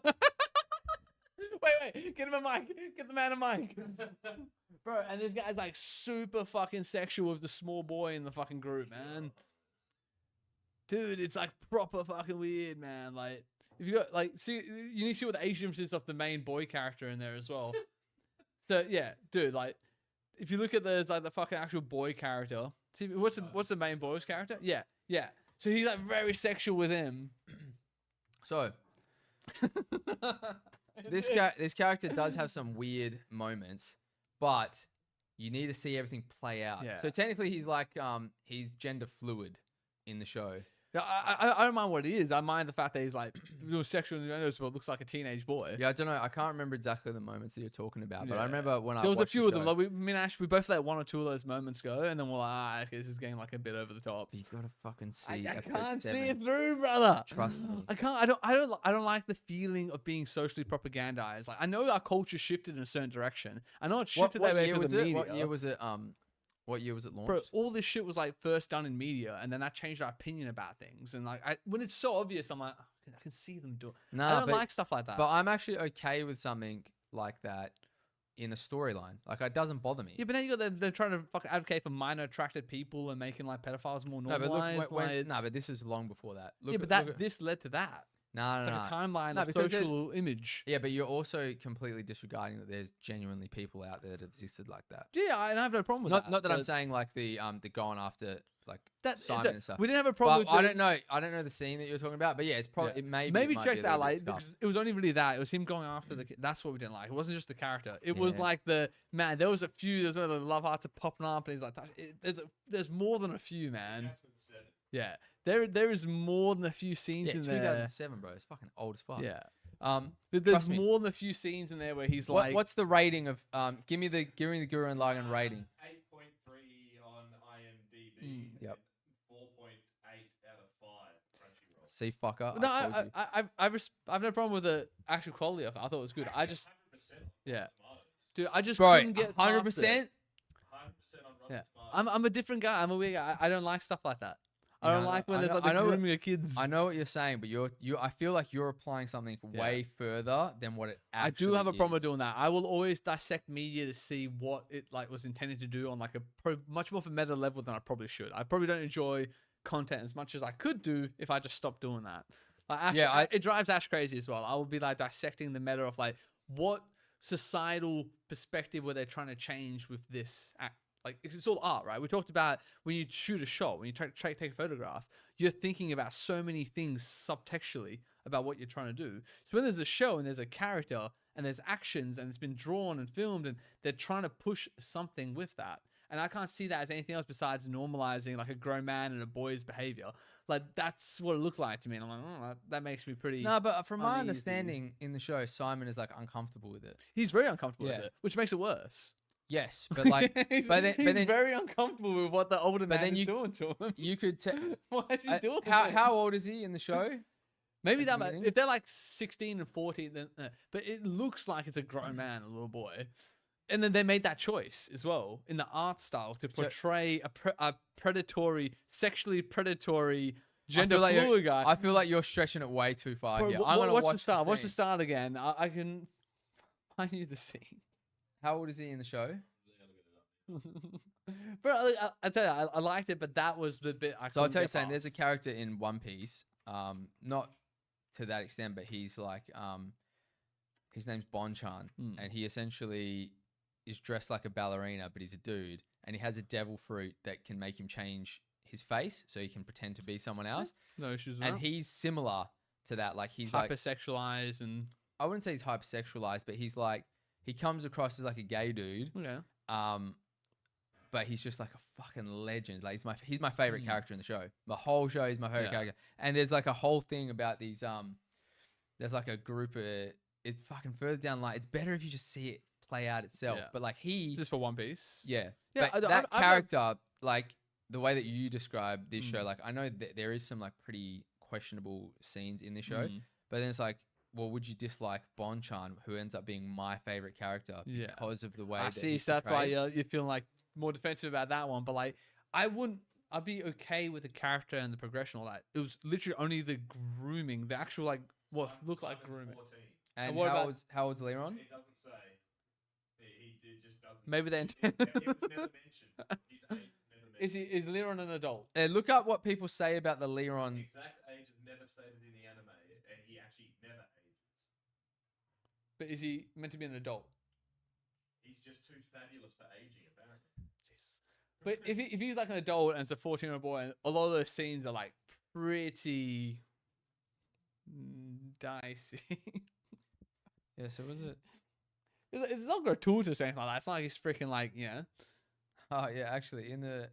Speaker 3: fuck?
Speaker 1: Wait, get him a mic. Get the man a mic. Bro, and this guy's like super fucking sexual with the small boy in the fucking group, man. Dude, it's like proper fucking weird, man. Like, if you got like, see, you need to see what the age difference is of the main boy character in there as well. So yeah, dude, like, if you look at the like the fucking actual boy character, see what's the main boy's character? Yeah. So he's like very sexual with him.
Speaker 2: So this character does have some weird moments, but you need to see everything play out.
Speaker 1: Yeah.
Speaker 2: So technically, he's like he's gender fluid in the show.
Speaker 1: Yeah, I don't mind what it is. I mind the fact that he's like doing sexual innuendos, but looks like a teenage boy.
Speaker 2: Yeah, I don't know. I can't remember exactly the moments that you're talking about, but I
Speaker 1: Yeah.
Speaker 2: remember when I
Speaker 1: There was a
Speaker 2: watched
Speaker 1: few
Speaker 2: the
Speaker 1: of them.
Speaker 2: show.
Speaker 1: Like me and Ash, we both let 1 or 2 of those moments go, and then we're like, okay, this is getting like a bit over the top.
Speaker 2: You gotta fucking see.
Speaker 1: I
Speaker 2: episode
Speaker 1: can't
Speaker 2: 7.
Speaker 1: see it through, brother.
Speaker 2: Trust me.
Speaker 1: I can't. I don't like the feeling of being socially propagandized. Like I know our culture shifted in a certain direction. I know it shifted that way
Speaker 2: year
Speaker 1: because
Speaker 2: was
Speaker 1: of
Speaker 2: it?
Speaker 1: media.
Speaker 2: What year was it? What year was it launched?
Speaker 1: Bro, all this shit was like first done in media, and then that changed our opinion about things. And like, when it's so obvious, I'm like, oh, I can see them do it. I
Speaker 2: Nah,
Speaker 1: don't like stuff like that.
Speaker 2: but I'm actually okay with something like that in a storyline. Like, it doesn't bother me.
Speaker 1: Yeah, but now you got they're trying to fucking advocate for minor attracted people and making like pedophiles more
Speaker 2: No,
Speaker 1: normalized.
Speaker 2: but look,
Speaker 1: like-
Speaker 2: but this is long before that. Look,
Speaker 1: yeah, but this led to that.
Speaker 2: no,
Speaker 1: It's
Speaker 2: no,
Speaker 1: like
Speaker 2: no.
Speaker 1: a timeline
Speaker 2: No,
Speaker 1: of
Speaker 2: because there's-
Speaker 1: social image.
Speaker 2: Yeah, but you're also completely disregarding that there's genuinely people out there that have existed like that.
Speaker 1: Yeah, and I have no problem with that.
Speaker 2: Not that I'm
Speaker 1: but
Speaker 2: saying like the going after like
Speaker 1: that's
Speaker 2: Simon and stuff.
Speaker 1: We didn't have a problem.
Speaker 2: But
Speaker 1: with
Speaker 2: I don't know the scene that you're talking about. But yeah, it's probably
Speaker 1: Yeah.
Speaker 2: it may
Speaker 1: Maybe
Speaker 2: it might
Speaker 1: check
Speaker 2: be a
Speaker 1: that
Speaker 2: little bit
Speaker 1: like
Speaker 2: scuffed.
Speaker 1: because it was only really that it was him going after the kid. That's what we didn't like. It wasn't just the character. It was
Speaker 2: Yeah.
Speaker 1: like the man. There was a few. There's where the love hearts are popping up, and he's like, there's more than a few, man.
Speaker 3: That's been said.
Speaker 1: Yeah, there is more than a few scenes
Speaker 2: Yeah,
Speaker 1: in there.
Speaker 2: 2007, bro. It's fucking old as fuck.
Speaker 1: Yeah, There's
Speaker 2: Trust me.
Speaker 1: more than a few scenes in there where he's
Speaker 2: What,
Speaker 1: like,
Speaker 2: what's the rating of give me the Guru and Lagann rating?
Speaker 3: 8.3 on IMDb.
Speaker 1: Mm.
Speaker 2: Yep.
Speaker 3: And 4.8 out of 5 Crunchyroll.
Speaker 2: See, fucker,
Speaker 1: no,
Speaker 2: I told you.
Speaker 1: I've no problem with the actual quality of it. I thought it was good. I
Speaker 3: Actually,
Speaker 1: just,
Speaker 3: 100% on
Speaker 1: yeah.
Speaker 3: Rotten Tomatoes.
Speaker 1: dude, I just
Speaker 2: Bro,
Speaker 1: couldn't get
Speaker 2: 100%.
Speaker 1: past it.
Speaker 3: 100% on Rotten
Speaker 1: Yeah,
Speaker 3: Tomatoes.
Speaker 1: I'm a different guy. I'm a weird guy. I don't like stuff like that. I
Speaker 2: Yeah,
Speaker 1: don't like when there's like the grooming of kids.
Speaker 2: I know what you're saying, but I feel like you're applying something way further than what it
Speaker 1: I
Speaker 2: actually
Speaker 1: do have a problem with
Speaker 2: is.
Speaker 1: doing that. I will always dissect media to see what it like was intended to do on like a much more of a meta level than I probably should. I probably don't enjoy content as much as I could do if I just stopped doing that. Like Ash, it drives Ash crazy as well. I will be like dissecting the meta of like what societal perspective were they trying to change with this act. Like it's all art, right? We talked about when you shoot a shot, when you try to take a photograph, you're thinking about so many things subtextually about what you're trying to do. So when there's a show and there's a character and there's actions and it's been drawn and filmed and they're trying to push something with that. And I can't see that as anything else besides normalizing like a grown man and a boy's behavior. Like that's what it looked like to me. And I'm like, oh, that makes me pretty.
Speaker 2: No, but from my
Speaker 1: uneasy.
Speaker 2: understanding in the show, Simon is like uncomfortable with it.
Speaker 1: He's very uncomfortable
Speaker 2: Yeah.
Speaker 1: with it, which makes it worse.
Speaker 2: Yes, but like,
Speaker 1: he's,
Speaker 2: but then
Speaker 1: very uncomfortable with what the older man
Speaker 2: then
Speaker 1: is
Speaker 2: you-
Speaker 1: doing to him.
Speaker 2: you could tell.
Speaker 1: Why is he doing it?
Speaker 2: How old is he in the show?
Speaker 1: Maybe
Speaker 2: at the
Speaker 1: that
Speaker 2: beginning?
Speaker 1: if they're like 16 and 14, then but it looks like it's a grown man, a little boy. And then they made that choice as well in the art style to portray a predatory, sexually predatory, gender fluid guy.
Speaker 2: I feel like you're stretching it way too far
Speaker 1: Bro,
Speaker 2: here. I'm gonna
Speaker 1: watch
Speaker 2: watch
Speaker 1: the start. Watch the
Speaker 2: scene.
Speaker 1: start again. I can find you the scene.
Speaker 2: How old is he in the show?
Speaker 1: Bro, I tell you, I liked it, but that was the bit I.
Speaker 2: So I'll
Speaker 1: couldn't
Speaker 2: tell you
Speaker 1: get
Speaker 2: something. There's a
Speaker 1: past.
Speaker 2: character in One Piece, not to that extent, but he's like, his name's Bonchan, and he essentially is dressed like a ballerina, but he's a dude, and he has a devil fruit that can make him change his face, so he can pretend to be someone else.
Speaker 1: No issues with
Speaker 2: And
Speaker 1: that.
Speaker 2: he's similar to that. Like he's like,
Speaker 1: hypersexualized and
Speaker 2: I wouldn't say he's hypersexualized, but he's like, he comes across as like a gay dude.
Speaker 1: okay.
Speaker 2: But he's just like a fucking legend. Like he's my favorite character in the show. The whole show is my favorite character. And there's like a whole thing about these there's like a group of it's fucking further down like it's better if you just see it play out itself.
Speaker 1: Yeah.
Speaker 2: But like he
Speaker 1: Just for One Piece.
Speaker 2: yeah.
Speaker 1: Yeah,
Speaker 2: But
Speaker 1: I-
Speaker 2: that
Speaker 1: I-
Speaker 2: character, like the way that you describe this show, like I know that there is some like pretty questionable scenes in this show, but then it's like, well, would you dislike Bonchan, who ends up being my favorite character because of the way
Speaker 1: I
Speaker 2: that
Speaker 1: see.
Speaker 2: he's
Speaker 1: So that's why
Speaker 2: portrayed?
Speaker 1: you're feeling like more defensive about that one. But like, I'd be okay with the character and the progression. All that. It was literally only the grooming, the actual like what looked like
Speaker 3: Simon's
Speaker 1: grooming.
Speaker 3: 14.
Speaker 2: And
Speaker 1: what
Speaker 2: how
Speaker 1: about-
Speaker 2: old's Leron?
Speaker 3: It doesn't say. It just doesn't.
Speaker 1: Maybe they
Speaker 3: It
Speaker 1: intended.
Speaker 3: was never mentioned. His age was never mentioned.
Speaker 1: Is Leron an adult?
Speaker 2: Look up what people say about the Leron.
Speaker 3: The exact age is never stated in the anime, and he actually never ages.
Speaker 1: But is he meant to be an adult?
Speaker 3: He's just too fabulous for aging, apparently.
Speaker 1: But if he's like an adult and it's a 14-year-old boy, and a lot of those scenes are like pretty dicey.
Speaker 2: Yeah, so was it?
Speaker 1: It's not gratuitous or anything like that. It's not like he's freaking like, you know.
Speaker 2: Oh yeah, actually in the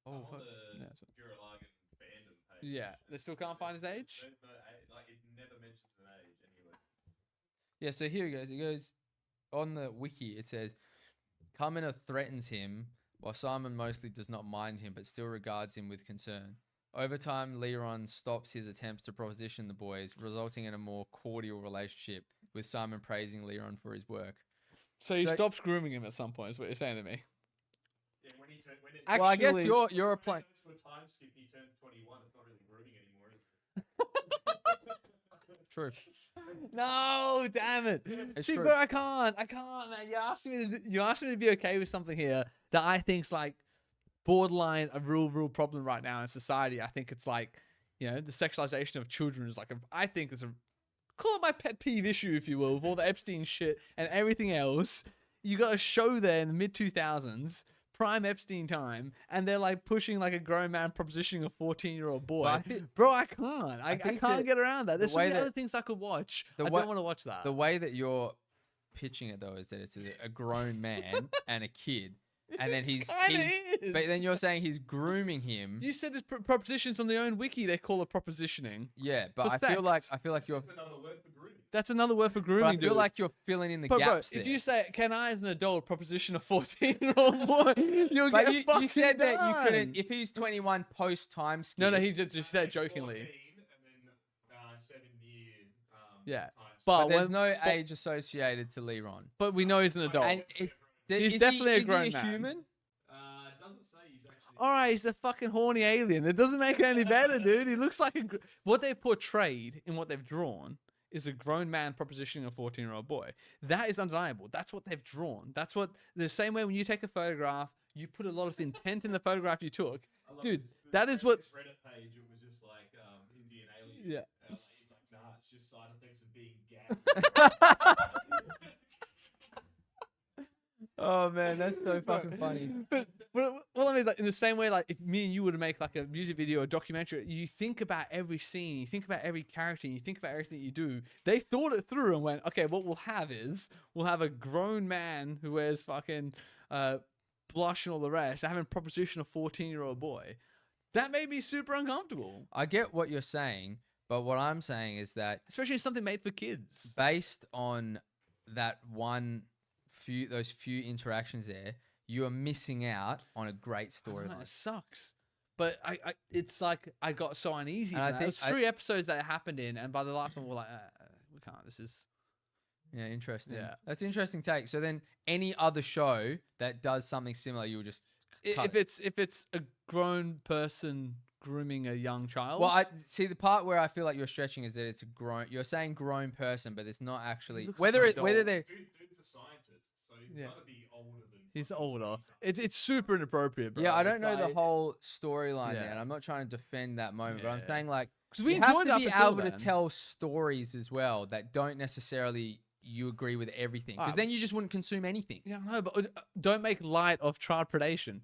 Speaker 3: On
Speaker 1: fuck.
Speaker 3: the
Speaker 1: Yeah, that's what-
Speaker 3: Gurren Lagann fandom page.
Speaker 1: Yeah, they still can't find his age.
Speaker 3: There's no like it never mentions an age anyway.
Speaker 2: yeah, so here it goes. It goes on the wiki. It says Kamina threatens him, while Simon mostly does not mind him, but still regards him with concern. Over time, Leron stops his attempts to proposition the boys, resulting in a more cordial relationship, with Simon praising Leron for his work.
Speaker 1: So he
Speaker 2: So-
Speaker 1: stops grooming him at some point. Is what you're saying to me?
Speaker 3: Yeah, when he turns.
Speaker 2: Well, I guess
Speaker 1: Actually-
Speaker 2: you're applying.
Speaker 3: When it goes to a time skip, he turns 21. It's not really grooming anymore, is it?
Speaker 2: True.
Speaker 1: No, damn it.
Speaker 2: It's
Speaker 1: See,
Speaker 2: true.
Speaker 1: but I can't, man. You asked me to be okay with something here that I think's like borderline a real problem right now in society. I think it's like, you know, the sexualization of children is like I think it's a call it my pet peeve issue, if you will, with all the Epstein shit and everything else. You got a show there in the mid 2000s, prime Epstein time, and they're like pushing like a grown man propositioning a 14-year-old boy.
Speaker 2: But I think-
Speaker 1: Bro, I can't. I
Speaker 2: think
Speaker 1: can't
Speaker 2: that
Speaker 1: get around that. There's so
Speaker 2: way
Speaker 1: many
Speaker 2: that-
Speaker 1: other things I could watch.
Speaker 2: the
Speaker 1: I
Speaker 2: way-
Speaker 1: don't want to watch that.
Speaker 2: The way that you're pitching it though is that it's a grown man and a kid, and then he's
Speaker 1: Kinda is.
Speaker 2: but then you're saying he's grooming him.
Speaker 1: You said there's propositions on their own wiki. They call it propositioning.
Speaker 2: Yeah, but
Speaker 1: For
Speaker 2: I feel like
Speaker 1: sex.
Speaker 2: you're.
Speaker 3: That's another word for grooming.
Speaker 1: That's another word for
Speaker 2: But
Speaker 1: grooming,
Speaker 2: I feel
Speaker 1: dude.
Speaker 2: like you're filling in the
Speaker 1: But bro,
Speaker 2: gaps
Speaker 1: if
Speaker 2: there.
Speaker 1: you say, "Can I, as an adult, proposition a 14-year-old boy?" You'll
Speaker 2: But
Speaker 1: get
Speaker 2: you
Speaker 1: fucking
Speaker 2: said that you couldn't.
Speaker 1: done.
Speaker 2: If he's 21 post time skip.
Speaker 1: No, he just said jokingly.
Speaker 3: 14 and then 7-year.
Speaker 1: Yeah,
Speaker 3: time
Speaker 1: but
Speaker 2: But there's
Speaker 1: when-
Speaker 2: no age associated to Leron.
Speaker 1: But we know he's an adult.
Speaker 2: And it,
Speaker 1: He's
Speaker 2: is
Speaker 1: definitely a
Speaker 2: is
Speaker 1: grown
Speaker 2: he
Speaker 1: man.
Speaker 2: human?
Speaker 3: It doesn't say he's actually.
Speaker 1: All right, he's a fucking horny alien. It doesn't make it any better, dude. He looks like what they've portrayed in what they've drawn is a grown man propositioning a 14-year-old boy. That is undeniable. That's what they've drawn. That's what the same way when you take a photograph, you put a lot of intent in the photograph you took.
Speaker 3: I love
Speaker 1: Dude,
Speaker 3: this-
Speaker 1: that is what.
Speaker 3: This Reddit page, it was just like, is he an alien?
Speaker 1: Yeah.
Speaker 3: He's like, nah, it's just side effects of being gagged.
Speaker 2: Oh man, that's so fucking funny.
Speaker 1: But well, I mean, like in the same way, like if me and you were to make like a music video, a documentary, you think about every scene, you think about every character, and you think about everything you do. They thought it through and went, okay, what we'll have a grown man who wears fucking blush and all the rest, having proposition a 14-year-old boy. That made me super uncomfortable,
Speaker 2: I get what you're saying, but what I'm saying is that
Speaker 1: especially something made for kids.
Speaker 2: based on that those few interactions there, you are missing out on a great
Speaker 1: I know,
Speaker 2: storyline.
Speaker 1: it sucks. But it's like I got so uneasy.
Speaker 2: And I
Speaker 1: It
Speaker 2: think
Speaker 1: was 3 episodes that it happened in, and by the last one, we're like, we can't. This is.
Speaker 2: Yeah, interesting.
Speaker 1: Yeah.
Speaker 2: That's an interesting take. So then, any other show that does something similar, you'll just cut it.
Speaker 1: If it's a grown person grooming a young child.
Speaker 2: Well, I see the part where I feel like you're stretching is that it's a grown. You're saying grown person, but it's not actually
Speaker 1: looks like
Speaker 2: whether
Speaker 1: an
Speaker 2: whether
Speaker 1: adult.
Speaker 2: they.
Speaker 3: Dude's a scientist, so he's
Speaker 1: Yeah.
Speaker 3: got to be older than.
Speaker 1: He's
Speaker 3: fucking
Speaker 1: older.
Speaker 3: 20-something.
Speaker 1: It's super inappropriate, bro.
Speaker 2: Yeah, I don't know the
Speaker 1: Like,
Speaker 2: whole storyline there,
Speaker 1: Yeah.
Speaker 2: and I'm not trying to defend that moment, but I'm
Speaker 1: Yeah.
Speaker 2: saying like
Speaker 1: 'cause we
Speaker 2: you have
Speaker 1: enjoyed
Speaker 2: to
Speaker 1: it
Speaker 2: be
Speaker 1: up until
Speaker 2: able to
Speaker 1: then.
Speaker 2: tell stories as well that don't necessarily you agree with everything, because then you just wouldn't consume anything.
Speaker 1: Yeah, no, but don't make light of child predation.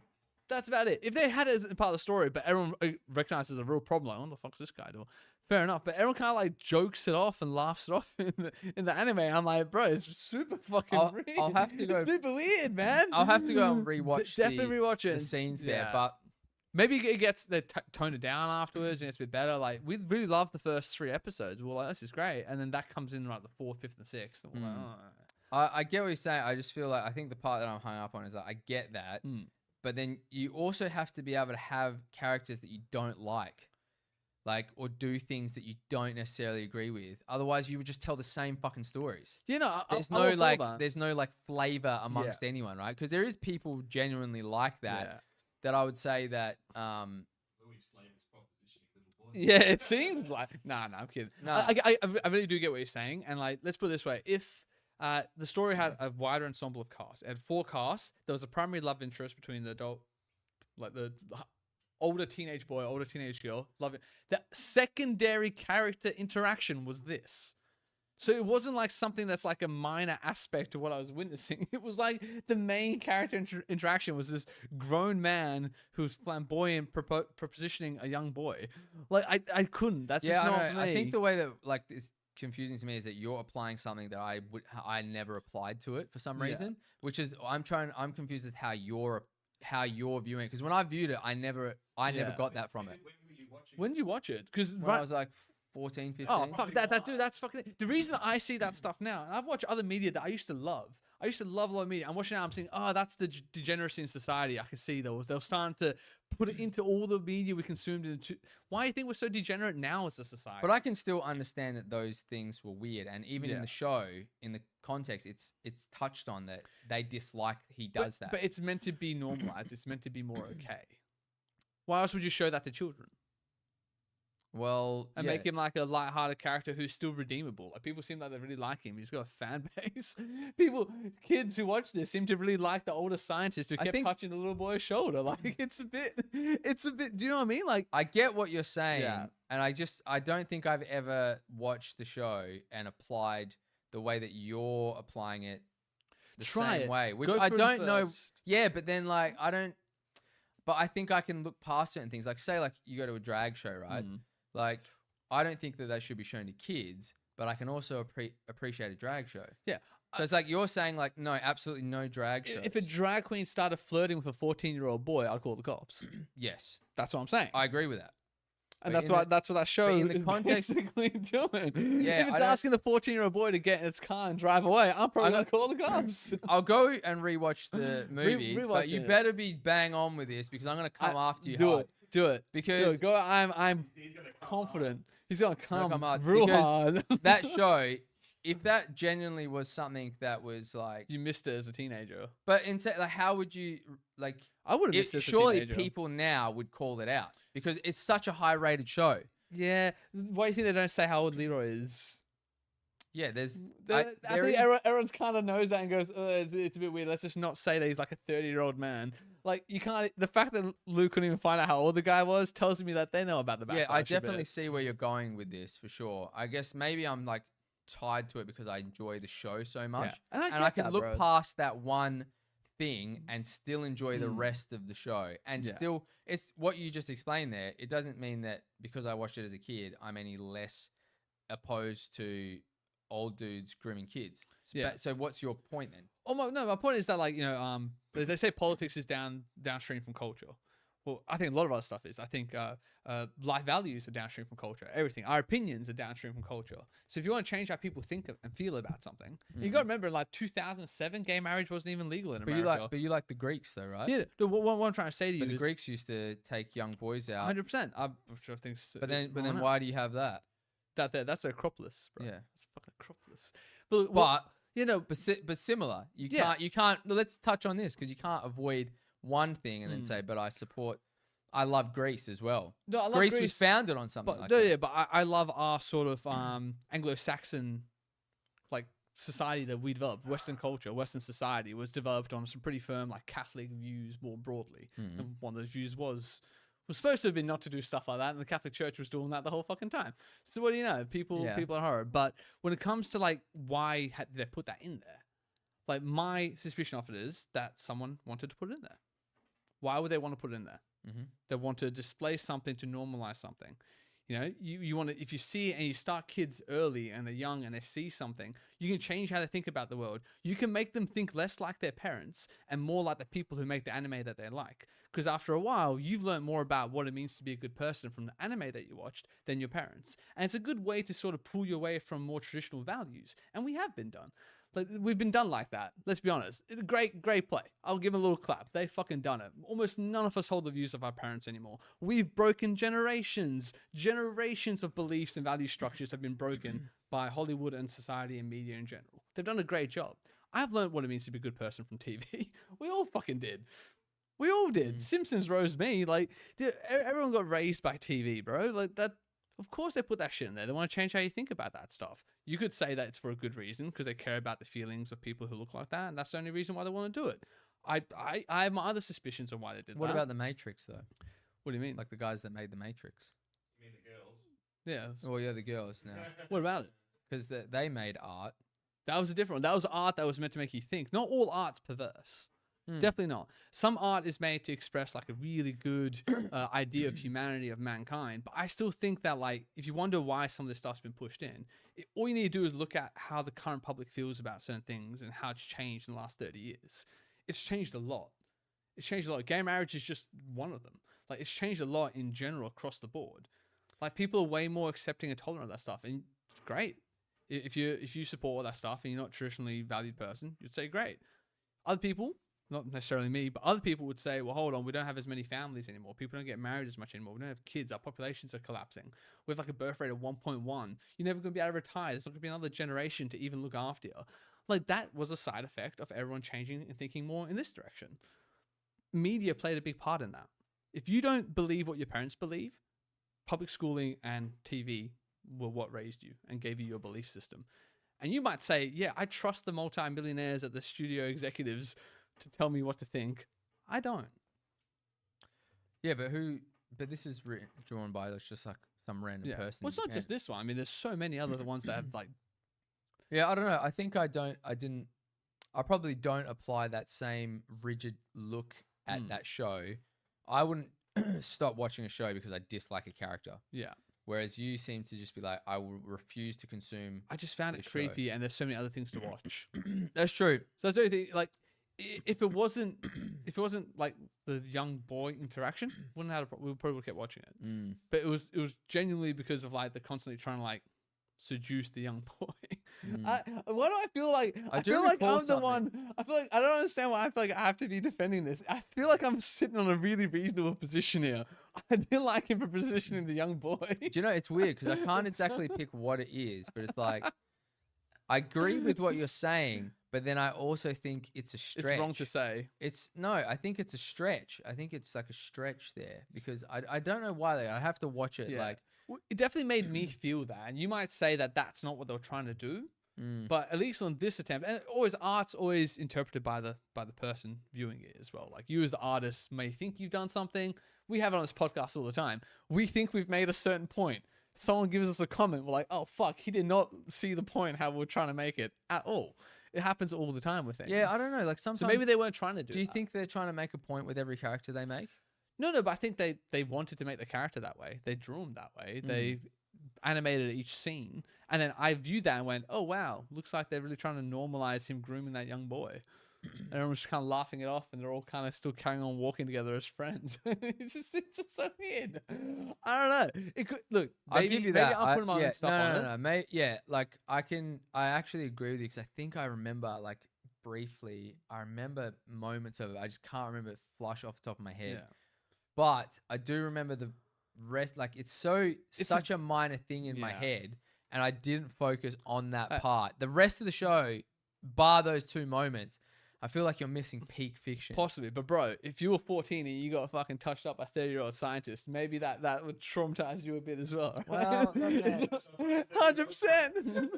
Speaker 1: That's about it. If they had it as part of the story, but everyone recognizes a real problem, like, what the fuck's this guy doing? Fair enough, but everyone kind of like jokes it off and laughs it off in the anime. I'm like, bro, it's super fucking
Speaker 2: I'll
Speaker 1: weird.
Speaker 2: have to go-
Speaker 1: It's super weird, man.
Speaker 2: I'll have to go and rewatch
Speaker 1: Definitely rewatch it.
Speaker 2: the scenes there,
Speaker 1: Yeah.
Speaker 2: but
Speaker 1: Maybe it gets they tone it down afterwards and it's a bit better. Like we really loved the first 3 episodes. We're like, this is great, and then that comes in like the 4th, 5th, and 6th. And we're like, oh.
Speaker 2: I get what you're saying. I just feel like I think the part that I'm hung up on is that I get that, but then you also have to be able to have characters that you don't like, or do things that you don't necessarily agree with. Otherwise, you would just tell the same fucking stories.
Speaker 1: You know,
Speaker 2: There's
Speaker 1: I'm all
Speaker 2: no
Speaker 1: for that.
Speaker 2: there's no flavor amongst anyone, right? Because there is people genuinely like that.
Speaker 1: Yeah.
Speaker 2: That I would say that.
Speaker 3: Louis Flavor's propositioning little boy.
Speaker 1: Yeah, it seems like. Nah, I'm kidding.
Speaker 2: Nah.
Speaker 1: I really do get what you're saying, and like, let's put it this way: if the story had a wider ensemble of casts, it had 4 casts. There was a primary love interest between the adult, like the older teenage boy, older teenage girl. Love it. The secondary character interaction was this. So it wasn't like something that's like a minor aspect of what I was witnessing. It was like the main character interaction was this grown man who's flamboyant propositioning a young boy. Like I couldn't. That's
Speaker 2: Yeah,
Speaker 1: just not
Speaker 2: I
Speaker 1: for
Speaker 2: know.
Speaker 1: me.
Speaker 2: I think the way that is confusing to me is that you're applying something that I never applied to it for some
Speaker 1: Yeah.
Speaker 2: reason, which is I'm confused as how you're viewing it, because when I viewed it, I never
Speaker 1: Yeah.
Speaker 2: got that from it.
Speaker 3: When were you watching?
Speaker 1: When did you watch it? Because
Speaker 2: When I was like 14, 15.
Speaker 1: oh fuck that dude, that's fucking the reason I see that stuff now. And I've watched other media that I used to love. I used to love a lot of media. I'm watching now. I'm saying, oh, that's the degeneracy in society. I can see those. They're starting to put it into all the media we consumed. Into why do you think we're so degenerate now as a society?
Speaker 2: But I can still understand that those things were weird, and even in
Speaker 1: Yeah.
Speaker 2: the show, in the context, it's touched on that they dislike he does that.
Speaker 1: But it's meant to be normalized. It's meant to be more okay. Why else would you show that to children?
Speaker 2: Well,
Speaker 1: And
Speaker 2: yeah.
Speaker 1: make him like a light-hearted character who's still redeemable. Like people seem like they really like him. He's got a fan base. Kids who watch this seem to really like the older scientist who
Speaker 2: I
Speaker 1: kept
Speaker 2: think-
Speaker 1: touching the little boy's shoulder. Like it's a bit. Do you know what I mean? Like
Speaker 2: I get what you're saying,
Speaker 1: Yeah.
Speaker 2: and I don't think I've ever watched the show and applied the way that you're applying it the
Speaker 1: Try
Speaker 2: same
Speaker 1: it.
Speaker 2: way, which
Speaker 1: Go
Speaker 2: I
Speaker 1: through
Speaker 2: don't know.
Speaker 1: first.
Speaker 2: Yeah, but then I don't. But I think I can look past certain things. Like say you go to a drag show, right?
Speaker 1: Mm.
Speaker 2: Like I don't think that should be shown to kids, but I can also appreciate a drag show. So it's like you're saying, like, no, absolutely no drag shows.
Speaker 1: If a drag queen started flirting with a 14-year-old boy, I'd call the cops.
Speaker 2: Yes,
Speaker 1: That's what I'm saying.
Speaker 2: I agree with that.
Speaker 1: And
Speaker 2: But
Speaker 1: that's what that show
Speaker 2: in the
Speaker 1: is
Speaker 2: context-
Speaker 1: basically doing.
Speaker 2: Yeah,
Speaker 1: if it's
Speaker 2: I don't-
Speaker 1: asking the 14-year-old boy to get in its car and drive away, I'm probably
Speaker 2: I'm
Speaker 1: going to call the cops.
Speaker 2: I'll go and rewatch the movie,
Speaker 1: rewatch
Speaker 2: but you
Speaker 1: it.
Speaker 2: better be bang on with this because I'm going to come after you
Speaker 1: do
Speaker 2: hard.
Speaker 1: it. Do it.
Speaker 2: Because
Speaker 1: Do it. Go. I'm
Speaker 3: He's gonna come
Speaker 1: confident. He's going to come
Speaker 2: come hard,
Speaker 1: real
Speaker 2: because
Speaker 1: hard.
Speaker 2: that show, if that genuinely was something that was like,
Speaker 1: You missed it as a teenager.
Speaker 2: but instead, like, how would you like?
Speaker 1: I would have missed it as a
Speaker 2: Surely
Speaker 1: teenager.
Speaker 2: people now would call it out because it's such a high-rated show.
Speaker 1: Yeah. Why do you think they don't say how old Leroy is?
Speaker 2: Yeah, there's.
Speaker 1: I
Speaker 2: there
Speaker 1: think
Speaker 2: is-
Speaker 1: everyone's kind of knows that and goes, it's a bit weird. Let's just not say that he's like a 30-year-old man. Like, you can't. The fact that Luke couldn't even find out how old the guy was tells me that they know about the
Speaker 2: Yeah,
Speaker 1: backlash.
Speaker 2: I
Speaker 1: a
Speaker 2: definitely
Speaker 1: bit.
Speaker 2: see where you're going with this for sure. I guess maybe I'm like tied to it because I enjoy the show so much,
Speaker 1: And I,
Speaker 2: and I
Speaker 1: get
Speaker 2: can
Speaker 1: that,
Speaker 2: look
Speaker 1: bro.
Speaker 2: past that one thing and still enjoy the
Speaker 1: Mm.
Speaker 2: rest of the show. And
Speaker 1: Yeah.
Speaker 2: still, it's what you just explained there. It doesn't mean that because I watched it as a kid, I'm any less opposed to old dudes grooming kids.
Speaker 1: Yeah.
Speaker 2: So what's your point then?
Speaker 1: Oh my point is that, like, you know, they say politics is downstream from culture. Well, I think a lot of other stuff is. I think life values are downstream from culture. Everything, our opinions are downstream from culture. So if you want to change how people think and feel about something, you got to remember, like 2007, gay marriage wasn't even legal in
Speaker 2: But
Speaker 1: America.
Speaker 2: you like the Greeks though, right?
Speaker 1: Yeah. What I'm trying to say to you
Speaker 2: But the
Speaker 1: is
Speaker 2: Greeks used to take young boys out.
Speaker 1: 100%. I'm sure things.
Speaker 2: But then why do you have that?
Speaker 1: That's Acropolis, bro.
Speaker 2: Yeah.
Speaker 1: That's fucking Acropolis. But
Speaker 2: But
Speaker 1: you know,
Speaker 2: but similar.
Speaker 1: Yeah.
Speaker 2: You can't. Let's touch on this because you can't avoid one thing and then say, but I love Greece as well.
Speaker 1: no, I love
Speaker 2: Greece was founded on something
Speaker 1: But
Speaker 2: like
Speaker 1: no,
Speaker 2: that.
Speaker 1: yeah, but I love our sort of Anglo-Saxon like society that we developed. Western culture, Western society was developed on some pretty firm like Catholic views more broadly.
Speaker 2: Mhm.
Speaker 1: And one of those views was supposed to have been not to do stuff like that, and the Catholic Church was doing that the whole fucking time. So what do you know? People
Speaker 2: Yeah.
Speaker 1: are horror. But when it comes to like why did they put that in there? Like my suspicion of it is that someone wanted to put it in there. Why would they want to put it in there?
Speaker 2: Mhm.
Speaker 1: They want to display something to normalize something. You know, you want to, if you see it and you start kids early and they're young and they see something, you can change how they think about the world. You can make them think less like their parents and more like the people who make the anime that they like. Because after a while, you've learned more about what it means to be a good person from the anime that you watched than your parents. And it's a good way to sort of pull you away from more traditional values. And we have been done. Like, we've been done like that. Let's be honest. It's a great play. I'll give a little clap. They fucking done it. Almost none of us hold the views of our parents anymore. We've broken generations. Generations of beliefs and value structures have been broken by Hollywood and society and media in general. They've done a great job. I've learned what it means to be a good person from TV. We all fucking did. We all did. Simpsons rose me. Like, dude, everyone got raised by TV, bro. Like that. Of course they put that shit in there. They want to change how you think about that stuff. You could say that it's for a good reason because they care about the feelings of people who look like that, and that's the only reason why they want to do it. I have my other suspicions on why they did
Speaker 2: What
Speaker 1: that.
Speaker 2: about the Matrix though?
Speaker 1: What do you mean?
Speaker 2: Like the guys that made the Matrix?
Speaker 3: You mean the girls?
Speaker 1: Yeah.
Speaker 2: Oh yeah, the girls now,
Speaker 1: What about it?
Speaker 2: because they made art.
Speaker 1: That was a different one. That was art that was meant to make you think. Not all art's perverse. Definitely not. Some art is made to express like a really good idea of humanity, of mankind. But I still think that, like, if you wonder why some of this stuff's been pushed in, all you need to do is look at how the current public feels about certain things and how it's changed in the last 30 years. It's changed a lot. It's changed a lot. Gay marriage is just one of them. Like, it's changed a lot in general across the board. Like, people are way more accepting and tolerant of that stuff, and it's great. If you support all that stuff and you're not a traditionally valued person, you'd say great. Other people, not necessarily me, but other people would say, well, hold on, we don't have as many families anymore. People don't get married as much anymore. We don't have kids. Our populations are collapsing. We have like a birth rate of 1.1. You're never going to be able to retire. There's not going to be another generation to even look after you. Like, that was a side effect of everyone changing and thinking more in this direction. Media played a big part in that. If you don't believe what your parents believe, public schooling and TV were what raised you and gave you your belief system. And you might say, yeah, I trust the multi-millionaires at the studio executives to tell me what to think. I don't.
Speaker 2: Yeah, but this is drawn by just like some random person.
Speaker 1: Well, it's
Speaker 2: in
Speaker 1: not just
Speaker 2: Japan.
Speaker 1: this one. I mean, there's so many other ones that have like.
Speaker 2: Yeah, I don't know. I think I probably don't apply that same rigid look at that show. I wouldn't stop watching a show because I dislike a character.
Speaker 1: Yeah.
Speaker 2: Whereas you seem to just be like, I will refuse to consume.
Speaker 1: I just found it
Speaker 2: this show.
Speaker 1: creepy, and there's so many other things to watch.
Speaker 2: That's true.
Speaker 1: So that's the only thing. Like, if it wasn't like the young boy interaction, wouldn't have. We probably would kept watching it.
Speaker 2: Mm.
Speaker 1: But it was genuinely because of like the constantly trying to like seduce the young boy. Why do I feel like I
Speaker 2: do
Speaker 1: feel like
Speaker 2: recall
Speaker 1: I'm the one? I feel like I don't understand why I feel like I have to be defending this. I feel like I'm sitting on a really reasonable position here. I didn't like him for positioning the young boy.
Speaker 2: Do you know, it's weird because I can't exactly pick what it is, but it's like, I agree with what you're saying, but then I also think it's a stretch.
Speaker 1: It's wrong to say.
Speaker 2: I think it's a stretch. I think it's like a stretch there because I don't know why I have to watch it.
Speaker 1: Yeah.
Speaker 2: Like,
Speaker 1: It definitely made me feel that, and you might say that that's not what they were trying to do, but at least on this attempt, and art's always interpreted by the person viewing it as well. Like, you as the artist may think you've done something. We have it on this podcast all the time. We think we've made a certain point. Someone gives us a comment, we're like, oh fuck, he did not see the point how we're trying to make it at all. It happens all the time with things.
Speaker 2: yeah, I don't know. Like, sometimes
Speaker 1: So maybe they weren't trying to do.
Speaker 2: Do you
Speaker 1: that.
Speaker 2: think they're trying to make a point with every character they make?
Speaker 1: No, but I think they wanted to make the character that way. They drew him that way. They animated each scene, and then I viewed that and went, "Oh wow, looks like they're really trying to normalize him grooming that young boy." And everyone's just kind of laughing it off, and they're all kind of still carrying on walking together as friends. it's just so weird. I don't know. It could look.
Speaker 2: I'll
Speaker 1: Maybe,
Speaker 2: give you
Speaker 1: maybe
Speaker 2: that.
Speaker 1: I'll put my own stuff on it.
Speaker 2: No. Mate, yeah, like I actually agree with you because I think I remember like briefly. I remember moments of it. I just can't remember it flush off the top of my head.
Speaker 1: Yeah.
Speaker 2: But I do remember the rest. Like it's such a minor thing in my
Speaker 1: Yeah.
Speaker 2: head, and I didn't focus on that part. The rest of the show, bar those two moments, I feel like you're missing peak fiction.
Speaker 1: Possibly, but bro, if you were 14 and you got fucking touched up by a 30-year-old scientist, maybe that would traumatize you a bit as well. Right?
Speaker 2: Well, okay.
Speaker 1: 100%.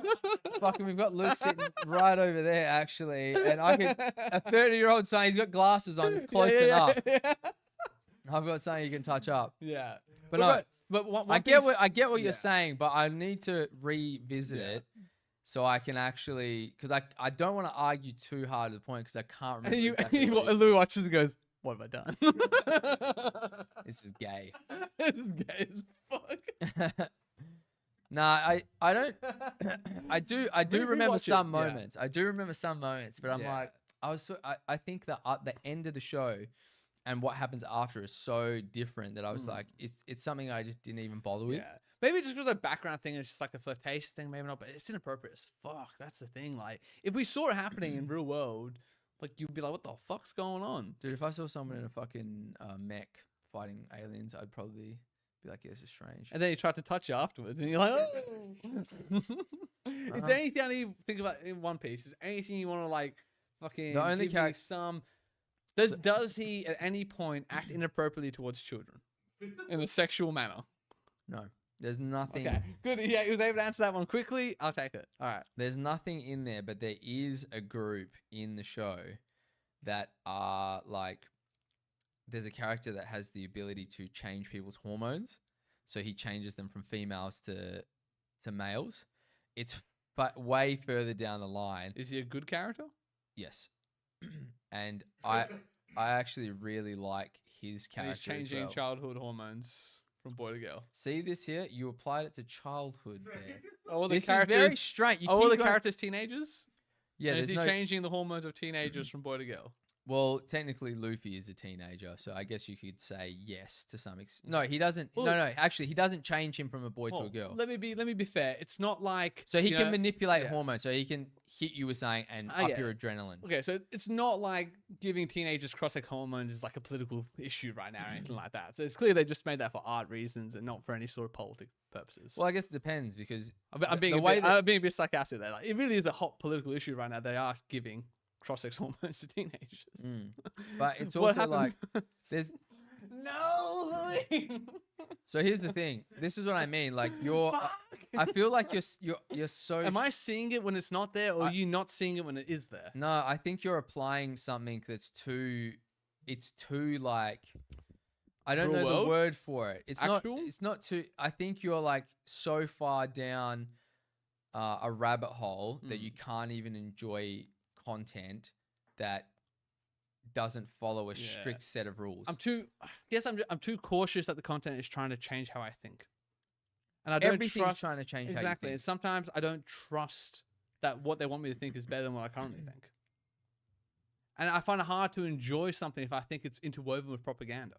Speaker 2: Fucking, we've got Luke sitting right over there, actually, and I can a 30-year-old saying he's got glasses on, it's close enough.
Speaker 1: Yeah.
Speaker 2: I've got something you can touch up.
Speaker 1: Yeah.
Speaker 2: But no,
Speaker 1: but one
Speaker 2: I get what
Speaker 1: yeah.
Speaker 2: you're saying, but I need to revisit it so I can actually, because I don't want to argue too hard to the point because I can't remember.
Speaker 1: And Lou watches and goes, "What have I done?
Speaker 2: This is gay."
Speaker 1: This is gay as fuck.
Speaker 2: Nah, I don't. I do remember
Speaker 1: Rewatch
Speaker 2: some
Speaker 1: it, yeah.
Speaker 2: moments. I do remember some moments, but I'm
Speaker 1: Yeah.
Speaker 2: like, I think that at the end of the show and what happens after is so different that I was like, it's something I just didn't even bother with.
Speaker 1: Yeah. Maybe just because a background thing, it's just like a flirtatious thing, maybe not, but it's inappropriate as fuck. That's the thing. Like, if we saw it happening in real world, like, you'd be like, what the fuck's going on?
Speaker 2: Dude, if I saw someone in a fucking mech fighting aliens, I'd probably be like, yeah, this is strange.
Speaker 1: And then you try to touch you afterwards, and you're like, oh. Is there anything I need to think about in One Piece? Is there anything you want to, like, fucking
Speaker 2: The only
Speaker 1: give me some... Does he at any point act inappropriately towards children in a sexual manner?
Speaker 2: No, there's nothing.
Speaker 1: Okay, good. Yeah, he was able to answer that one quickly. I'll take it. All right.
Speaker 2: There's nothing in there, but there is a group in the show that are like, there's a character that has the ability to change people's hormones. So he changes them from females to males. It's but way further down the line.
Speaker 1: Is he a good character?
Speaker 2: Yes. And I actually really like his
Speaker 1: And
Speaker 2: character
Speaker 1: he's changing
Speaker 2: as well.
Speaker 1: childhood hormones from boy to girl.
Speaker 2: See this here? You applied it to childhood there.
Speaker 1: All the
Speaker 2: This is
Speaker 1: characters,
Speaker 2: very strange. You
Speaker 1: all
Speaker 2: keep
Speaker 1: the
Speaker 2: going-
Speaker 1: characters teenagers?
Speaker 2: Yeah,
Speaker 1: And is
Speaker 2: there's
Speaker 1: he
Speaker 2: no.
Speaker 1: changing the hormones of teenagers from boy to girl?
Speaker 2: Well, technically, Luffy is a teenager, so I guess you could say yes to some extent. No, he doesn't.
Speaker 1: Well,
Speaker 2: no, actually, he doesn't change him from a boy to a
Speaker 1: Well,
Speaker 2: girl.
Speaker 1: Let me be fair. It's not like
Speaker 2: So he
Speaker 1: you
Speaker 2: can
Speaker 1: know-
Speaker 2: manipulate
Speaker 1: yeah.
Speaker 2: hormones, so he can hit you with something and
Speaker 1: I
Speaker 2: up
Speaker 1: get
Speaker 2: your
Speaker 1: it.
Speaker 2: adrenaline.
Speaker 1: Okay, so it's not like giving teenagers cross-sex hormones is like a political issue right now or anything like that. So it's clear they just made that for art reasons and not for any sort of politic purposes.
Speaker 2: Well, I guess it depends because
Speaker 1: I'm being a bit sarcastic there. Like, it really is a hot political issue right now. They are giving cross-sex hormones to teenagers.
Speaker 2: but it's
Speaker 1: What
Speaker 2: also like
Speaker 1: happened?
Speaker 2: there's.
Speaker 1: No, Louis.
Speaker 2: So here's the thing. This is what I mean. Like you're.
Speaker 1: Fuck.
Speaker 2: I feel like you're so.
Speaker 1: Am I seeing it when it's not there, or are you not seeing it when it is there?
Speaker 2: No, I think you're applying something that's too. It's too like. I don't
Speaker 1: Real
Speaker 2: know
Speaker 1: world?
Speaker 2: the word for it. It's
Speaker 1: Actual?
Speaker 2: not. It's not too. I think you're like so far down a rabbit hole that you can't even enjoy content that doesn't follow a
Speaker 1: Yeah.
Speaker 2: strict set of rules.
Speaker 1: I'm too cautious that the content is trying to change how I think. And I don't
Speaker 2: Everything's
Speaker 1: trust
Speaker 2: trying to change
Speaker 1: exactly.
Speaker 2: how you
Speaker 1: And
Speaker 2: think.
Speaker 1: sometimes I don't trust that what they want me to think is better than what I currently think. And I find it hard to enjoy something if I think it's interwoven with propaganda.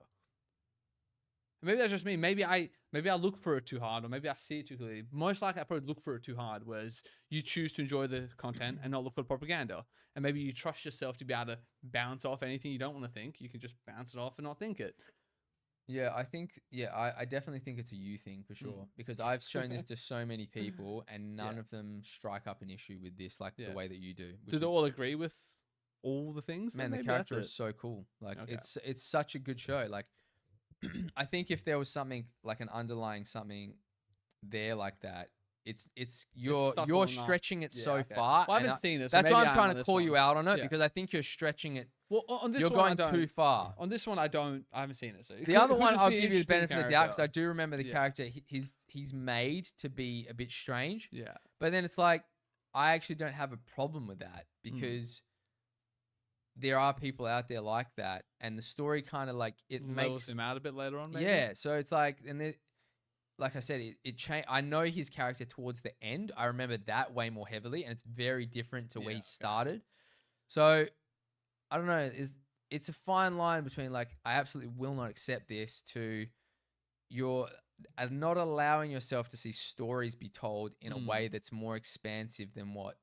Speaker 1: Maybe that's just me. Maybe I look for it too hard, or maybe I see it too clearly. Most likely, I probably look for it too hard, whereas you choose to enjoy the content and not look for the propaganda. And maybe you trust yourself to be able to bounce off anything you don't want to think. You can just bounce it off and not think it.
Speaker 2: Yeah, I definitely think it's a you thing for sure because I've shown this to so many people and none of them strike up an issue with this like the way that you do.
Speaker 1: Do they all agree with all the things?
Speaker 2: Man, the
Speaker 1: Maybe
Speaker 2: character
Speaker 1: that's
Speaker 2: is so cool. Like
Speaker 1: Okay.
Speaker 2: it's such a good show. Like I think if there was something like an underlying something there like that, you're
Speaker 1: subtle enough.
Speaker 2: stretching it
Speaker 1: Yeah,
Speaker 2: so
Speaker 1: okay.
Speaker 2: far.
Speaker 1: Well, I
Speaker 2: and
Speaker 1: haven't seen it, so
Speaker 2: that's
Speaker 1: maybe
Speaker 2: why I'm
Speaker 1: I'm
Speaker 2: trying
Speaker 1: on
Speaker 2: to
Speaker 1: this
Speaker 2: call you
Speaker 1: one.
Speaker 2: out on it
Speaker 1: Yeah.
Speaker 2: because I think you're stretching it.
Speaker 1: Well, on this
Speaker 2: You're
Speaker 1: one,
Speaker 2: going too far.
Speaker 1: On this one, I haven't seen it. So
Speaker 2: The other one, I'll give you the benefit of the doubt because I do remember the
Speaker 1: Yeah.
Speaker 2: character. He's made to be a bit strange,
Speaker 1: Yeah.
Speaker 2: but then it's like I actually don't have a problem with that because there are people out there like that, and the story kind of like it
Speaker 1: Levels
Speaker 2: makes
Speaker 1: him out a bit later on. Maybe?
Speaker 2: yeah. So it's like like I said, it changed. I know his character towards the end. I remember that way more heavily, and it's very different to where he started. So I don't know. It's a fine line between like I absolutely will not accept this to you're not allowing yourself to see stories be told in a way that's more expansive than what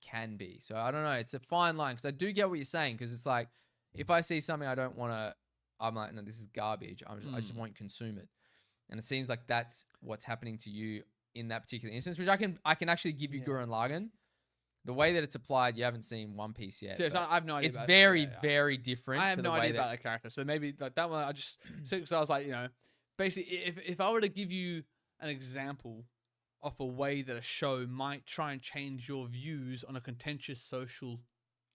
Speaker 2: can be. So I don't know. It's a fine line because I do get what you're saying because it's like if I see something I don't want to, I'm like, no, this is garbage. I just won't consume it. And it seems like that's what's happening to you in that particular instance, which I can actually give you Gurren Lagann. The way that it's applied, you haven't seen One Piece yet.
Speaker 1: Yeah, so I have no idea.
Speaker 2: It's
Speaker 1: about
Speaker 2: very, very different.
Speaker 1: I have
Speaker 2: to
Speaker 1: no
Speaker 2: the way
Speaker 1: idea
Speaker 2: that,
Speaker 1: about that character. So maybe like that one, I just because I was like, basically, if I were to give you an example of a way that a show might try and change your views on a contentious social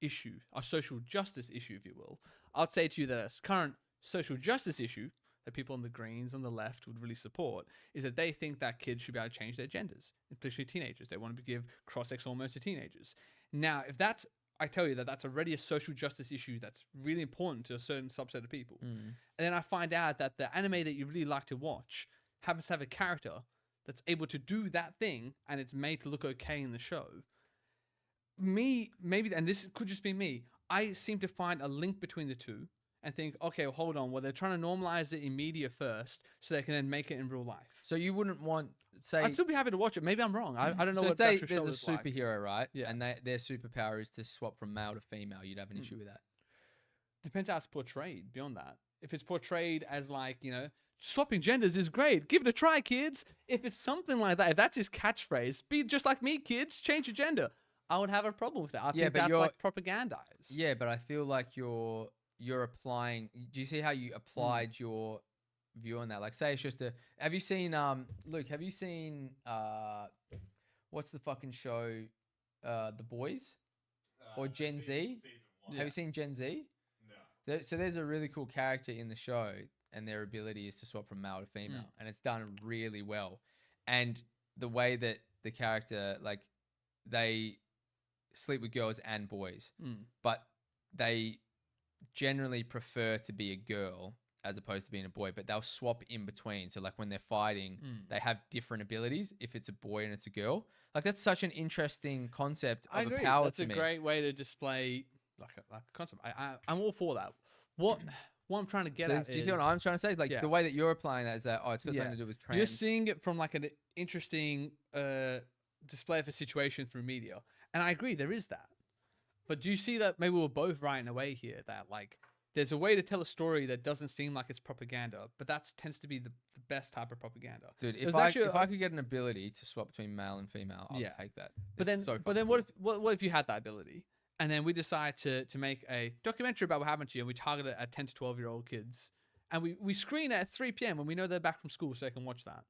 Speaker 1: issue, a social justice issue, if you will, I'd say to you that a current social justice issue that people on the Greens on the left would really support is that they think that kids should be able to change their genders, especially teenagers. They want to give cross-sex hormones to teenagers. Now, if that's, I tell you that that's already a social justice issue that's really important to a certain subset of people. And then I find out that the anime that you really like to watch happens to have a character that's able to do that thing and it's made to look okay in the show. Maybe, and this could just be me, I seem to find a link between the two and think, okay, well, hold on. Well, they're trying to normalize it in media first so they can then make it in real life.
Speaker 2: so you wouldn't want, say,
Speaker 1: I'd still be happy to watch it. Maybe I'm wrong. I don't know
Speaker 2: so
Speaker 1: what
Speaker 2: say
Speaker 1: the actual show
Speaker 2: there's
Speaker 1: is
Speaker 2: a
Speaker 1: like.
Speaker 2: superhero, right?
Speaker 1: Yeah.
Speaker 2: And their superpower is to swap from male to female. You'd have an issue with that.
Speaker 1: Depends how it's portrayed beyond that. If it's portrayed as like, swapping genders is great. Give it a try, kids. If it's something like that, if that's his catchphrase, be just like me, kids, change your gender. I would have a problem with that. I think
Speaker 2: but
Speaker 1: that's like propagandized.
Speaker 2: Yeah, but I feel like you're applying. Do you see how you applied your view on that? Like, say it's just a. Have you seen Luke? Have you seen what's the fucking show, The Boys, or Gen Z?
Speaker 3: Season 1.
Speaker 2: Have you seen Gen Z?
Speaker 3: No.
Speaker 2: So there's a really cool character in the show, and their ability is to swap from male to female, and it's done really well. And the way that the character, like, they sleep with girls and boys, but they generally prefer to be a girl as opposed to being a boy, but they'll swap in between. So like when they're fighting, they have different abilities if it's a boy and it's a girl. Like that's such an interesting concept
Speaker 1: I
Speaker 2: of
Speaker 1: agree.
Speaker 2: a power
Speaker 1: That's
Speaker 2: to
Speaker 1: a
Speaker 2: me.
Speaker 1: great way to display like a concept. I'm all for that. What I'm trying to get
Speaker 2: So
Speaker 1: at
Speaker 2: do you
Speaker 1: is,
Speaker 2: see what I'm trying to say? Like
Speaker 1: Yeah.
Speaker 2: the way that you're applying that is that, it's got something to do with trans.
Speaker 1: you're seeing it from like an interesting display of a situation through media. And I agree, there is that. But do you see that maybe we're both right in a way here, that like there's a way to tell a story that doesn't seem like it's propaganda, but that tends to be the best type of propaganda.
Speaker 2: Dude,
Speaker 1: There's
Speaker 2: if I
Speaker 1: actually
Speaker 2: could get an ability to swap between male and female, I'll take that.
Speaker 1: But
Speaker 2: It's
Speaker 1: then,
Speaker 2: so
Speaker 1: but then
Speaker 2: fucking
Speaker 1: what if you had that ability, and then we decide to make a documentary about what happened to you, and we target it at 10 to 12-year-old kids, and we screen it at 3 p.m. when we know they're back from school, so they can watch that,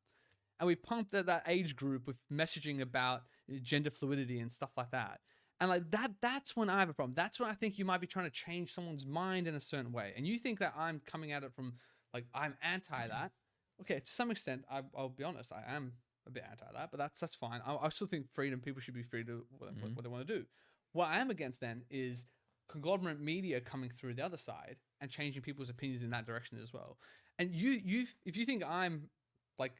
Speaker 1: and we pump that age group with messaging about gender fluidity and stuff like that. And like that's when I have a problem. That's when I think you might be trying to change someone's mind in a certain way. And you think that I'm coming at it from like I'm anti that. Okay, to some extent, I'll be honest, I am a bit anti that, but that's fine. I still think freedom, people should be free to do what they want to do. What I am against then is conglomerate media coming through the other side and changing people's opinions in that direction as well. And if you think I'm like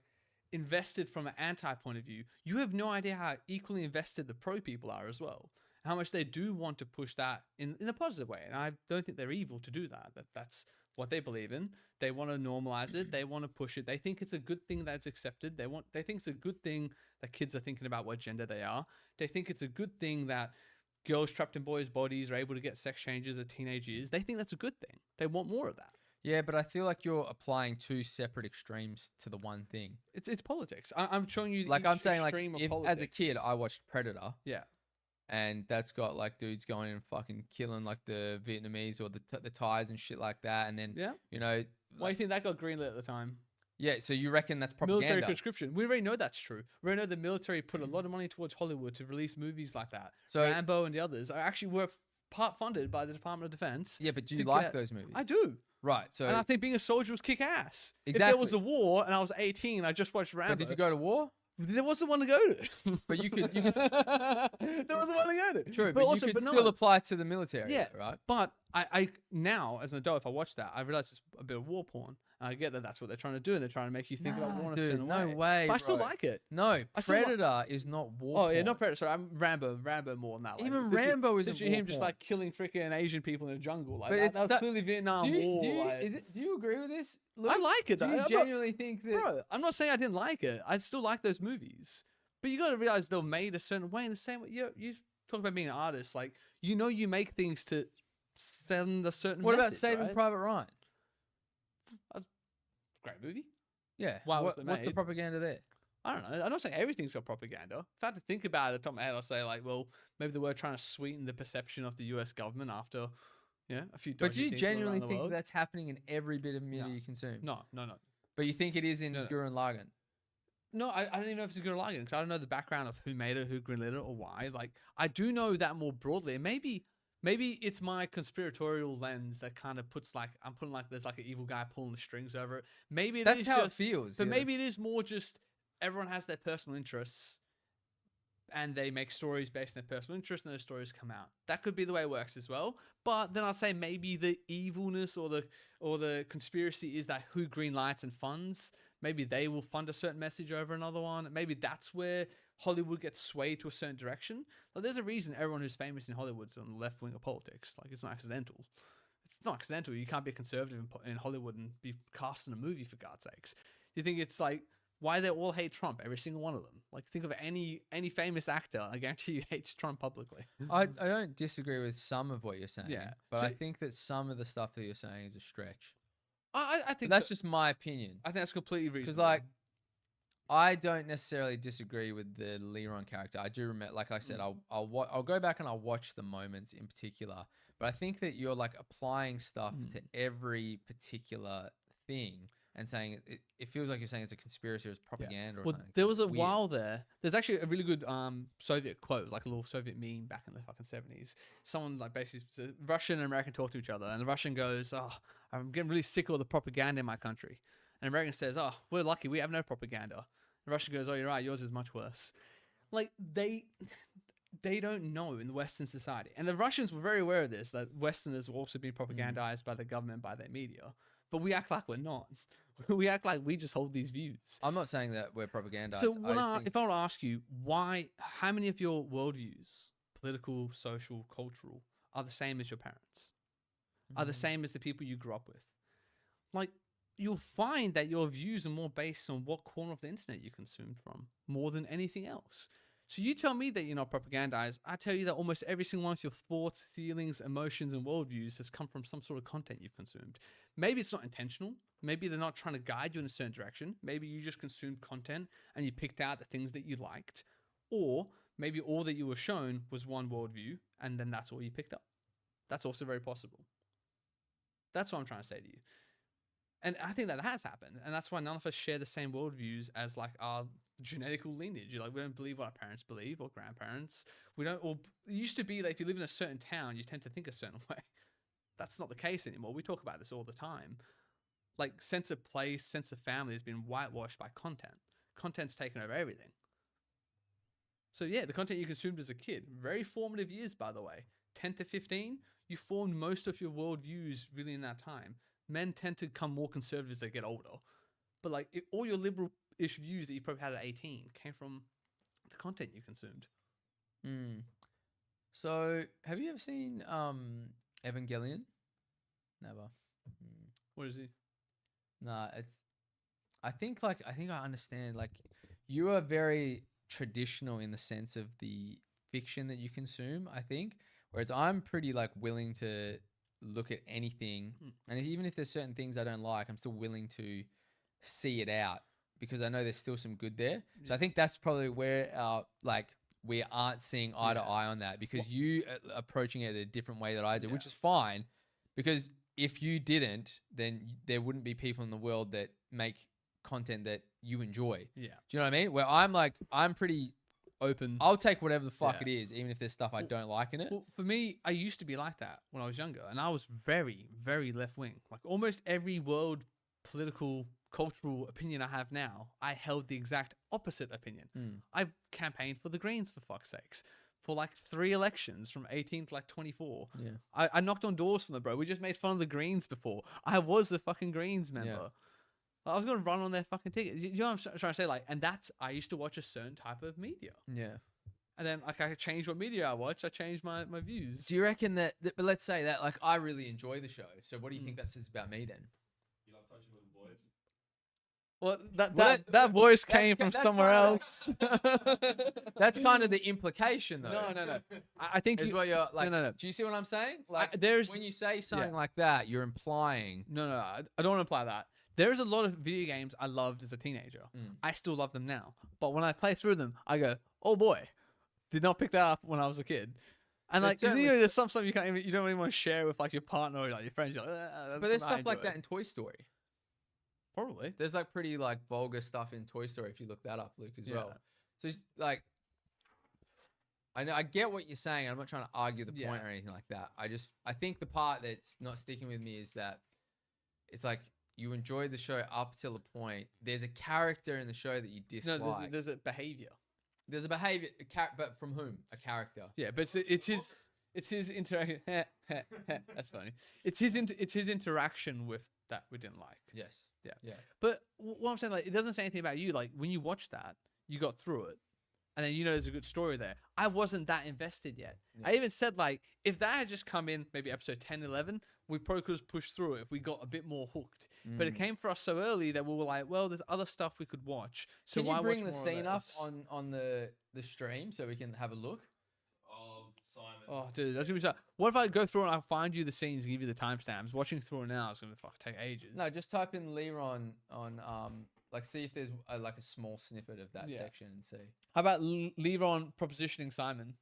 Speaker 1: invested from an anti point of view, you have no idea how equally invested the pro people are as well. How much they do want to push that in a positive way. And I don't think they're evil to do that. That's what they believe in. They want to normalize it. They want to push it. They think it's a good thing that it's accepted. They think it's a good thing that kids are thinking about what gender they are. They think it's a good thing that girls trapped in boys' bodies are able to get sex changes at teenage years. They think that's a good thing. They want more of that.
Speaker 2: Yeah, but I feel like you're applying two separate extremes to the one thing.
Speaker 1: It's politics. I'm showing you
Speaker 2: Like I'm saying, like
Speaker 1: extreme of
Speaker 2: if,
Speaker 1: politics.
Speaker 2: as a kid, I watched Predator.
Speaker 1: Yeah.
Speaker 2: And that's got like dudes going and fucking killing like the Vietnamese or the Thais and shit like that. And then,
Speaker 1: Yeah.
Speaker 2: you know,
Speaker 1: Why do you think that got greenlit at the time?
Speaker 2: yeah. So you reckon that's propaganda?
Speaker 1: Military conscription. We already know that's true. We already know the military put a lot of money towards Hollywood to release movies like that.
Speaker 2: So
Speaker 1: Rambo and the others are actually were part funded by the Department of Defense.
Speaker 2: yeah, but do you
Speaker 1: to
Speaker 2: like
Speaker 1: get-
Speaker 2: those movies?
Speaker 1: I do.
Speaker 2: Right. So
Speaker 1: And I think being a soldier was kick ass. If
Speaker 2: Exactly.
Speaker 1: there was a war and I was 18, I just watched Rambo.
Speaker 2: but did you go to war?
Speaker 1: There wasn't one to go to.
Speaker 2: But you could
Speaker 1: there wasn't one to go to.
Speaker 2: true, but
Speaker 1: also,
Speaker 2: you could
Speaker 1: no.
Speaker 2: still apply to the military.
Speaker 1: Yeah.
Speaker 2: Right.
Speaker 1: But I now, as an adult, if I watch that, I realize it's a bit of war porn. And I get that that's what they're trying to do, and they're trying to make you think about war in a
Speaker 2: dude,
Speaker 1: certain
Speaker 2: no
Speaker 1: way.
Speaker 2: way.
Speaker 1: But I still
Speaker 2: bro.
Speaker 1: like it.
Speaker 2: No,
Speaker 1: I still li-
Speaker 2: Predator is not war.
Speaker 1: Oh yeah,
Speaker 2: porn.
Speaker 1: not Predator. Sorry, I'm Rambo more than that. Like,
Speaker 2: Even
Speaker 1: it's literally-
Speaker 2: Rambo isn't
Speaker 1: literally
Speaker 2: war
Speaker 1: him just
Speaker 2: porn.
Speaker 1: like killing freaking Asian people in the jungle. Like
Speaker 2: But
Speaker 1: that,
Speaker 2: it's
Speaker 1: that was
Speaker 2: that-
Speaker 1: clearly Vietnam
Speaker 2: Do you,
Speaker 1: War.
Speaker 2: do you,
Speaker 1: like-
Speaker 2: do you agree with this?
Speaker 1: I like it
Speaker 2: Do
Speaker 1: though.
Speaker 2: you
Speaker 1: I'm not-
Speaker 2: genuinely think that?
Speaker 1: Bro, I'm not saying I didn't like it. I still like those movies. But you got to realize they're made a certain way. In the same way, you talk about being an artist. Like you make things to send a certain.
Speaker 2: What about
Speaker 1: message,
Speaker 2: Saving
Speaker 1: right?
Speaker 2: Private Ryan?
Speaker 1: Great movie.
Speaker 2: Yeah.
Speaker 1: Why was it
Speaker 2: What's the
Speaker 1: made?
Speaker 2: propaganda there?
Speaker 1: I don't know. I'm not saying everything's got propaganda. If I had to think about it at the top of my head, I'll say like, well, maybe they were trying to sweeten the perception of the U.S. government after, a few.
Speaker 2: But do
Speaker 1: dodgy
Speaker 2: you
Speaker 1: things going
Speaker 2: genuinely
Speaker 1: around the
Speaker 2: think
Speaker 1: world.
Speaker 2: that's happening in every bit of media
Speaker 1: No.
Speaker 2: you consume?
Speaker 1: No.
Speaker 2: But you think it is in
Speaker 1: No, no.
Speaker 2: Gurren Lagann?
Speaker 1: No, I don't even know if it's a good Lagann because I don't know the background of who made it, who greenlit it, or why. Like, I do know that more broadly. And maybe it's my conspiratorial lens that kind of puts like I'm putting like there's like an evil guy pulling the strings over it. Maybe it
Speaker 2: That's
Speaker 1: is
Speaker 2: how
Speaker 1: just,
Speaker 2: it feels.
Speaker 1: but
Speaker 2: yeah.
Speaker 1: maybe it is more just everyone has their personal interests, and they make stories based on their personal interests, and those stories come out. That could be the way it works as well. But then I'll say maybe the evilness or the conspiracy is that who green lights and funds. Maybe they will fund a certain message over another one. Maybe that's where Hollywood gets swayed to a certain direction. Like, there's a reason everyone who's famous in Hollywood's on the left wing of politics. Like, it's not accidental. It's not accidental. You can't be a conservative in Hollywood and be cast in a movie, for God's sakes. You think it's like, why they all hate Trump, every single one of them? Like, think of any famous actor. I guarantee you hates Trump publicly.
Speaker 2: I don't disagree with some of what you're saying.
Speaker 1: Yeah.
Speaker 2: But
Speaker 1: So-
Speaker 2: I think that some of the stuff that you're saying is a stretch.
Speaker 1: I
Speaker 2: But
Speaker 1: think
Speaker 2: that's just my opinion.
Speaker 1: I think that's completely reasonable.
Speaker 2: Because, like, I don't necessarily disagree with the Leron character. I do remember, like I said, I'll go back and I'll watch the moments in particular. But I think that you're like applying stuff to every particular thing and saying it feels like you're saying it's a conspiracy or it's propaganda or
Speaker 1: Well,
Speaker 2: something.
Speaker 1: there was a
Speaker 2: Weird.
Speaker 1: while there. There's actually a really good Soviet quote, it was like a little Soviet meme back in the fucking 70s. Someone like basically, Russian and American talk to each other, and the Russian goes, "Oh, I'm getting really sick of all the propaganda in my country." And the American says, "Oh, we're lucky, we have no propaganda." The Russian goes, "Oh, you're right, yours is much worse." Like they don't know in the Western society, and the Russians were very aware of this, that Westerners were also being propagandized by the government, by their media. But we act like we're not. We act like we just hold these views.
Speaker 2: I'm not saying that we're propagandized.
Speaker 1: So
Speaker 2: think
Speaker 1: if I were to ask you how many of your worldviews, political, social, cultural, are the same as your parents? Are the same as the people you grew up with? Like, you'll find that your views are more based on what corner of the internet you consumed from, more than anything else. So you tell me that you're not propagandized. I tell you that almost every single one of your thoughts, feelings, emotions, and worldviews has come from some sort of content you've consumed. Maybe it's not intentional. Maybe they're not trying to guide you in a certain direction. Maybe you just consumed content and you picked out the things that you liked. Or maybe all that you were shown was one worldview and then that's all you picked up. That's also very possible. That's what I'm trying to say to you. And I think that has happened. And that's why none of us share the same worldviews as like our genetical lineage. Like, we don't believe what our parents believe or grandparents. We don't, or it used to be that if you live in a certain town, you tend to think a certain way. That's not the case anymore. We talk about this all the time. Like, sense of place, sense of family has been whitewashed by content. Content's taken over everything. So yeah, the content you consumed as a kid, very formative years, by the way. 10 to 15, you formed most of your worldviews really in that time. Men tend to become more conservative as they get older. But like, all your liberal ish views that you probably had at 18 came from the content you consumed.
Speaker 2: Mm. So, have you ever seen Evangelion? Never. Mm.
Speaker 1: What is he?
Speaker 2: Nah, it's. I think I understand. Like, you are very traditional in the sense of the fiction that you consume. I think, whereas I'm pretty like willing to look at anything, and even if there's certain things I don't like, I'm still willing to see it out because I know there's still some good there. So I think that's probably where we aren't seeing eye to eye on that because you are approaching it a different way that I do, which is fine. Because if you didn't, then there wouldn't be people in the world that make content that you enjoy.
Speaker 1: Yeah.
Speaker 2: Do you know what I mean? Where I'm pretty
Speaker 1: Open.
Speaker 2: I'll take whatever the fuck it is, even if there's stuff I don't like in it.
Speaker 1: Well, for me, I used to be like that when I was younger, and I was very, very left wing. Like almost every world political, cultural opinion I have now, I held the exact opposite opinion. I campaigned for the Greens, for fuck's sakes, for like 3 elections from 18 to like 24.
Speaker 2: Yeah.
Speaker 1: I knocked on doors from them, bro. We just made fun of the Greens before. I was a fucking Greens member.
Speaker 2: Yeah.
Speaker 1: I was gonna run on their fucking ticket. You know what I'm trying to say? Like, and that's I used to watch a certain type of media,
Speaker 2: Yeah.
Speaker 1: and then like I changed what media I watch. I changed my views.
Speaker 2: Do you reckon that, but let's say that, like, I really enjoy the show. So what do you think that says about me then?
Speaker 3: You love touching with the boys.
Speaker 1: Well, that voice came from
Speaker 2: that's
Speaker 1: somewhere
Speaker 2: kinda-
Speaker 1: else.
Speaker 2: That's kind of the implication, though.
Speaker 1: No. I think
Speaker 2: Is
Speaker 1: you,
Speaker 2: what you're like.
Speaker 1: no.
Speaker 2: Do you see what I'm saying? Like,
Speaker 1: there's
Speaker 2: when you say something like that, you're implying.
Speaker 1: no. I don't want to imply that. There's a lot of video games I loved as a teenager. I still love them now. But when I play through them, I go, oh boy, did not pick that up when I was a kid. And
Speaker 2: There's
Speaker 1: like, there's some stuff you don't even want to share with like your partner or like your friends. You're like,
Speaker 2: But there's stuff like that in Toy Story.
Speaker 1: Probably.
Speaker 2: There's like pretty like vulgar stuff in Toy Story if you look that up, Luke, as well. So it's like, I know I get what you're saying. I'm not trying to argue the point or anything like that. I think the part that's not sticking with me is that it's like you enjoyed the show up till a point. There's a character in the show that you dislike.
Speaker 1: No, there's a behavior.
Speaker 2: There's a behavior, but from whom? A character.
Speaker 1: Yeah, but it's his interaction. That's funny. It's his interaction with that we didn't like.
Speaker 2: Yes.
Speaker 1: Yeah. But what I'm saying, like, it doesn't say anything about you. Like, when you watch that, you got through it, and then you know there's a good story there. I wasn't that invested yet.
Speaker 2: Yeah.
Speaker 1: I even said, like, if that had just come in maybe episode 10, 11, we probably could have pushed through it if we got a bit more hooked. But it came for us so early that we were like, well, there's other stuff we could watch. So
Speaker 2: Can
Speaker 1: why
Speaker 2: you bring
Speaker 1: watch
Speaker 2: the
Speaker 1: more of
Speaker 2: scene up
Speaker 1: this?
Speaker 2: on the stream so we can have a look?
Speaker 3: Oh, Simon.
Speaker 1: Oh, dude, that's gonna be so. What if I go through and I find you the scenes and give you the timestamps? Watching through it now is gonna take ages.
Speaker 2: No, just type in Leron on like see if there's like a small snippet of that section and see.
Speaker 1: How about Leron propositioning Simon?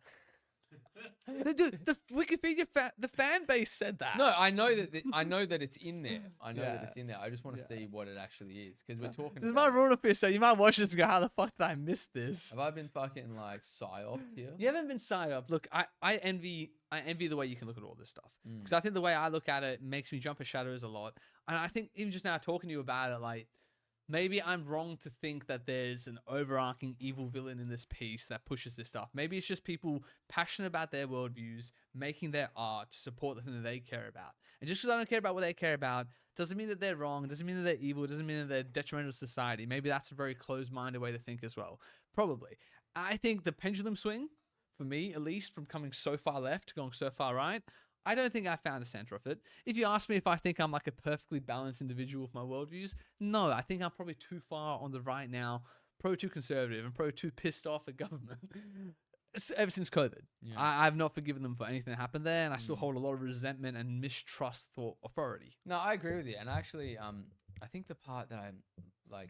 Speaker 1: Dude, the Wikipedia the fan base said that.
Speaker 2: No, I know that I know that it's in there. I know that
Speaker 1: Yeah.
Speaker 2: it's in there. I just want to see what it actually is because we're talking.
Speaker 1: This is
Speaker 2: about
Speaker 1: my rule of so you might watch this and go, how the fuck did I miss this?
Speaker 2: Have I been fucking like psyoped here?
Speaker 1: You haven't been psyop. Look, I envy the way you can look at all this stuff
Speaker 2: Mm.
Speaker 1: because I think the way I look at it makes me jump at shadows a lot, and I think even just now talking to you about it, like. Maybe I'm wrong to think that there's an overarching evil villain in this piece that pushes this stuff. Maybe it's just people passionate about their worldviews, making their art to support the thing that they care about. And just because I don't care about what they care about, doesn't mean that they're wrong, doesn't mean that they're evil, doesn't mean that they're detrimental to society. Maybe that's a very closed-minded way to think as well. Probably. I think the pendulum swing, for me at least, from coming so far left to going so far right, I don't think I found the center of it. If you ask me if I think I'm like a perfectly balanced individual with my worldviews, no, I think I'm probably too far on the right now, probably too conservative and probably too pissed off at government. Ever since COVID,
Speaker 2: Yeah.
Speaker 1: I've not forgiven them for anything that happened there, and I still hold a lot of resentment and mistrust for authority.
Speaker 2: No, I agree with you, and actually, I think the part that I'm like,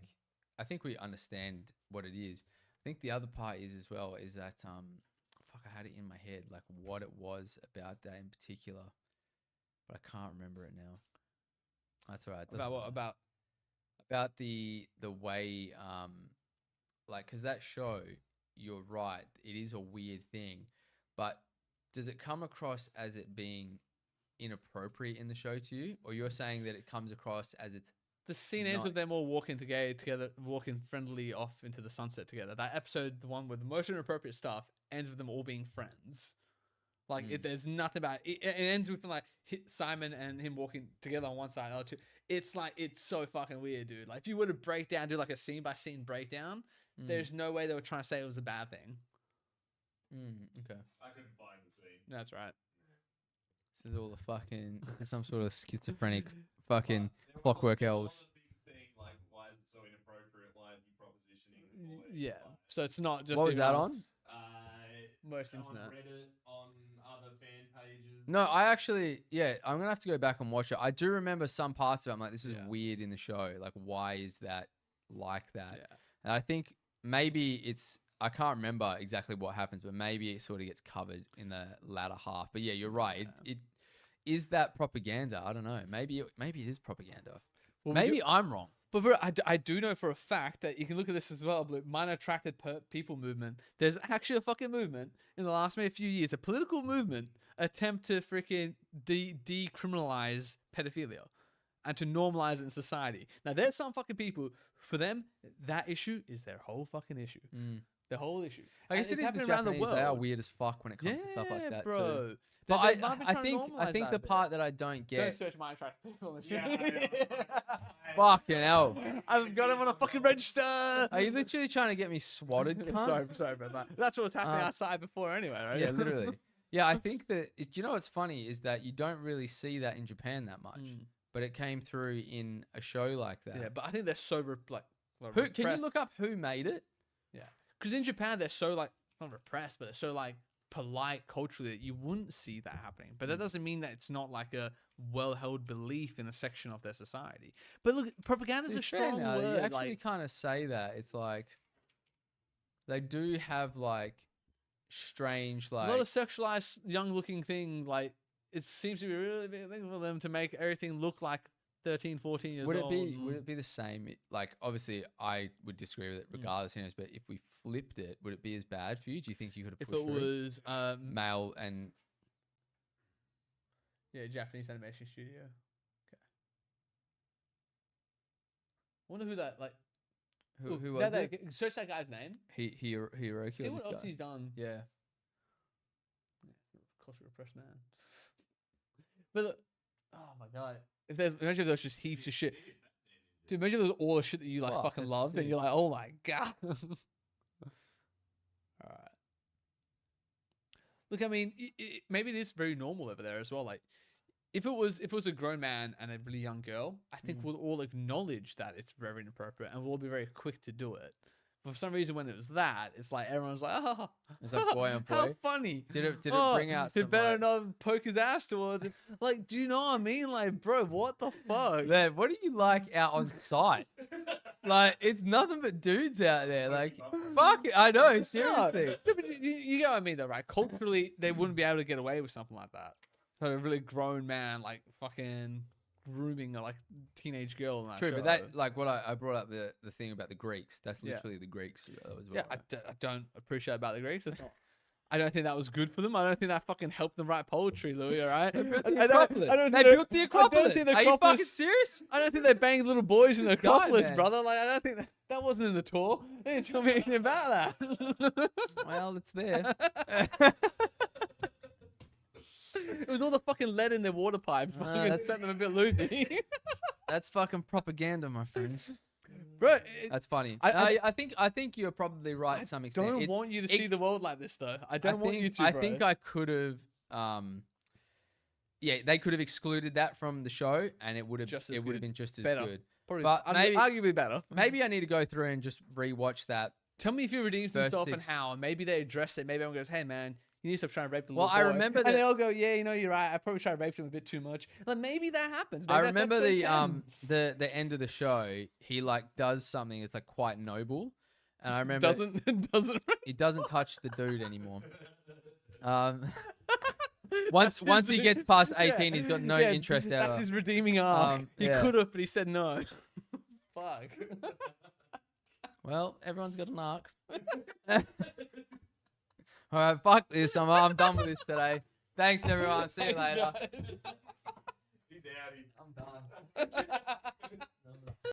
Speaker 2: I think we understand what it is. I think the other part is as well is that fuck, I had it in my head like what it was about that in particular, but I can't remember it now. That's all right.
Speaker 1: About what? About
Speaker 2: About the way like because that show, you're right, it is a weird thing, but does it come across as it being inappropriate in the show to you, or you're saying that it comes across as it's
Speaker 1: the scene ends with them all walking together, walking friendly off into the sunset together. That episode, the one with the most inappropriate stuff, ends with them all being friends. Like there's nothing about it. It ends with like Simon and him walking together on one side, and the other two. it's like it's so fucking weird, dude. Like if you were to do like a scene by scene breakdown, there's no way they were trying to say it was a bad thing.
Speaker 2: Okay.
Speaker 3: I couldn't find the scene.
Speaker 1: That's right.
Speaker 2: This is all the fucking some sort of schizophrenic fucking
Speaker 3: There was
Speaker 2: Clockwork
Speaker 3: a lot
Speaker 2: Elves.
Speaker 3: of things saying, like, why is it so inappropriate? Why is he propositioning? all that
Speaker 1: Yeah.
Speaker 3: shit?
Speaker 1: So it's not just
Speaker 2: What was
Speaker 1: even
Speaker 2: that on?
Speaker 1: most
Speaker 3: On
Speaker 1: internet.
Speaker 3: Reddit, on other fan pages.
Speaker 2: No, I actually, I'm gonna have to go back and watch it. I do remember some parts of it. I'm like, this is
Speaker 1: Yeah.
Speaker 2: weird in the show. Like, why is that like that?
Speaker 1: Yeah.
Speaker 2: And I think maybe I can't remember exactly what happens, but maybe it sort of gets covered in the latter half. But yeah, you're right. It is that propaganda. I don't know. Maybe it is propaganda.
Speaker 1: Well,
Speaker 2: Maybe I'm wrong.
Speaker 1: But bro, I do know for a fact that you can look at this as well. But minor attracted people movement. There's actually a fucking movement in the last maybe few years, a political movement attempt to freaking decriminalize pedophilia and to normalize it in society. Now there's some fucking people, for them that issue is their whole fucking issue. The whole issue.
Speaker 2: I guess
Speaker 1: And
Speaker 2: it is
Speaker 1: it's
Speaker 2: the
Speaker 1: happening around the
Speaker 2: Japanese. They are
Speaker 1: world.
Speaker 2: weird as fuck when it comes to stuff like that,
Speaker 1: bro.
Speaker 2: too. But
Speaker 1: They've been
Speaker 2: I
Speaker 1: trying to normalize
Speaker 2: think
Speaker 1: that
Speaker 2: the
Speaker 1: a
Speaker 2: part
Speaker 1: bit.
Speaker 2: that I don't
Speaker 1: Don't
Speaker 2: get.
Speaker 1: search my attracted people.
Speaker 3: Yeah,
Speaker 2: Fucking hell.
Speaker 1: I've got him on a fucking register.
Speaker 2: Are you literally trying to get me swatted, cunt?
Speaker 1: sorry, bro. That's what was happening outside before anyway, right?
Speaker 2: Yeah, literally. Yeah, I think that do you know what's funny is that you don't really see that in Japan that much, but it came through in a show like that.
Speaker 1: Yeah, but I think they're so
Speaker 2: Who can you look up who made it?
Speaker 1: Yeah, because in Japan they're so like not repressed, but they're so like polite culturally that you wouldn't see that happening. But that doesn't mean that it's not like a well-held belief in a section of their society. But look, propaganda's a strong
Speaker 2: now,
Speaker 1: word.
Speaker 2: you actually
Speaker 1: Like,
Speaker 2: kind of say that. It's like they do have like strange
Speaker 1: a
Speaker 2: like
Speaker 1: lot of sexualized, young-looking thing. Like, it seems to be a really big thing for them to make everything look like 13, 14 years
Speaker 2: would
Speaker 1: old.
Speaker 2: would it be the same? Like obviously I would disagree with it regardless, anyways, but if we flipped it, would it be as bad for you? Do you think you could have
Speaker 1: if
Speaker 2: pushed
Speaker 1: it
Speaker 2: through
Speaker 1: was
Speaker 2: male and
Speaker 1: Japanese animation studio. Okay. Wonder who that like.
Speaker 2: who was it?
Speaker 1: Search that guy's name.
Speaker 2: Hiroki.
Speaker 1: See
Speaker 2: or
Speaker 1: what
Speaker 2: this
Speaker 1: else
Speaker 2: guy?
Speaker 1: he's done.
Speaker 2: Yeah.
Speaker 1: Culture repressed man. But look, oh my god, imagine if there's just heaps of shit. Dude, imagine if there's all the shit that you like
Speaker 2: Fuck,
Speaker 1: fucking
Speaker 2: that's
Speaker 1: love, and
Speaker 2: sick.
Speaker 1: you're like, oh my god. All right. Look, I mean, maybe it is very normal over there as well. Like, if it was a grown man and a really young girl, I think we'll all acknowledge that it's very inappropriate, and we'll all be very quick to do it. But for some reason, when it was that, it's like everyone's like, oh,
Speaker 2: Is that boy on
Speaker 1: how
Speaker 2: boy?
Speaker 1: funny.
Speaker 2: Did it
Speaker 1: Oh,
Speaker 2: bring out
Speaker 1: he
Speaker 2: some
Speaker 1: better
Speaker 2: like,
Speaker 1: not poke his ass towards it. Like, do you know what I mean? Like, bro, what the fuck?
Speaker 2: man, what do you like out on site? Like, it's nothing but dudes out there. Like, fuck it. I know, seriously.
Speaker 1: No, but you get what I mean, though, right? Culturally, they wouldn't be able to get away with something like that. So a really grown man, like, fucking grooming a like teenage girl. In that
Speaker 2: True,
Speaker 1: show.
Speaker 2: but that, like, what I brought up the thing about the Greeks. That's
Speaker 1: Yeah.
Speaker 2: literally the Greeks as well.
Speaker 1: Yeah, I don't appreciate about the Greeks. It's not. I don't think that was good for them. I don't think that fucking helped them write poetry, Louis. All right.
Speaker 2: They built the
Speaker 1: I don't
Speaker 2: Acropolis.
Speaker 1: think
Speaker 2: They built the Acropolis.
Speaker 1: I don't think the
Speaker 2: Are you fucking
Speaker 1: Acropolis.
Speaker 2: serious?
Speaker 1: I don't think they banged little boys in the
Speaker 2: This guy,
Speaker 1: Acropolis,
Speaker 2: man.
Speaker 1: brother. Like, I don't think that wasn't in the tour. They didn't tell me anything about that.
Speaker 2: Well, it's there.
Speaker 1: It was all the fucking lead in their water pipes.
Speaker 2: Nah,
Speaker 1: Fucking
Speaker 2: that's-
Speaker 1: set them a bit loopy.
Speaker 2: That's fucking propaganda, my friend.
Speaker 1: Bro,
Speaker 2: That's funny.
Speaker 1: I-
Speaker 2: I think you're probably right to some extent.
Speaker 1: don't
Speaker 2: It's-
Speaker 1: want you to
Speaker 2: it-
Speaker 1: see the world like this, though. I don't want you to,
Speaker 2: I
Speaker 1: bro.
Speaker 2: think I could have. Yeah, they could have excluded that from the show, and it would have
Speaker 1: Just as
Speaker 2: it would have
Speaker 1: good.
Speaker 2: been just as
Speaker 1: Better.
Speaker 2: good.
Speaker 1: Probably,
Speaker 2: but maybe-
Speaker 1: arguably better.
Speaker 2: Maybe I need to go through and just rewatch that.
Speaker 1: Tell me if you redeemed some
Speaker 2: First
Speaker 1: stuff and
Speaker 2: six-
Speaker 1: how. And maybe they address it. Maybe everyone goes, hey, man, you need to stop trying to rape the
Speaker 2: Well,
Speaker 1: little
Speaker 2: I
Speaker 1: boy.
Speaker 2: remember
Speaker 1: and
Speaker 2: that-
Speaker 1: they all go, yeah, you know, you're right. I probably tried to rape him a bit too much. Like, maybe that happens. Maybe
Speaker 2: I
Speaker 1: that's
Speaker 2: remember
Speaker 1: episode 10.
Speaker 2: the end of the show. He like does something that's like quite noble, and I remember
Speaker 1: doesn't
Speaker 2: he doesn't touch the dude anymore. Once he gets past 18, he's got no interest out
Speaker 1: That's
Speaker 2: of.
Speaker 1: his redeeming arc. He
Speaker 2: yeah.
Speaker 1: could have, but he said no. Fuck.
Speaker 2: Well, everyone's got an arc. All right, fuck this. I'm done with this today. Thanks, everyone. See you later.
Speaker 3: He's out.
Speaker 2: I'm done.